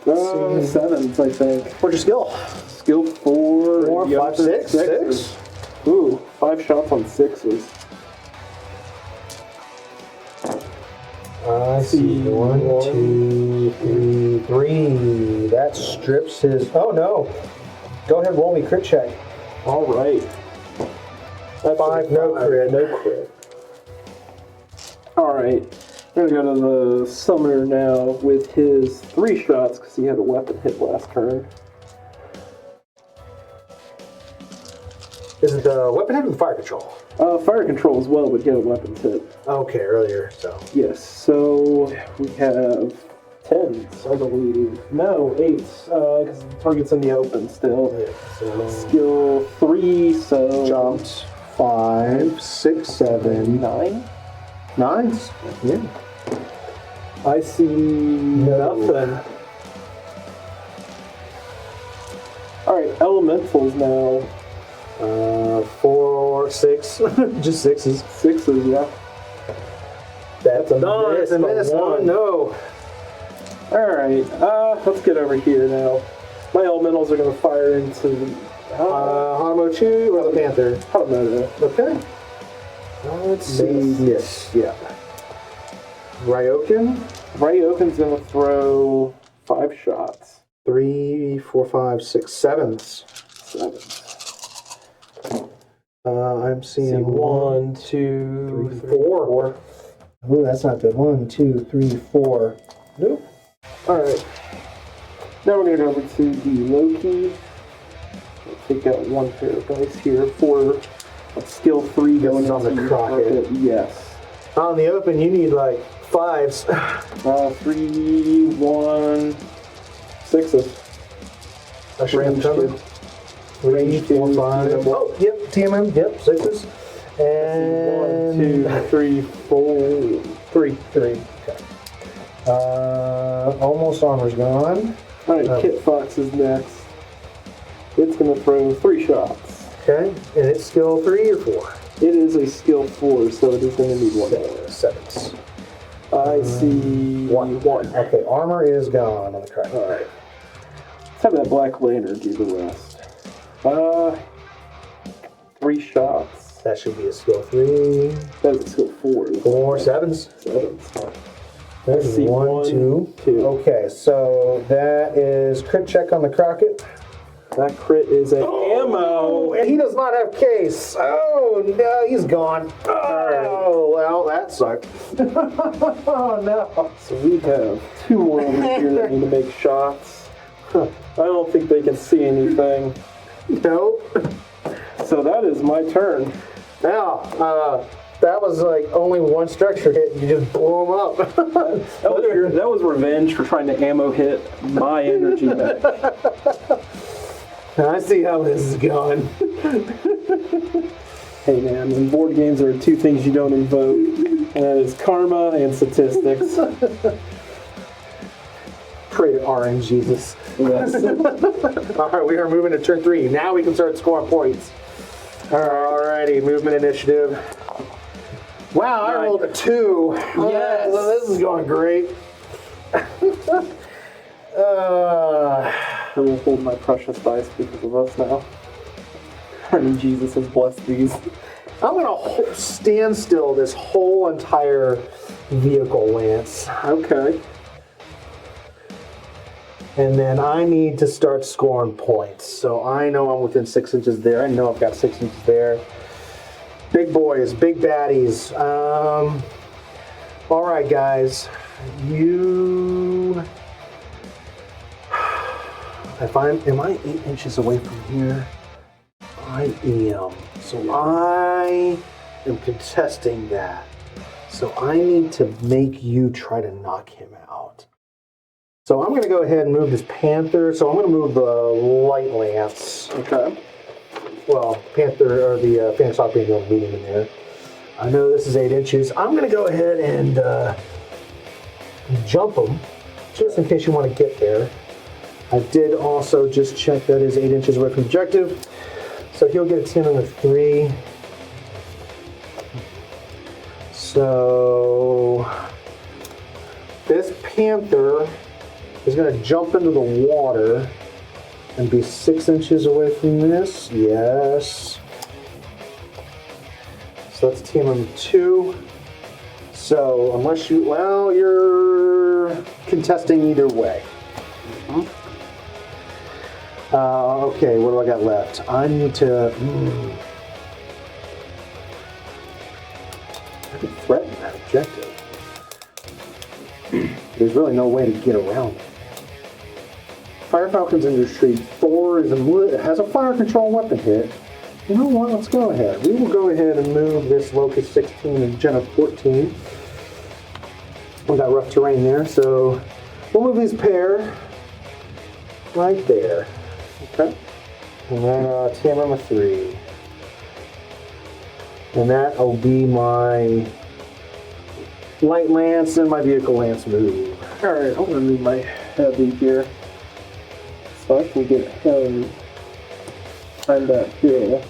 7s, I think. What's your skill? Skill 4. 4, 5, 6. 6. Ooh, 5 shots on 6s. I see. 1, 2, 3. That strips his. Oh no! Go ahead, roll me crit check. All right. That's 5, no crit. No crit. All right. We're gonna go to the summoner now with his 3 shots because he had a weapon hit last turn. Is it the weapon hit or the fire control? Fire control as well would get a weapons hit. Okay, earlier. So Yes. So we have 10s, I believe. No, 8s because the target's in the open still. yeah. So Skill 3, so jumped 5, 6, 7, 9. 9s. Yeah. I see nothing. All right, elementals now. 4, 6, just 6s. 6s, yeah. That's a No, miss. it's a miss. Oh, 1. no. All right, let's get over here now. My elementals are going to fire into Hanamochu or the Panther? Hanamoto. Okay. Let's see. Yes. Yeah. Ryoken. Ryoken's going to throw 5 shots. 3, 4, 5, 6, 7s. 7. I'm seeing See 1, 2, 3, 4. Ooh, that's not good. 1, 2, 3, 4. Nope. All right. Now we're going to go over to the Loki. I'll take out 1 pair of dice here for a skill 3 going on the into Crockett. Yes. On the open, you need like 5s. 3, 1, 6s. Range 3, 4, 5. Oh, yep. TMM. Yep. 6s. And 1, 2, 3, 4. 3. Okay. Almost armor's gone. All right, Kit Fox is next. It's going to throw 3 shots. Okay, and it's skill 3 or 4? It is a skill 4, so it is going to need 1 more. 7s. I see 1. Okay, armor is gone on the crack. All right. Let's have that Black Lantern do the rest. 3 shots. That should be a skill 3. That is a skill 4. 4 7s. 7s. There's see, 1, 2. 2. Okay, so that is crit check on the Crockett. That crit is a ammo. And he does not have case. Oh, no, he's gone. Oh, well, that sucked. Oh, no. So we have 2 more over here that need to make shots. I don't think they can see anything. Nope. So that is my turn. Now, that was like only 1 structure hit. You just blew him up. That was revenge for trying to ammo hit my energy back. I see how this is going. Hey man, in board games there are 2 things you don't invoke, and that is karma and statistics. Pray to RNGesus. Yes. All right, we are moving to turn 3. Now we can start scoring points. Alrighty, movement initiative. Wow, I rolled a 2. Yes. Well, this is going great. I will hold my precious dice because of us now. I mean, Jesus has blessed these. I'm going to stand still this whole entire vehicle, Lance. Okay. And then I need to start scoring points. So I know I'm within 6 inches there. I know I've got 6 inches there. Big boys, big baddies. All right, guys. Am I 8 inches away from here? I am. So I am contesting that. So I need to make you try to knock him out. So I'm going to go ahead and move this Panther. So I'm going to move the Light Lance. Okay. Well, Panther, or the Phoenix Hawk being able to meet him in there. I know this is 8 inches. I'm going to go ahead and jump him, just in case you want to get there. I did also just check that is 8 inches away from objective. So he'll get a 10 on the 3. So this Panther is going to jump into the water and be 6 inches away from this. Yes. So that's team number 2. So unless you're contesting either way. Okay, what do I got left? I need to... I can threaten that objective. There's really no way to get around it. Fire Falcon's Industry 4 has a fire control weapon hit. You know what? Let's go ahead. We will go ahead and move this Locust 16 and Jenna 14. We got rough terrain there, so we'll move these pair right there. Okay. And then team number 3. And that will be my Light Lance and my Vehicle Lance move. Alright, I'm going to move my heavy here. So I can get him behind that hill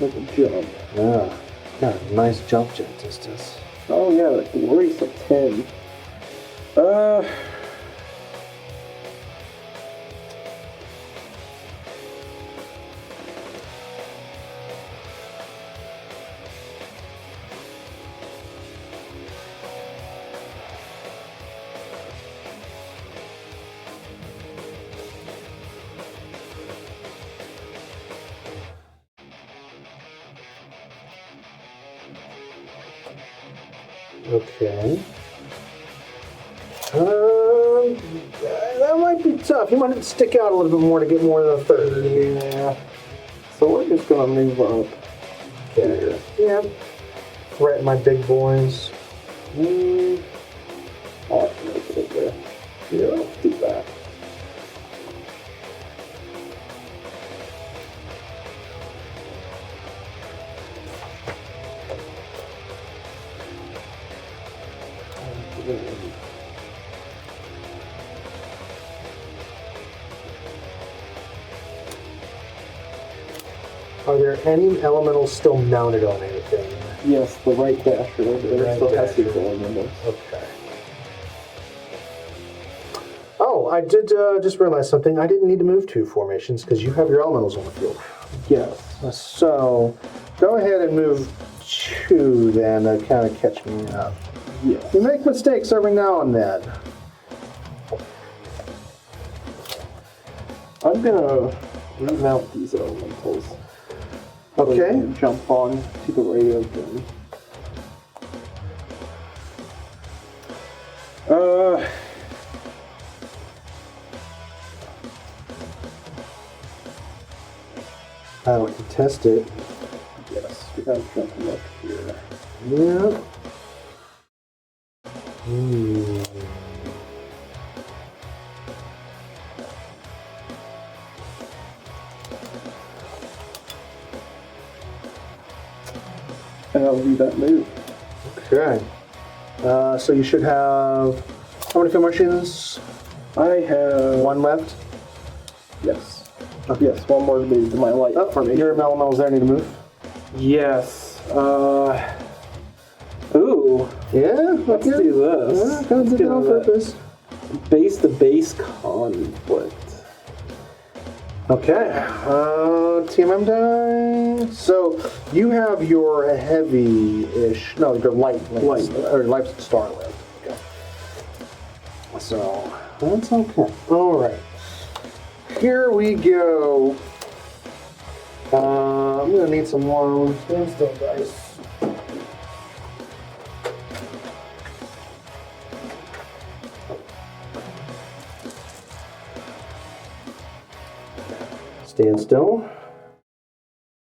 with a jump. Yeah, got a nice jump jet distance. Oh yeah, the glorious of 10. Okay. That might be tough. You might have to stick out a little bit more to get more than a third. Yeah. So we're just gonna move up. Okay. Yeah. Threaten my big boys. I'll have to make it there. Yeah, let's do that. Are there any elementals still mounted on anything? Yes, the right dasher over there Right still has dasher. his elementals. Okay. Oh, I did just realize something. I didn't need to move 2 formations because you have your elementals on the field. Yes. So, go ahead and move 2 then to kind of catch me up. Yes. You make mistakes every now and then. I'm gonna remount these elementals. Okay. And jump on to the radio gun. I can test it. Yes, we gotta jump them up here. Yeah. And I'll do that move. Okay. So you should have how many formations? I have 1 left. Yes. Yes, one more to move to my light formation. Your elementals there need to move. Yes. Ooh. Yeah. Let's do this. Yeah, kind of did it on purpose. Base to base conflict. Okay. TMM die. So you have your heavy-ish. No, your light. Or light star left. Okay. So that's okay. All right. Here we go. I'm gonna need some more standstill dice. Stand still.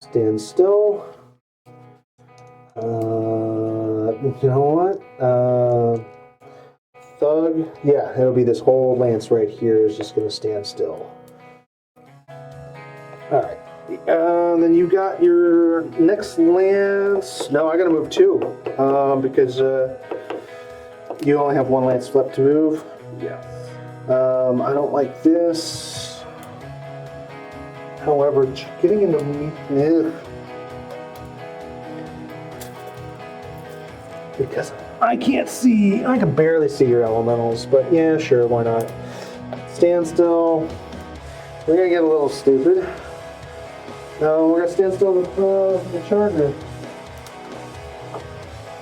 Stand still. You know what? Thug. Yeah, it'll be this whole lance right here is just gonna stand still. All right. Then you got your next lance. No, I gotta move 2 because you only have 1 lance left to move. Yes. I don't like this. However, getting into me, because I can't see, I can barely see your elementals, but yeah, sure, why not? Stand still. We're gonna get a little stupid. No, we're gonna stand still with the charger.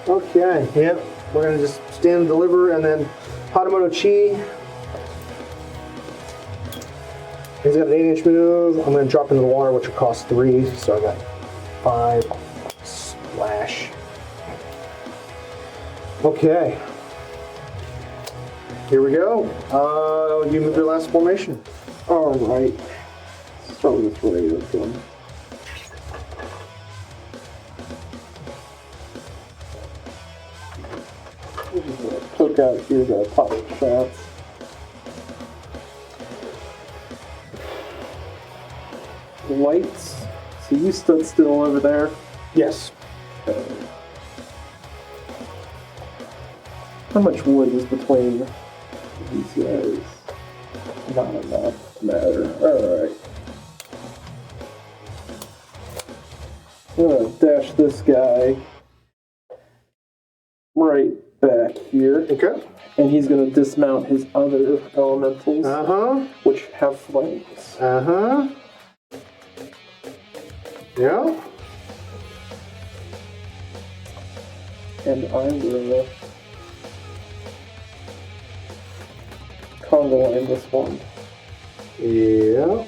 Okay, yep. We're gonna just stand and deliver, and then Hatamoto Chi. He's got an 8-inch move. I'm gonna drop into the water, which will cost 3, so I got 5. Splash. Okay. Here we go. You move your last formation. All right. Start with this radio gun. Just poke out here to pop shots. Lights. So you stood still over there. Yes. Okay. How much wood is between these guys? Not enough to matter. Alright. I'm gonna dash this guy right back here. Okay. And he's gonna dismount his other elementals, which have flanks. Yeah. And I'm gonna conga line this one. Yeah.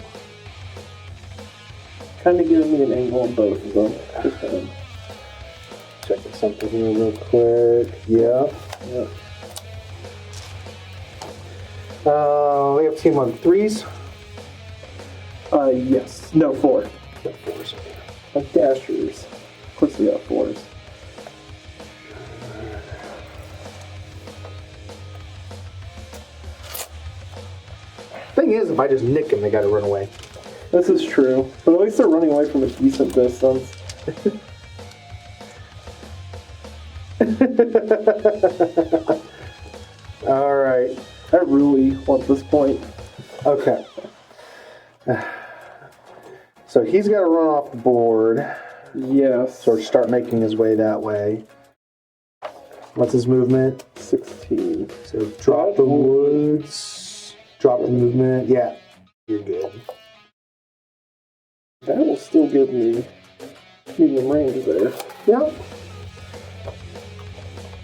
Kind of giving me an angle on both of them. Checking something here real quick. Yeah. Yeah. We have team on 3s. Yes. No, 4. No, 4s. Like dashers. Of course we got 4s. Thing is, if I just nick them, they gotta run away. This is true. But at least they're running away from a decent distance. All right. I really want this point. Okay. So he's got to run off the board. Yes. Or start making his way that way. What's his movement? 16. So drop the woods. Drop the movement. Yeah, you're good. That will still give me medium range there. Yep.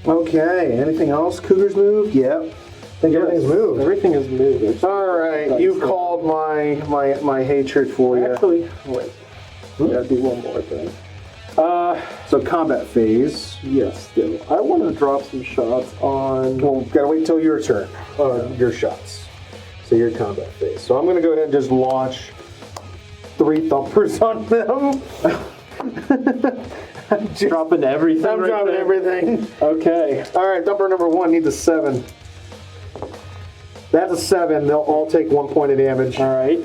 Okay, anything else? Cougars move? Yep. I think everything's moved. Everything is moved. All right, you called my hatred for you. Actually, wait. Gotta do one more thing. So combat phase. Yes, still. I want to drop some shots on. Well, gotta wait till your turn. Your shots. So your combat phase. So I'm gonna go ahead and just launch 3 thumpers on them. Dropping everything. I'm dropping everything. Okay. All right, thumper number 1 needs a 7. That's a 7. They'll all take 1 point of damage. All right.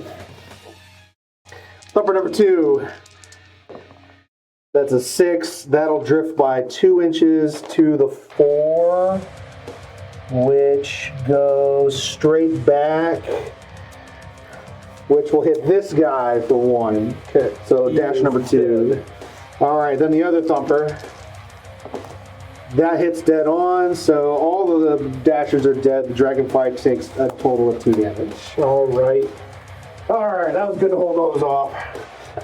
Thumper number 2. That's a 6. That'll drift by 2 inches to the 4, which goes straight back, which will hit this guy for 1. Okay, so dash number 2. All right, then the other thumper. That hits dead on, so all of the dashers are dead. The dragonfly takes a total of 2 damage. All right. All right, that was good to hold those off.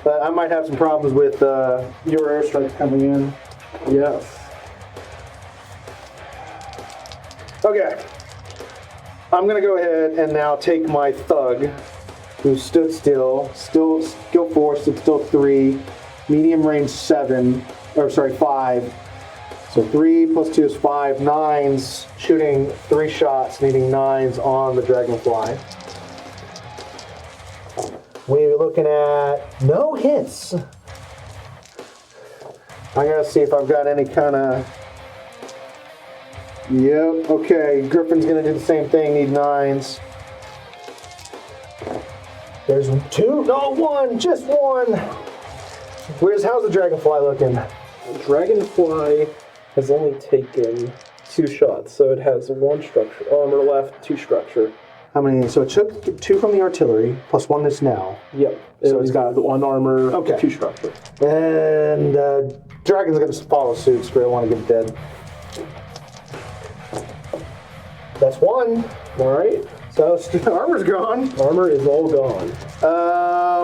But I might have some problems with your airstrikes coming in. Yes. Okay. I'm going to go ahead and now take my thug, who stood still skill 4, stood still 3, medium range 7, or sorry, 5. So 3 plus 2 is 5, 9s, shooting 3 shots, needing 9s on the dragonfly. We're looking at no hits. I gotta see if I've got any kind of. Yep, okay. Griffin's gonna do the same thing, need 9s. There's 2, no, 1, just 1. How's the dragonfly looking? The dragonfly has only taken 2 shots, so it has 1 structure. Armor left, 2 structure. How many? So it took 2 from the artillery, plus 1 this now. Yep. So he's got 1 armor, okay. 2 structure. And dragon's gonna follow suit, so I don't want to get dead. That's 1. All right. So armor's gone. Armor is all gone.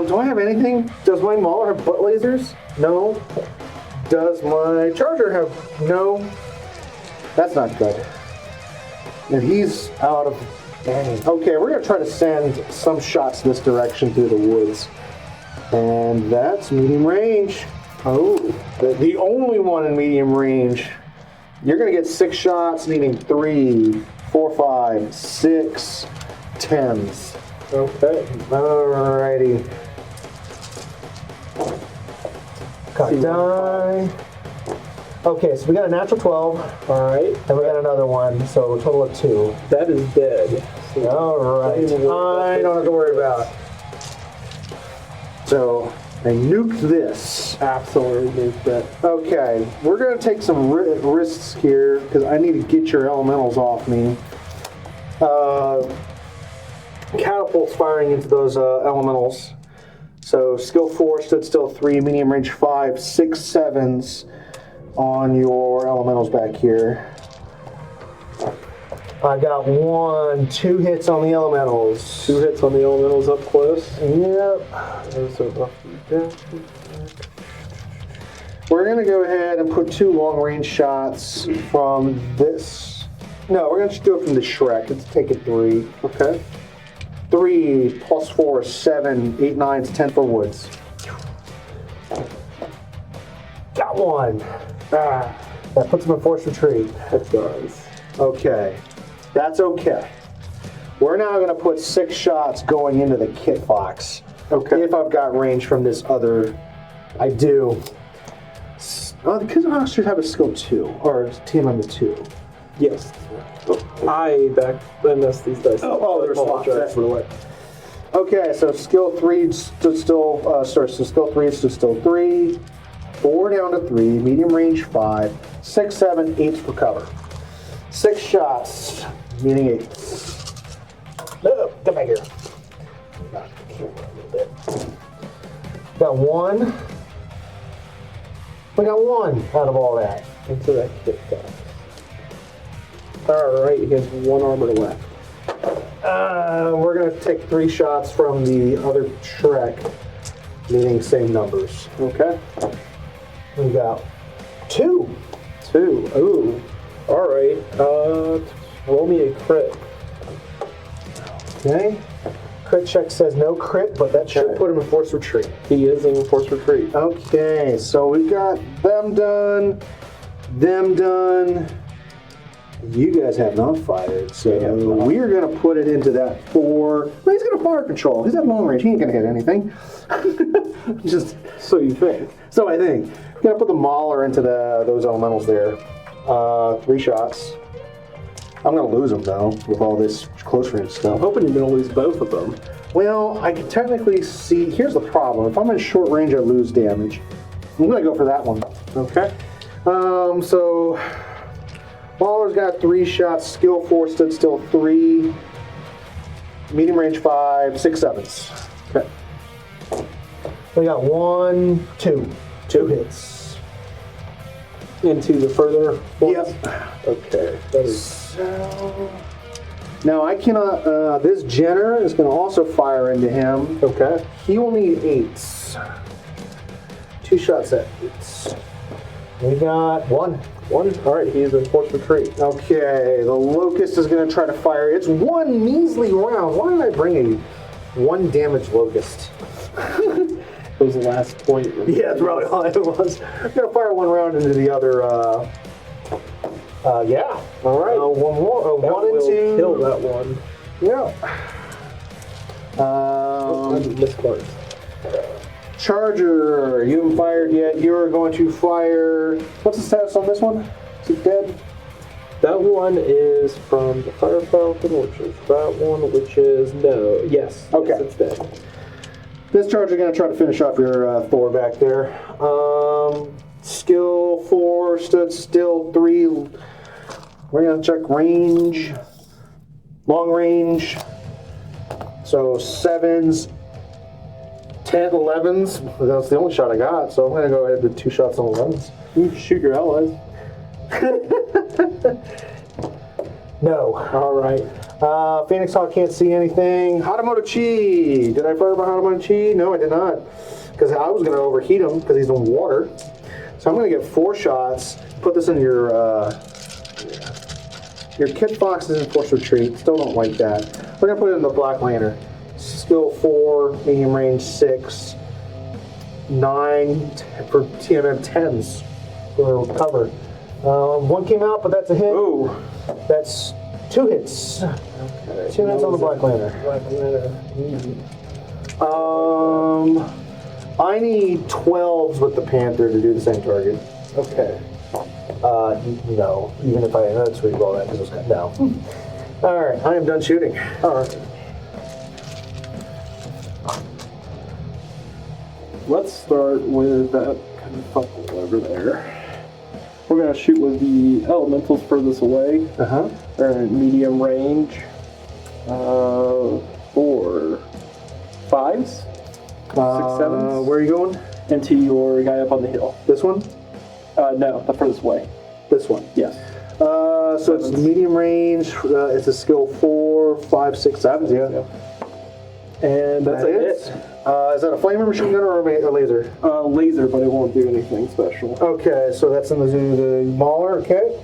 Do I have anything? Does my Mauler have butt lasers? No. Does my Charger have? No. That's not good. And he's out of aim. Okay, we're gonna try to send some shots this direction through the woods. And that's medium range. Oh, the only one in medium range. You're gonna get 6 shots, needing 3, 4, 5, 6, 10s. Okay. Alrighty. Cut die. Okay, so we got a natural 12. All right. And we got another one, so a total of 2. That is dead. So Alright. I don't have to worry about. So, I nuked this. Absolutely nuked that. Okay, we're going to take some risks here, because I need to get your elementals off me. Catapults firing into those elementals. So, skill 4, stood still 3, medium range 5, 6, 7s on your elementals back here. I got 1, 2 hits on the elementals. 2 hits on the elementals up close. Yep. We're going to go ahead and put 2 long-range shots from this. No, we're going to just do it from the Shrek. Let's take it 3. Okay. 3 plus 4 is 7, 8, 9, 10 for woods. Got 1. That puts him in forced retreat. That does. Okay. That's okay. We're now going to put 6 shots going into the kit box. Okay. If I've got range from this other, I do. Because I should have a skill 2 or team number 2. Yes. I messed these dice. There's lots. That's what it was. Okay, so skill 3 stood still. So skill 3 stood still 3. 4 down to 3. Medium range 5. 6, 7, 8 for cover. 6 shots, meaning 8. No, come back here. Knock the camera a little bit. Got one. We got one out of all that. Into that kit box. Alright, he has one armor left. We're going to take 3 shots from the other Shrek, meaning same numbers. Okay. We got 2. 2. Ooh. Alright. Roll me a crit. Okay. Crit check says no crit, but that should put him in forced retreat. He is in forced retreat. Okay, so we got them done. You guys have not fired, so we're going to put it into that 4. Well, he's going to fire control. He's at long range. He ain't going to hit anything. Just So you think? so I think. We're going to put the Mauler into those elementals there. 3 shots. I'm going to lose them, though, with all this close range stuff. I'm hoping you're going to lose both of them. Well, I can technically see. Here's the problem. If I'm in short range, I lose damage. I'm going to go for that one. Okay. So Mauler's got 3 shots. Skill 4 stood still 3. Medium range 5. 6 sevens. Okay. We got 1, 2. 2 hits. Into the further ones? Yep. Okay. That is... So now I cannot. This Jenner is going to also fire into him. Okay. He will need 8s. 2 shots at 8s. We got 1. 1. Alright, he is in forced retreat. Okay, the Locust is going to try to fire. It's 1 measly round. Why did I bring a 1 damage Locust? It was the last point. Yeah, that's probably all it was. I'm going to fire 1 round into the other. Yeah. All right. 1 more. That 1 and will 2. kill that one. Yeah. Miscards. Charger, you haven't fired yet. You're going to fire. What's the status on this one? Is it dead? That one is from the Fire Falcon, which is that one, which is no. Yes. Okay. Yes, it's dead. This charger going to try to finish off your Thor back there. Skill 4 stood still 3. We're going to check range, long range. So 7s, 10, 11s. That's the only shot I got. So I'm going to go ahead and do 2 shots on 11s. You can shoot your allies. No. All right. Phoenix Hawk can't see anything. Hatamoto Chi. Did I fire by Hatamoto Chi? No, I did not. Because I was going to overheat him because he's in water. So I'm going to get 4 shots. Put this in your kit box is in forced retreat. Still don't like that. We're going to put it in the Black Lantern. Skill 4, medium range 6, 9 for TMM 10s for cover. 1 came out, but that's a hit. Ooh. That's 2 hits. Okay. 2 hits on the Black Lantern. Black Lantern. I need 12s with the Panther to do the same target. Okay. No. Even if let's re-roll that because it was cut down. All right, I am done shooting. All right. Let's start with that kind of couple over there. We're going to shoot with the elementals furthest away. Uh-huh. They're in medium range. 4 5s, 6 7s. Where are you going? Into your guy up on the hill. This one? No, the furthest away. This one. Yes. So it's medium range. It's a skill 4, 5, 6, 7s, yeah. And that's it. Is that a flamer machine gun or a laser? Laser, but it won't do anything special. Okay, so that's in the Mauler, okay.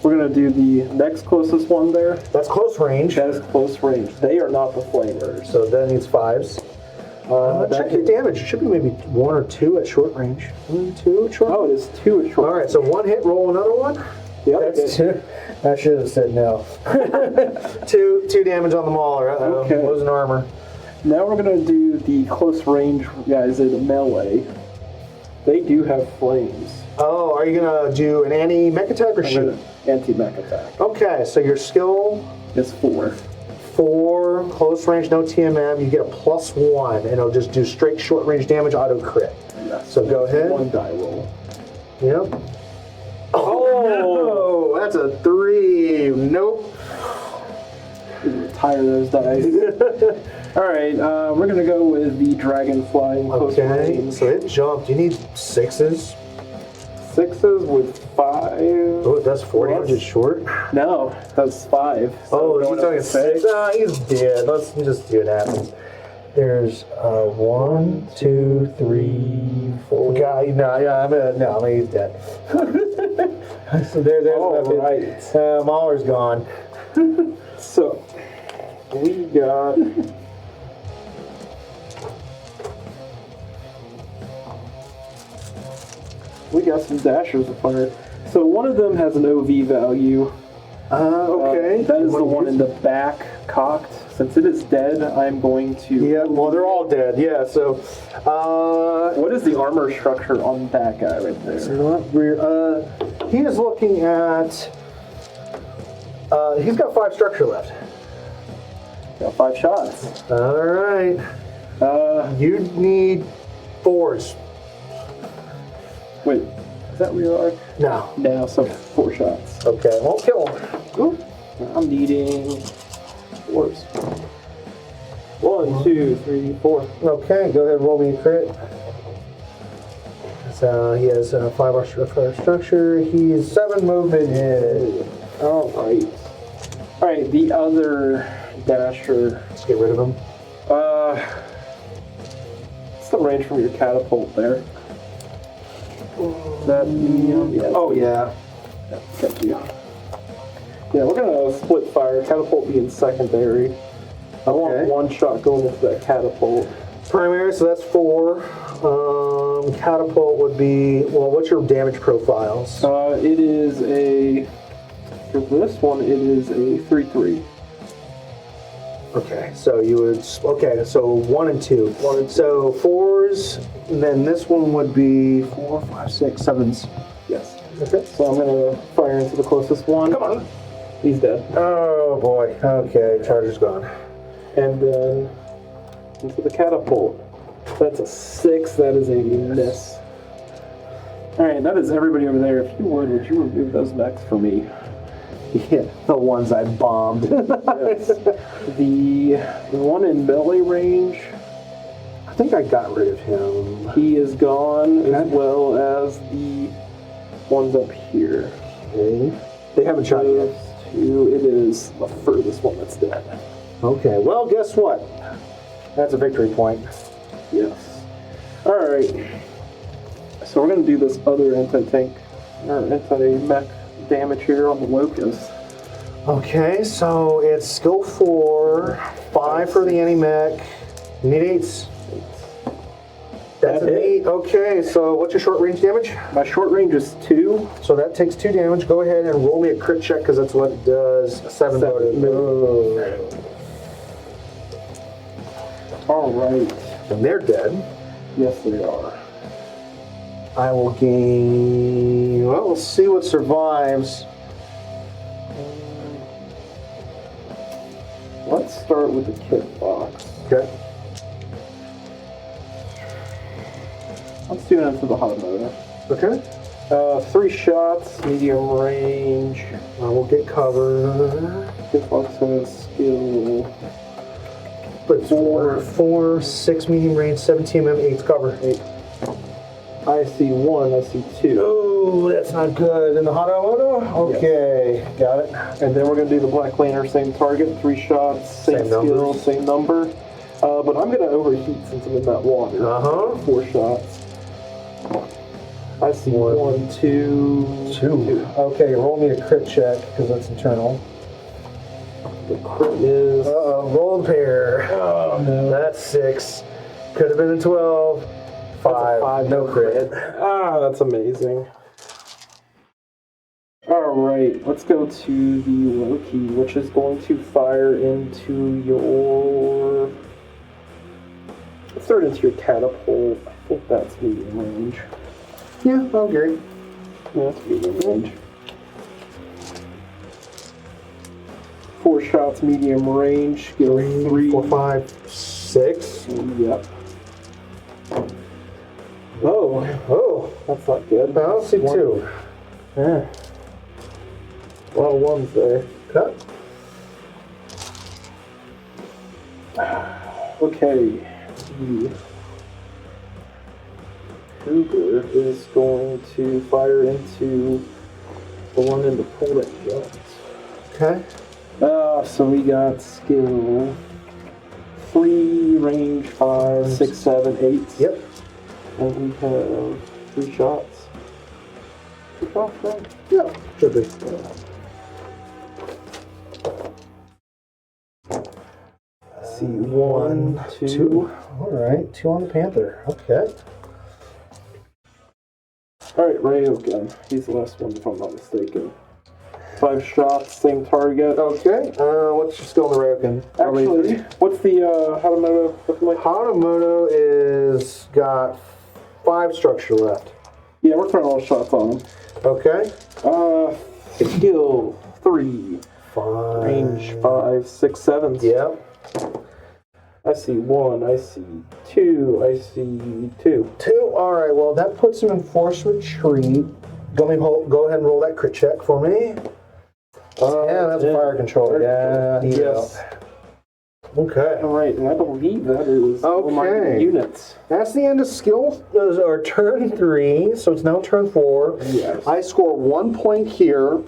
We're going to do the next closest one there. That's close range. That is close range. They are not the flamers. So that needs 5s. Check your damage. It should be maybe 1 or 2 at short range. 1, 2 at short. Oh, it is 2 at short. All right, so 1 hit, roll another one. Yep. That's 2. I should have said no. 2 damage on the Mauler. Okay. Losing armor. Now we're going to do the close range guys at melee. They do have flames. Oh, are you going to do an anti-mech attack or shoot? Anti-mech attack. Okay, so your skill It's 4. 4, close range, no TMM. You get a +1, and it'll just do straight short range damage, auto crit. Yes. So go ahead. 1 die roll. Yep. Oh, no, that's a 3. Nope. retire those dice. All right, we're gonna go with the dragonfly in close Okay, range. so it jumped. You need 6s. 6s with 5. Oh, it does 4 Plus- damage short. No, that's 5. Oh, going he's up talking to 6. He's dead. Let's just see what happens. There's 1, 2, 3, 4. God, no, he's dead. So there's All nothing. right. Mahler's gone. So we got. We got some dashers of fire. So one of them has an OV value. Okay. That is the one in the back cocked. Since it is dead, I'm going to. Yeah, well, they're all dead. Yeah, so. What is the armor structure on that guy right there? He is looking at. He's got 5 structure left. Got 5 shots. All right. You need 4s. Wait, is that where you are? No. No, so 4 shots. Okay, won't kill him. Ooh, I'm needing 4s. 1, 2, 3, 4. Okay, go ahead and roll me a crit. So he has 5 structure. He's 7 movement. Yeah. All right. All right, the other dasher. Let's get rid of him. What's the range from your catapult there? That yeah. Oh, yeah. Thank you. Yeah, we're gonna split fire. Catapult being secondary. I want 1 shot going into that catapult. Primary, so that's 4. Catapult would be, well, what's your damage profiles? It is a. For this one, it is a 3/3. Okay, so you would, okay, so 1 and 2. So 4s, and then this one would be 4, 5, 6, 7s. Yes. Okay. So I'm gonna fire into the closest one. Come on. He's dead. Oh boy, okay, charger's gone. And then into the catapult. That's a 6. That is a miss. All right, that is everybody over there. If you would you remove those mechs for me? Yeah, the ones I bombed. Yes. The one in melee range, I think I got rid of him. he is gone, as Okay. well as the ones up here. Okay. They haven't shot Those yet. 2, it is the furthest one that's dead. Okay, well, guess what? That's a victory point. Yes. All right. So we're gonna do this other anti-tank or anti-mech damage here on the locust. Okay, so it's skill 4, 5 for the anti-mech. You need 8s. That's an 8. Okay, so what's your short range damage? My short range is 2. So that takes 2 damage. Go ahead and roll me a crit check because that's what it does. 7 voted. Oh. All right. And they're dead. Yes, they are. I will gain. Well, we'll see what survives. Let's start with the kit box. Okay. Let's do it into the hot motor. Okay. 3 shots, medium range. I will get cover. Kit box has skill. But 4, 6 medium range, 17 mm, 8 cover. 8. I see 1, I see 2. Oh, that's not good. In the hot auto? Okay, got it. And then we're going to do the Black Lantern, same target, 3 shots, same skill, numbers. same number. But I'm going to overheat since I'm in that water. 4 shots. I see 1, 2, 2. Okay, roll me a crit check because that's internal. The crit is. Rolled pair. Oh, no. That's 6. Could have been a 12. 5. No crit. Ah, that's amazing. All right, let's go to the Loki, which is going to fire into your. Let's start into your catapult. I think that's medium range. Yeah, I'll agree. Yeah, that's medium range. 4 shots, medium range. Skill 3. 4, 5, 6. Yep. Oh, that's not good. I don't see 2. Yeah. A lot of 1s there. Cut. Okay. The Cougar is going to fire into the one in the pool that jumped. Okay. So we got skill 3, range 5, 6, 7, 8. Yep. And we have 3 shots. 3 shots, right? Yeah. Should be. Let's see, 1, 2. All right. 2 on the Panther. Okay. Alright, Rayoken. He's the last one, if I'm not mistaken. 5 shots, same target. Okay. What's your skill on the Rayoken? Actually, what's the Hatamoto looking like? Hatamoto is got 5 structure left. Yeah, we're throwing all shots on him. Okay. Skill 3, 5. range 5, 6, 7. Yep. I see 1, I see 2, I see 2. 2. All right. Well, that puts him in forced retreat. Go ahead and roll that crit check for me. Yeah, that's a fire controller. Yeah. Yes. Okay. Alright, and I believe that is all my Okay. units. That's the end of skill, or turn 3, so it's now turn 4. Yes. I score 1 point here.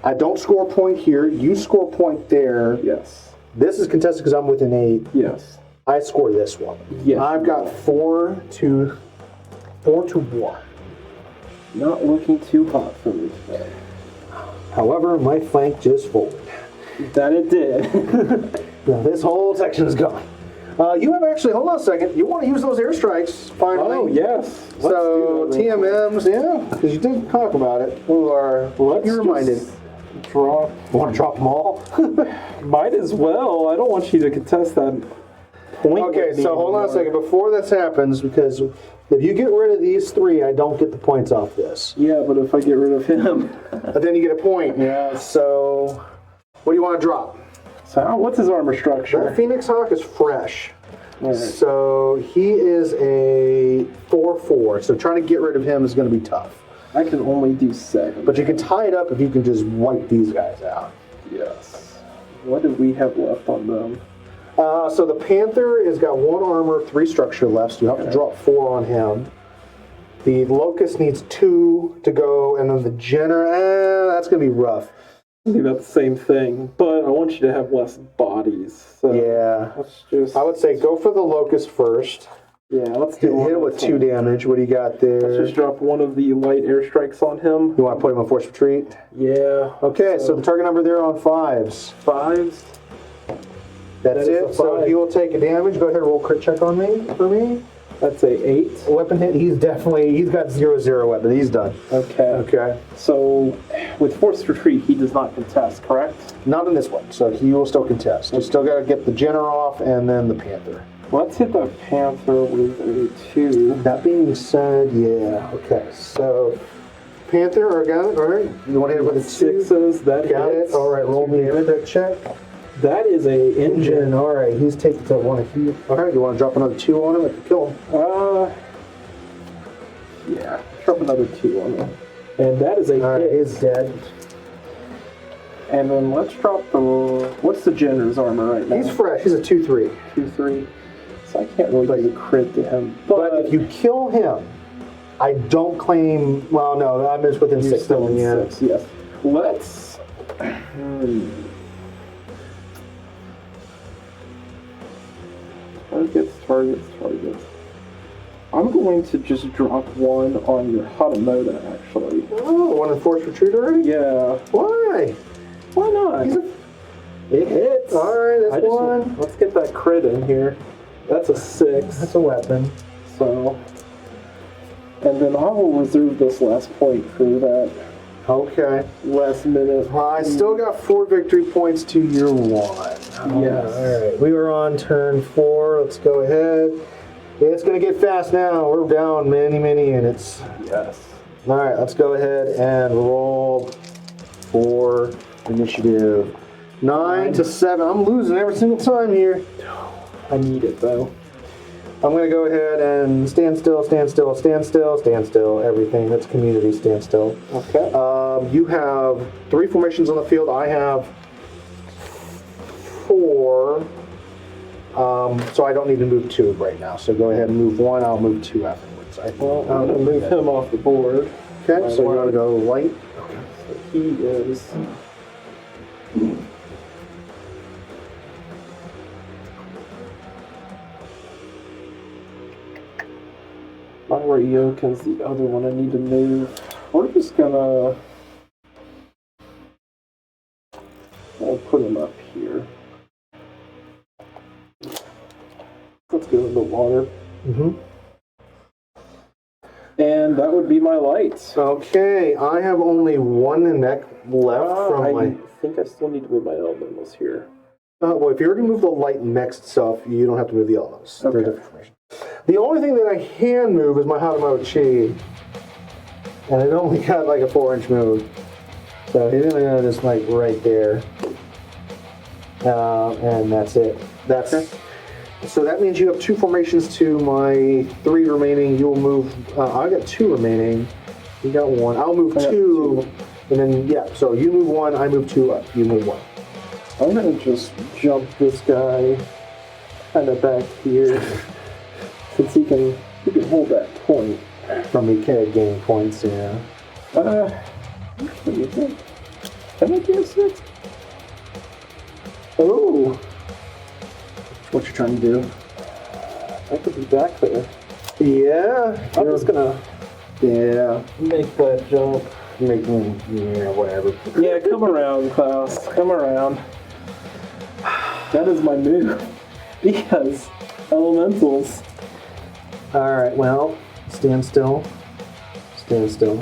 I don't score a point here. You score a point there. Yes. This is contested because I'm within 8. Yes. I score this one. Yes. I've got 4 to 1. Not looking too hot for me today. However, my flank just folded. That it did. Now this whole section is gone. You have actually, hold on a second, you want to use those airstrikes finally. Oh, yes. So, TMMs, yeah, because you did talk about it. You're reminded. Drop. Want to drop them all? Might as well. I don't want you to contest that point. Okay, with me so hold on a anymore. second. Before this happens, because if you get rid of these 3, I don't get the points off this. Yeah, but if I get rid of him. But then you get a point. Yeah. So, what do you want to drop? So, what's his armor structure? That Phoenix Hawk is fresh. Right. So, he is a 4/4. So, trying to get rid of him is going to be tough. I can only do 7. But you can tie it up if you can just wipe these guys out. Yes. What do we have left on them? So the Panther has got 1 armor, 3 structure left, so you have to drop 4 on him. The Locust needs 2 to go, and then the Jenner, that's going to be rough. It's about the same thing, but I want you to have less bodies. So Yeah. let's just. I would say go for the Locust first. Yeah, let's do Hit it with 2 damage. What do you got there? Let's just drop one of the light airstrikes on him. You want to put him on forced retreat? Yeah. Okay, so the target number there on 5s. 5s. That's That is it. a So 5. he will take a damage. Go ahead and roll crit check on me for me. That's a 8. Weapon hit. He's got 0/0 weapon. He's done. Okay. Okay. So with forced retreat, he does not contest, correct? Not in this one. So he will still contest. You still got to get the Jenner off and then the Panther. Let's hit the Panther with a 2. That being said, yeah. Okay. So Panther, again. All right. You want to hit it with a 2? 6s. That Got hits. it. All right. Roll me a crit check. That is a engine. Engine. All right. He's taking to one of you. All right. You want to drop another 2 on him if you kill him? Yeah. Drop another 2 on him. And that is a All right. hit. He's dead. And then let's drop the. What's the Jenner's armor right now? He's fresh. He's a 2/3. 2, 3. So I can't really do a crit to him. But if you kill him, I don't claim. Well, no, I'm just within you're 6. still in Yeah. 6, yes. Let's. Targets. I'm going to just drop 1 on your Hatamoto, actually. Oh, one in forced retreat already? Yeah. Why? Why not? It hits. All right, that's I just- one. Let's get that crit in here. That's a 6. That's a weapon. So. And then I will reserve this last point for that Okay. last minute. Well, I still got 4 victory points to your 1. Yes. All right. We were on turn 4. Let's go ahead. It's going to get fast now. We're down many units. Yes. All right. Let's go ahead and roll for initiative. 9 to 7. I'm losing every single time here. I need it though. I'm going to go ahead and stand still, everything. That's community stand still. Okay. You have 3 formations on the field. I have 4. So I don't need to move 2 right now. So go ahead and move 1. I'll move 2 afterwards. Well, I'm gonna move him off the board. Okay, so you want to go light? He is. My Ryokan's the other one I need to move. We're just gonna. I'll put him up here. Let's go in the water. Mm-hmm. And that would be my light. Okay, I have only 1 neck left from I my... think I still need to move my elementals here. well, if you're going to move the light next itself, you don't have to move the elements. They're Okay. different information. The only thing that I can move is my Hatamochi. And it only got like a 4-inch move. So he's going to go just like right there. And that's it. That's Okay. So that means you have 2 formations to my 3 remaining. You'll move. I got 2 remaining. You got 1. I'll move I got 2. And then, yeah, so you move 1, I move 2 up. You move 1. I'm gonna just jump this guy kind of back here since he can hold that point. From me gaining points, yeah. What do you think? Can I guess it? Oh, What you're trying to do? I could be back there. Yeah. I'm just gonna Yeah. make that jump. Yeah, whatever. Yeah, come around, Klaus. Come around. That is my move. Because elementals. Alright, well, stand still. Stand still.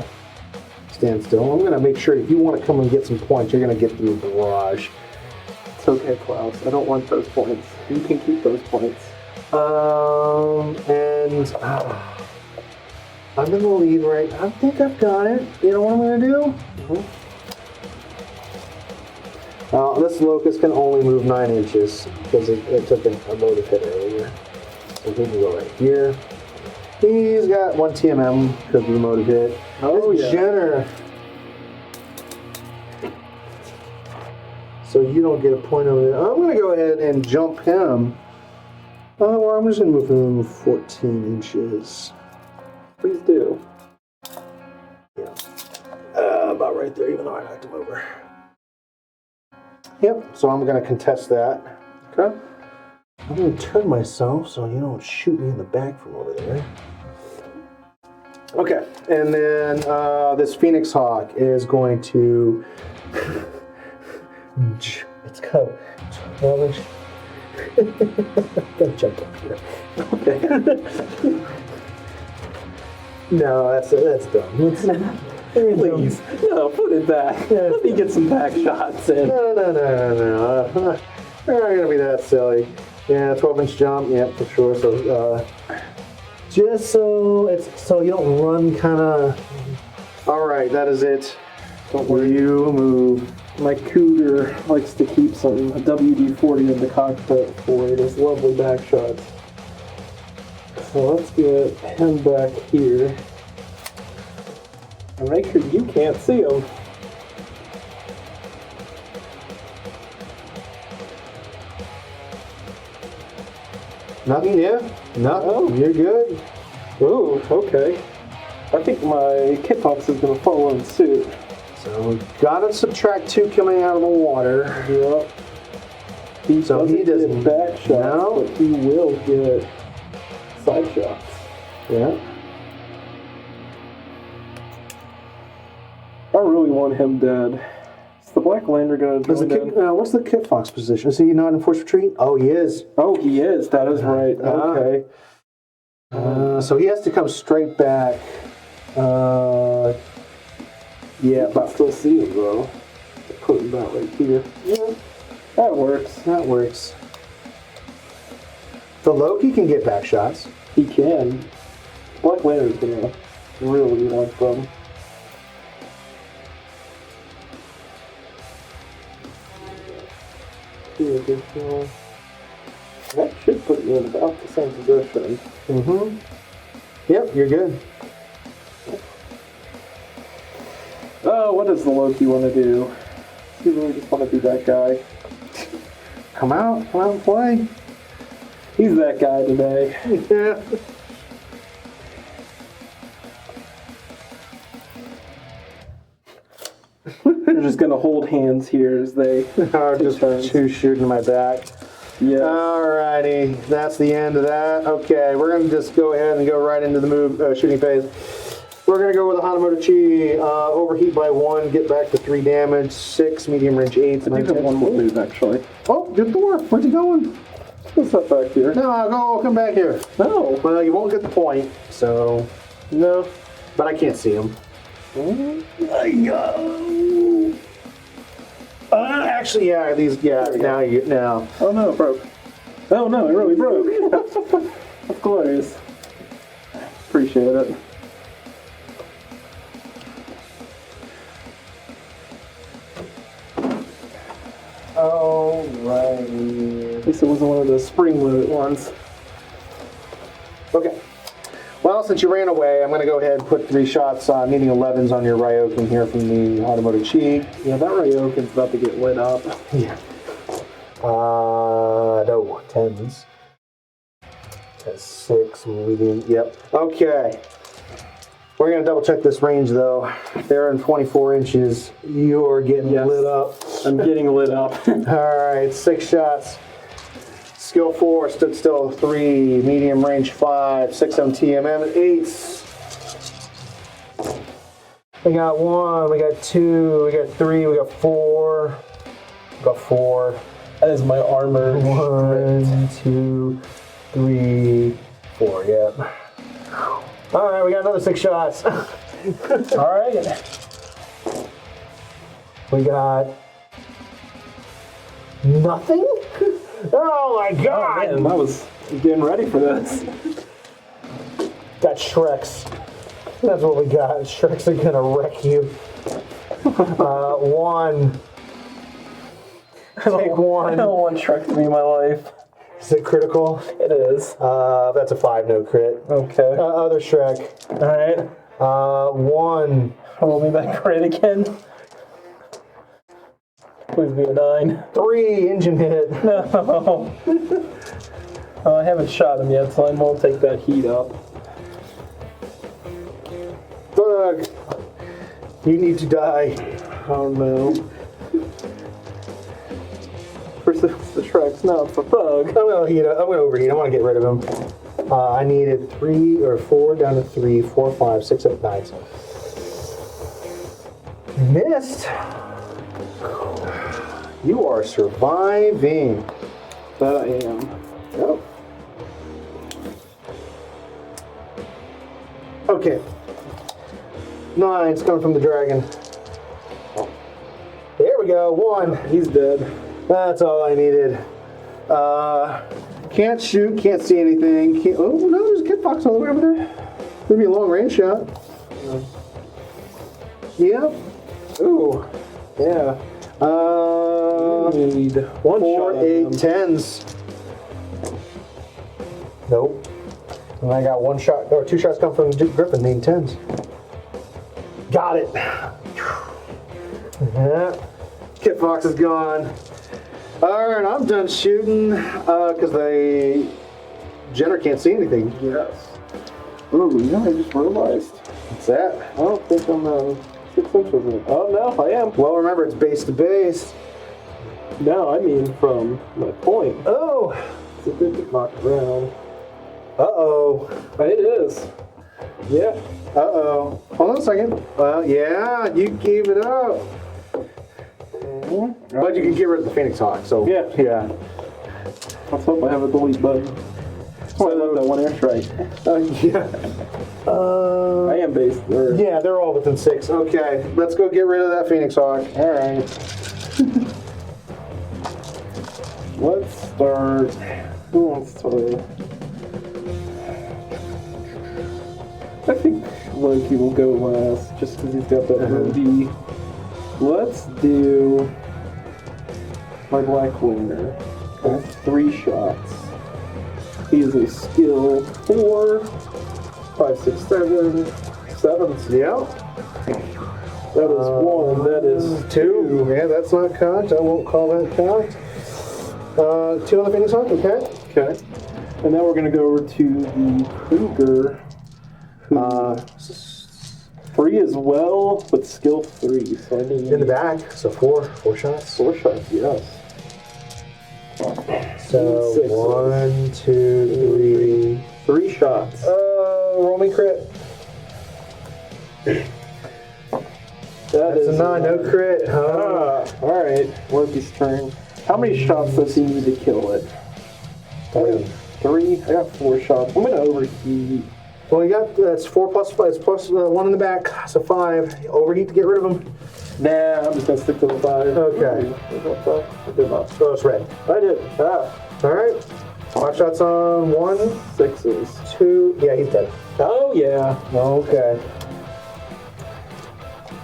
Stand still. I'm going to make sure if you want to come and get some points, you're going to get through the barrage. It's okay, Klaus. I don't want those points. You can keep those points. And I'm in the lead right. I think I've got it. You know what I'm going to do? This locust can only move 9 inches because it took a motive hit earlier. So he can go right here. He's got 1 TMM because of the motive hit. Oh, This yeah. Jenner. So you don't get a point over there. I'm going to go ahead and jump him. Or I'm just going to move him 14 inches. Please do. Yeah. About right there, even though I knocked him over. Yep, so I'm going to contest that. Okay. I'm going to turn myself so you don't shoot me in the back from over there. Okay, and then this Phoenix Hawk is going to... It's got 12 inch. Don't jump up here. Okay. No, that's dumb. Please. No, put it back. Let me get some back shots in. No. We're not gonna be that silly. Yeah, 12-inch jump. Yeah, for sure. So, just so you don't run kind of. All right, that is it. Don't worry. You move. My cougar likes to keep some WD-40 in the cockpit for his lovely back shots. So let's get him back here. And make sure you can't see him. Nothing. Yeah. Nothing. Oh. You're good. Ooh, okay. I think my kit box is going to follow in suit. So gotta subtract 2 coming out of the water. Yep. He So doesn't he doesn't- get back shots, no. but he will get side shots. Yeah. I really want him dead. Is the Black Lander going to Is the join kit, in? what's the Kit Fox position? Is he not in forced retreat? Oh, he is. Oh, he is. That is right. Okay. So he has to come straight back. Yeah, I but still see him though. Put him about right here. Yeah, that works. that works. The Loki can get back shots. He can. Black Lantern's gonna really want them. Here, good deal. That should put you in about the same position. Mm-hmm. Yep, you're good. Oh, what does the Loki want to do? You really just want to be that guy? Come out and play. He's that guy today. Yeah. They're just gonna hold hands here as they Just two shooting my back. Yeah. Alrighty, that's the end of that. Okay, we're gonna just go ahead and go right into the shooting phase. We're gonna go with a Hanamoto Chi, overheat by 1, get back to 3 damage, 6 medium range 8. I do have one more move actually. Oh, good door. Where's he going? What's up back here? No, come back here. No. Well, you won't get the point, so No. but I can't see him. Actually, yeah, now. Oh no, it broke. Oh no, it really broke. That's glorious. Appreciate it. Alrighty. At least it wasn't one of those spring-loaded ones. Okay. Well, since you ran away, I'm going to go ahead and put 3 shots, needing 11s on your Ryokan here from the Automotive Chi. Yeah, that Ryokan's about to get lit up. Yeah. No, 10s. That's 6, medium, yep. Okay. We're going to double check this range, though. They're in 24 inches. You're getting lit up. I'm getting lit up. Alright, 6 shots. Skill 4, stood still 3, medium range 5, 6 on TMM, 8s. We got 1, we got 2, we got 3, we got 4. We got 4. That is my armor. 1, 2, 3, 4, yep. Alright, we got another 6 shots. Alright. We got nothing? Oh my god! Man, I was getting ready for this. Got Shreks. That's what we got. Shreks are gonna wreck you. 1. Take 1. I don't want Shrek to be my life. Is it critical? It is. That's a 5, no crit. Okay. Other Shrek. Alright. 1. Roll me that crit again. Please be a 9. 3, engine hit. No. I haven't shot him yet, so I won't take that heat up. Bug. You need to die. Oh no. First it's the Shreks, now it's the Thug. I'm gonna overheat. I want to get rid of him. I needed 3 or 4 down to 3, 4, 5, 6, 7, 9. Missed. You are surviving. That I am. Yep. Okay. 9's coming from the dragon. There we go. 1. He's dead. That's all I needed. Can't shoot, can't see anything. Oh no, there's a kid fox all the way over there. Maybe a long range shot. Yep. Ooh. Yeah. Need 1 4, shot. 8, 10s. Nope. And I got 1 shot, or 2 shots come from Griffin, named 10s. Got it. Yeah. Kit Fox is gone. Alright, I'm done shooting, because the Jenner can't see anything. Yes. Ooh, you know, I just realized. What's that? I don't think I'm 6 inches in it. Oh, no, I am. Well, remember, it's base to base. No, I mean from my point. Oh! It's a bit get knocked around. Uh-oh. It is. Yeah. Uh-oh. Hold on a second. Well, yeah, you gave it up. But you can get rid of the Phoenix Hawk, so... Yeah. Yeah. Let's hope I have a delete button. Oh, I love that 1 airstrike. Yeah. I am based there. Yeah, they're all within 6. Okay, let's go get rid of that Phoenix Hawk. All right. Let's start. Who wants to? I think Loki will go last, just because he's got that OD. Let's do my Black Winger. That's 3 shots. He is a skill 4, 5, 6, 7, 7. Yeah. That is 1. That is 2. Yeah, that's not cocked. I won't call that cocked. 2 on the Phoenix Hawk, okay. Okay. And now we're going to go over to the Kruger. Who, 3 as well, but skill 3. So I need In the back, so four shots. 4 shots, yes. So 6. 1, 2, 3 shots. 3. Roll me crit. That's a 9, no crit. All right, Loki's turn. How many shots does he need to kill it? 3. 3? I got 4 shots. I'm going to overheat. Well, you got that's 4 plus 5. It's plus 1 in the back, so 5. Overheat to get rid of them. Nah, I'm just going to stick to the 5. Okay. I did not. So it's red. I did. All right. 5 shots on 1, 6s. 2. Yeah, he's dead. Oh, yeah. Okay.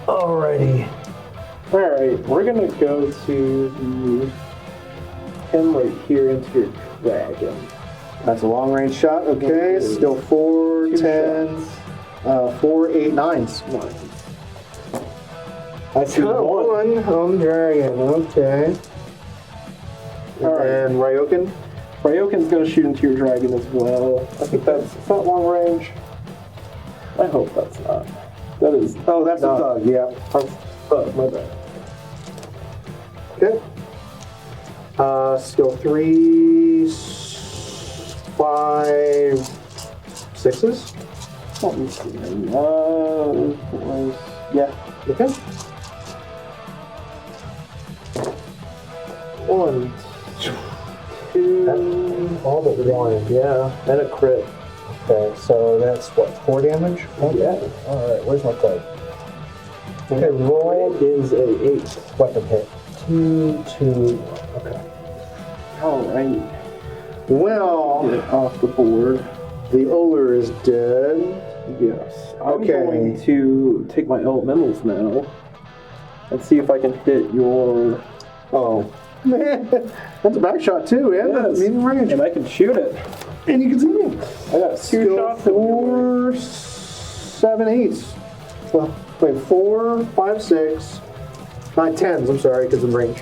Alrighty. All right, we're going to go to him right here into your dragon. That's a long range shot. Okay. Still 4, 10s, 4, 8, 9s. I see 1. 1 on the dragon. Okay. And Ryoken. Ryoken's going to shoot into your dragon as well. I think it's not long range. I hope that's not. That is. Oh, that's a thug. Yeah. My bad. Okay. Skill 3, 5, 6s. Let me see. Yeah. Okay. 1, 2. All but 1. Yeah, and a crit. Okay, so that's what, 4 damage? Yeah. Alright, where's my card? Okay, roll Is a 8. weapon hit. 2, 2, 1. Okay. All right. Well, Get off the board. the Oler is dead. Yes. I'm Okay. going to take my elementals now and see if I can hit your. Oh. That's a back shot too, yeah? Yes. Medium range. And I can shoot it. And you can see me. I got 2 Skill shots. 4, 7, 8s. Well, wait, 4, 5, 6, 9, 10s. I'm sorry, because I'm range.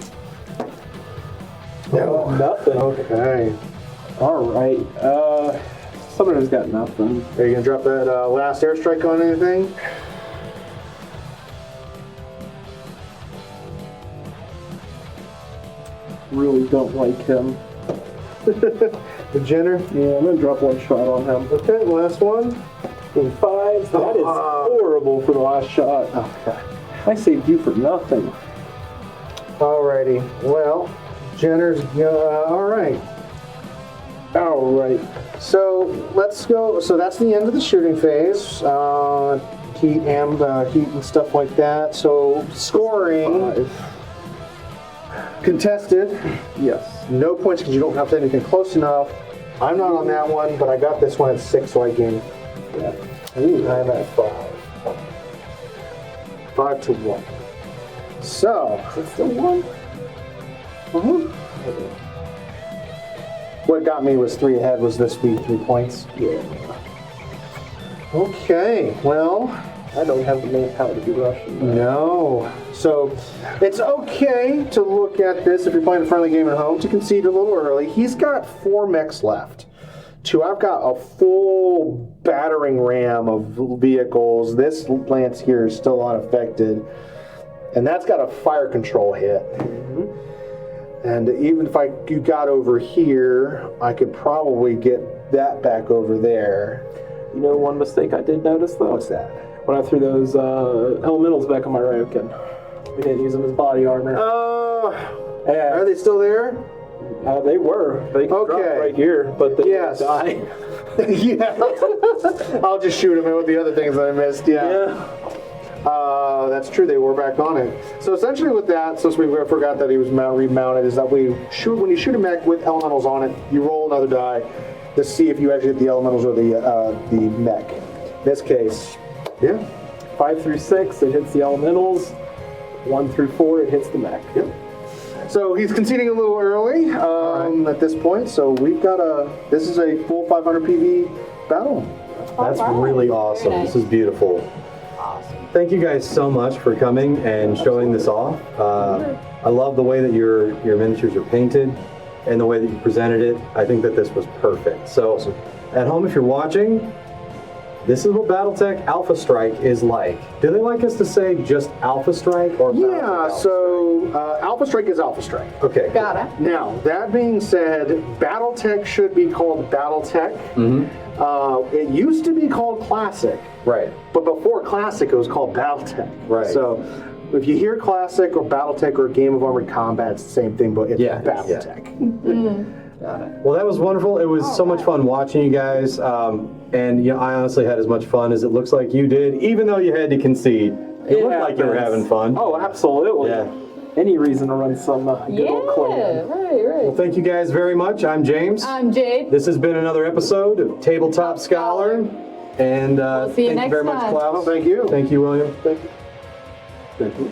No, nothing. Okay. All right. Somebody's got nothing. Are you gonna drop that last airstrike on anything? Really don't like him. The Jenner. Yeah, I'm gonna drop 1 shot on him. Okay, last one. 5. That is horrible for the last shot. Okay. I saved you for nothing. Alrighty. Well, Jenner's all right. All right. So let's go. So that's the end of the shooting phase. Heat and stuff like that. So scoring. Contested. Yes. No points because you don't have to anything close enough. I'm not on that one, but I got this one at 6, so I gained. Yeah. I'm at 5. 5 to 1. So. Is it still 1? What got me was 3 ahead. Was this be 3 points? Yeah. Okay. Well. I don't have the manpower to be Russian. No. So it's okay to look at this if you're playing a friendly game at home to concede a little early. He's got 4 mechs left. 2, I've got a full battering ram of vehicles. This lance here is still unaffected. And that's got a fire control hit. And even if you got over here, I could probably get that back over there. You know one mistake I did notice though? What's that? When I threw those elementals back on my Ryoken. We didn't use them as body armor. Yeah. Are they still there? They were. They could drop right here, but they die. Yeah. I'll just shoot them in with the other things that I missed. Yeah. That's true. They were back on it. So essentially, with that, since we forgot that he was remounted, is that when you shoot a mech with elementals on it, you roll another die to see if you actually hit the elementals or the mech. In this case, yeah. 5 through 6, it hits the elementals. 1 through 4, it hits the mech. Yep. So he's conceding a little early at this point. So we've got this is a full 500 PV battle. That's really awesome. Very This is beautiful. Awesome. Thank you guys so much for coming and showing this off. I love the way that your miniatures are painted. and the way that you presented it. I think that this was perfect. So at home, if you're watching, this is what BattleTech Alpha Strike is like. Do they like us to say just Alpha Strike or BattleTech Yeah, Alpha so Alpha Strike is Alpha Strike. Strike? Okay. Got it. Now, that being said, BattleTech should be called BattleTech. It used to be called Classic, Right. but before Classic, it was called BattleTech. Right. So if you hear Classic or BattleTech or Game of Armored Combat, it's the same thing, but it's Yeah, BattleTech. Well, that was wonderful. It was so much fun watching you guys. And I honestly had as much fun as it looks like you did, even though you had to concede. It looked like you were having fun. Oh, absolutely. Yeah. Any reason to run some good old Yeah, clan. right. Well, thank you guys very much. I'm James. I'm Jade. This has been another episode of Tabletop Scholar. And see you thank you next very much, time. Klaus. Oh, thank you. Thank you, William. Thank you.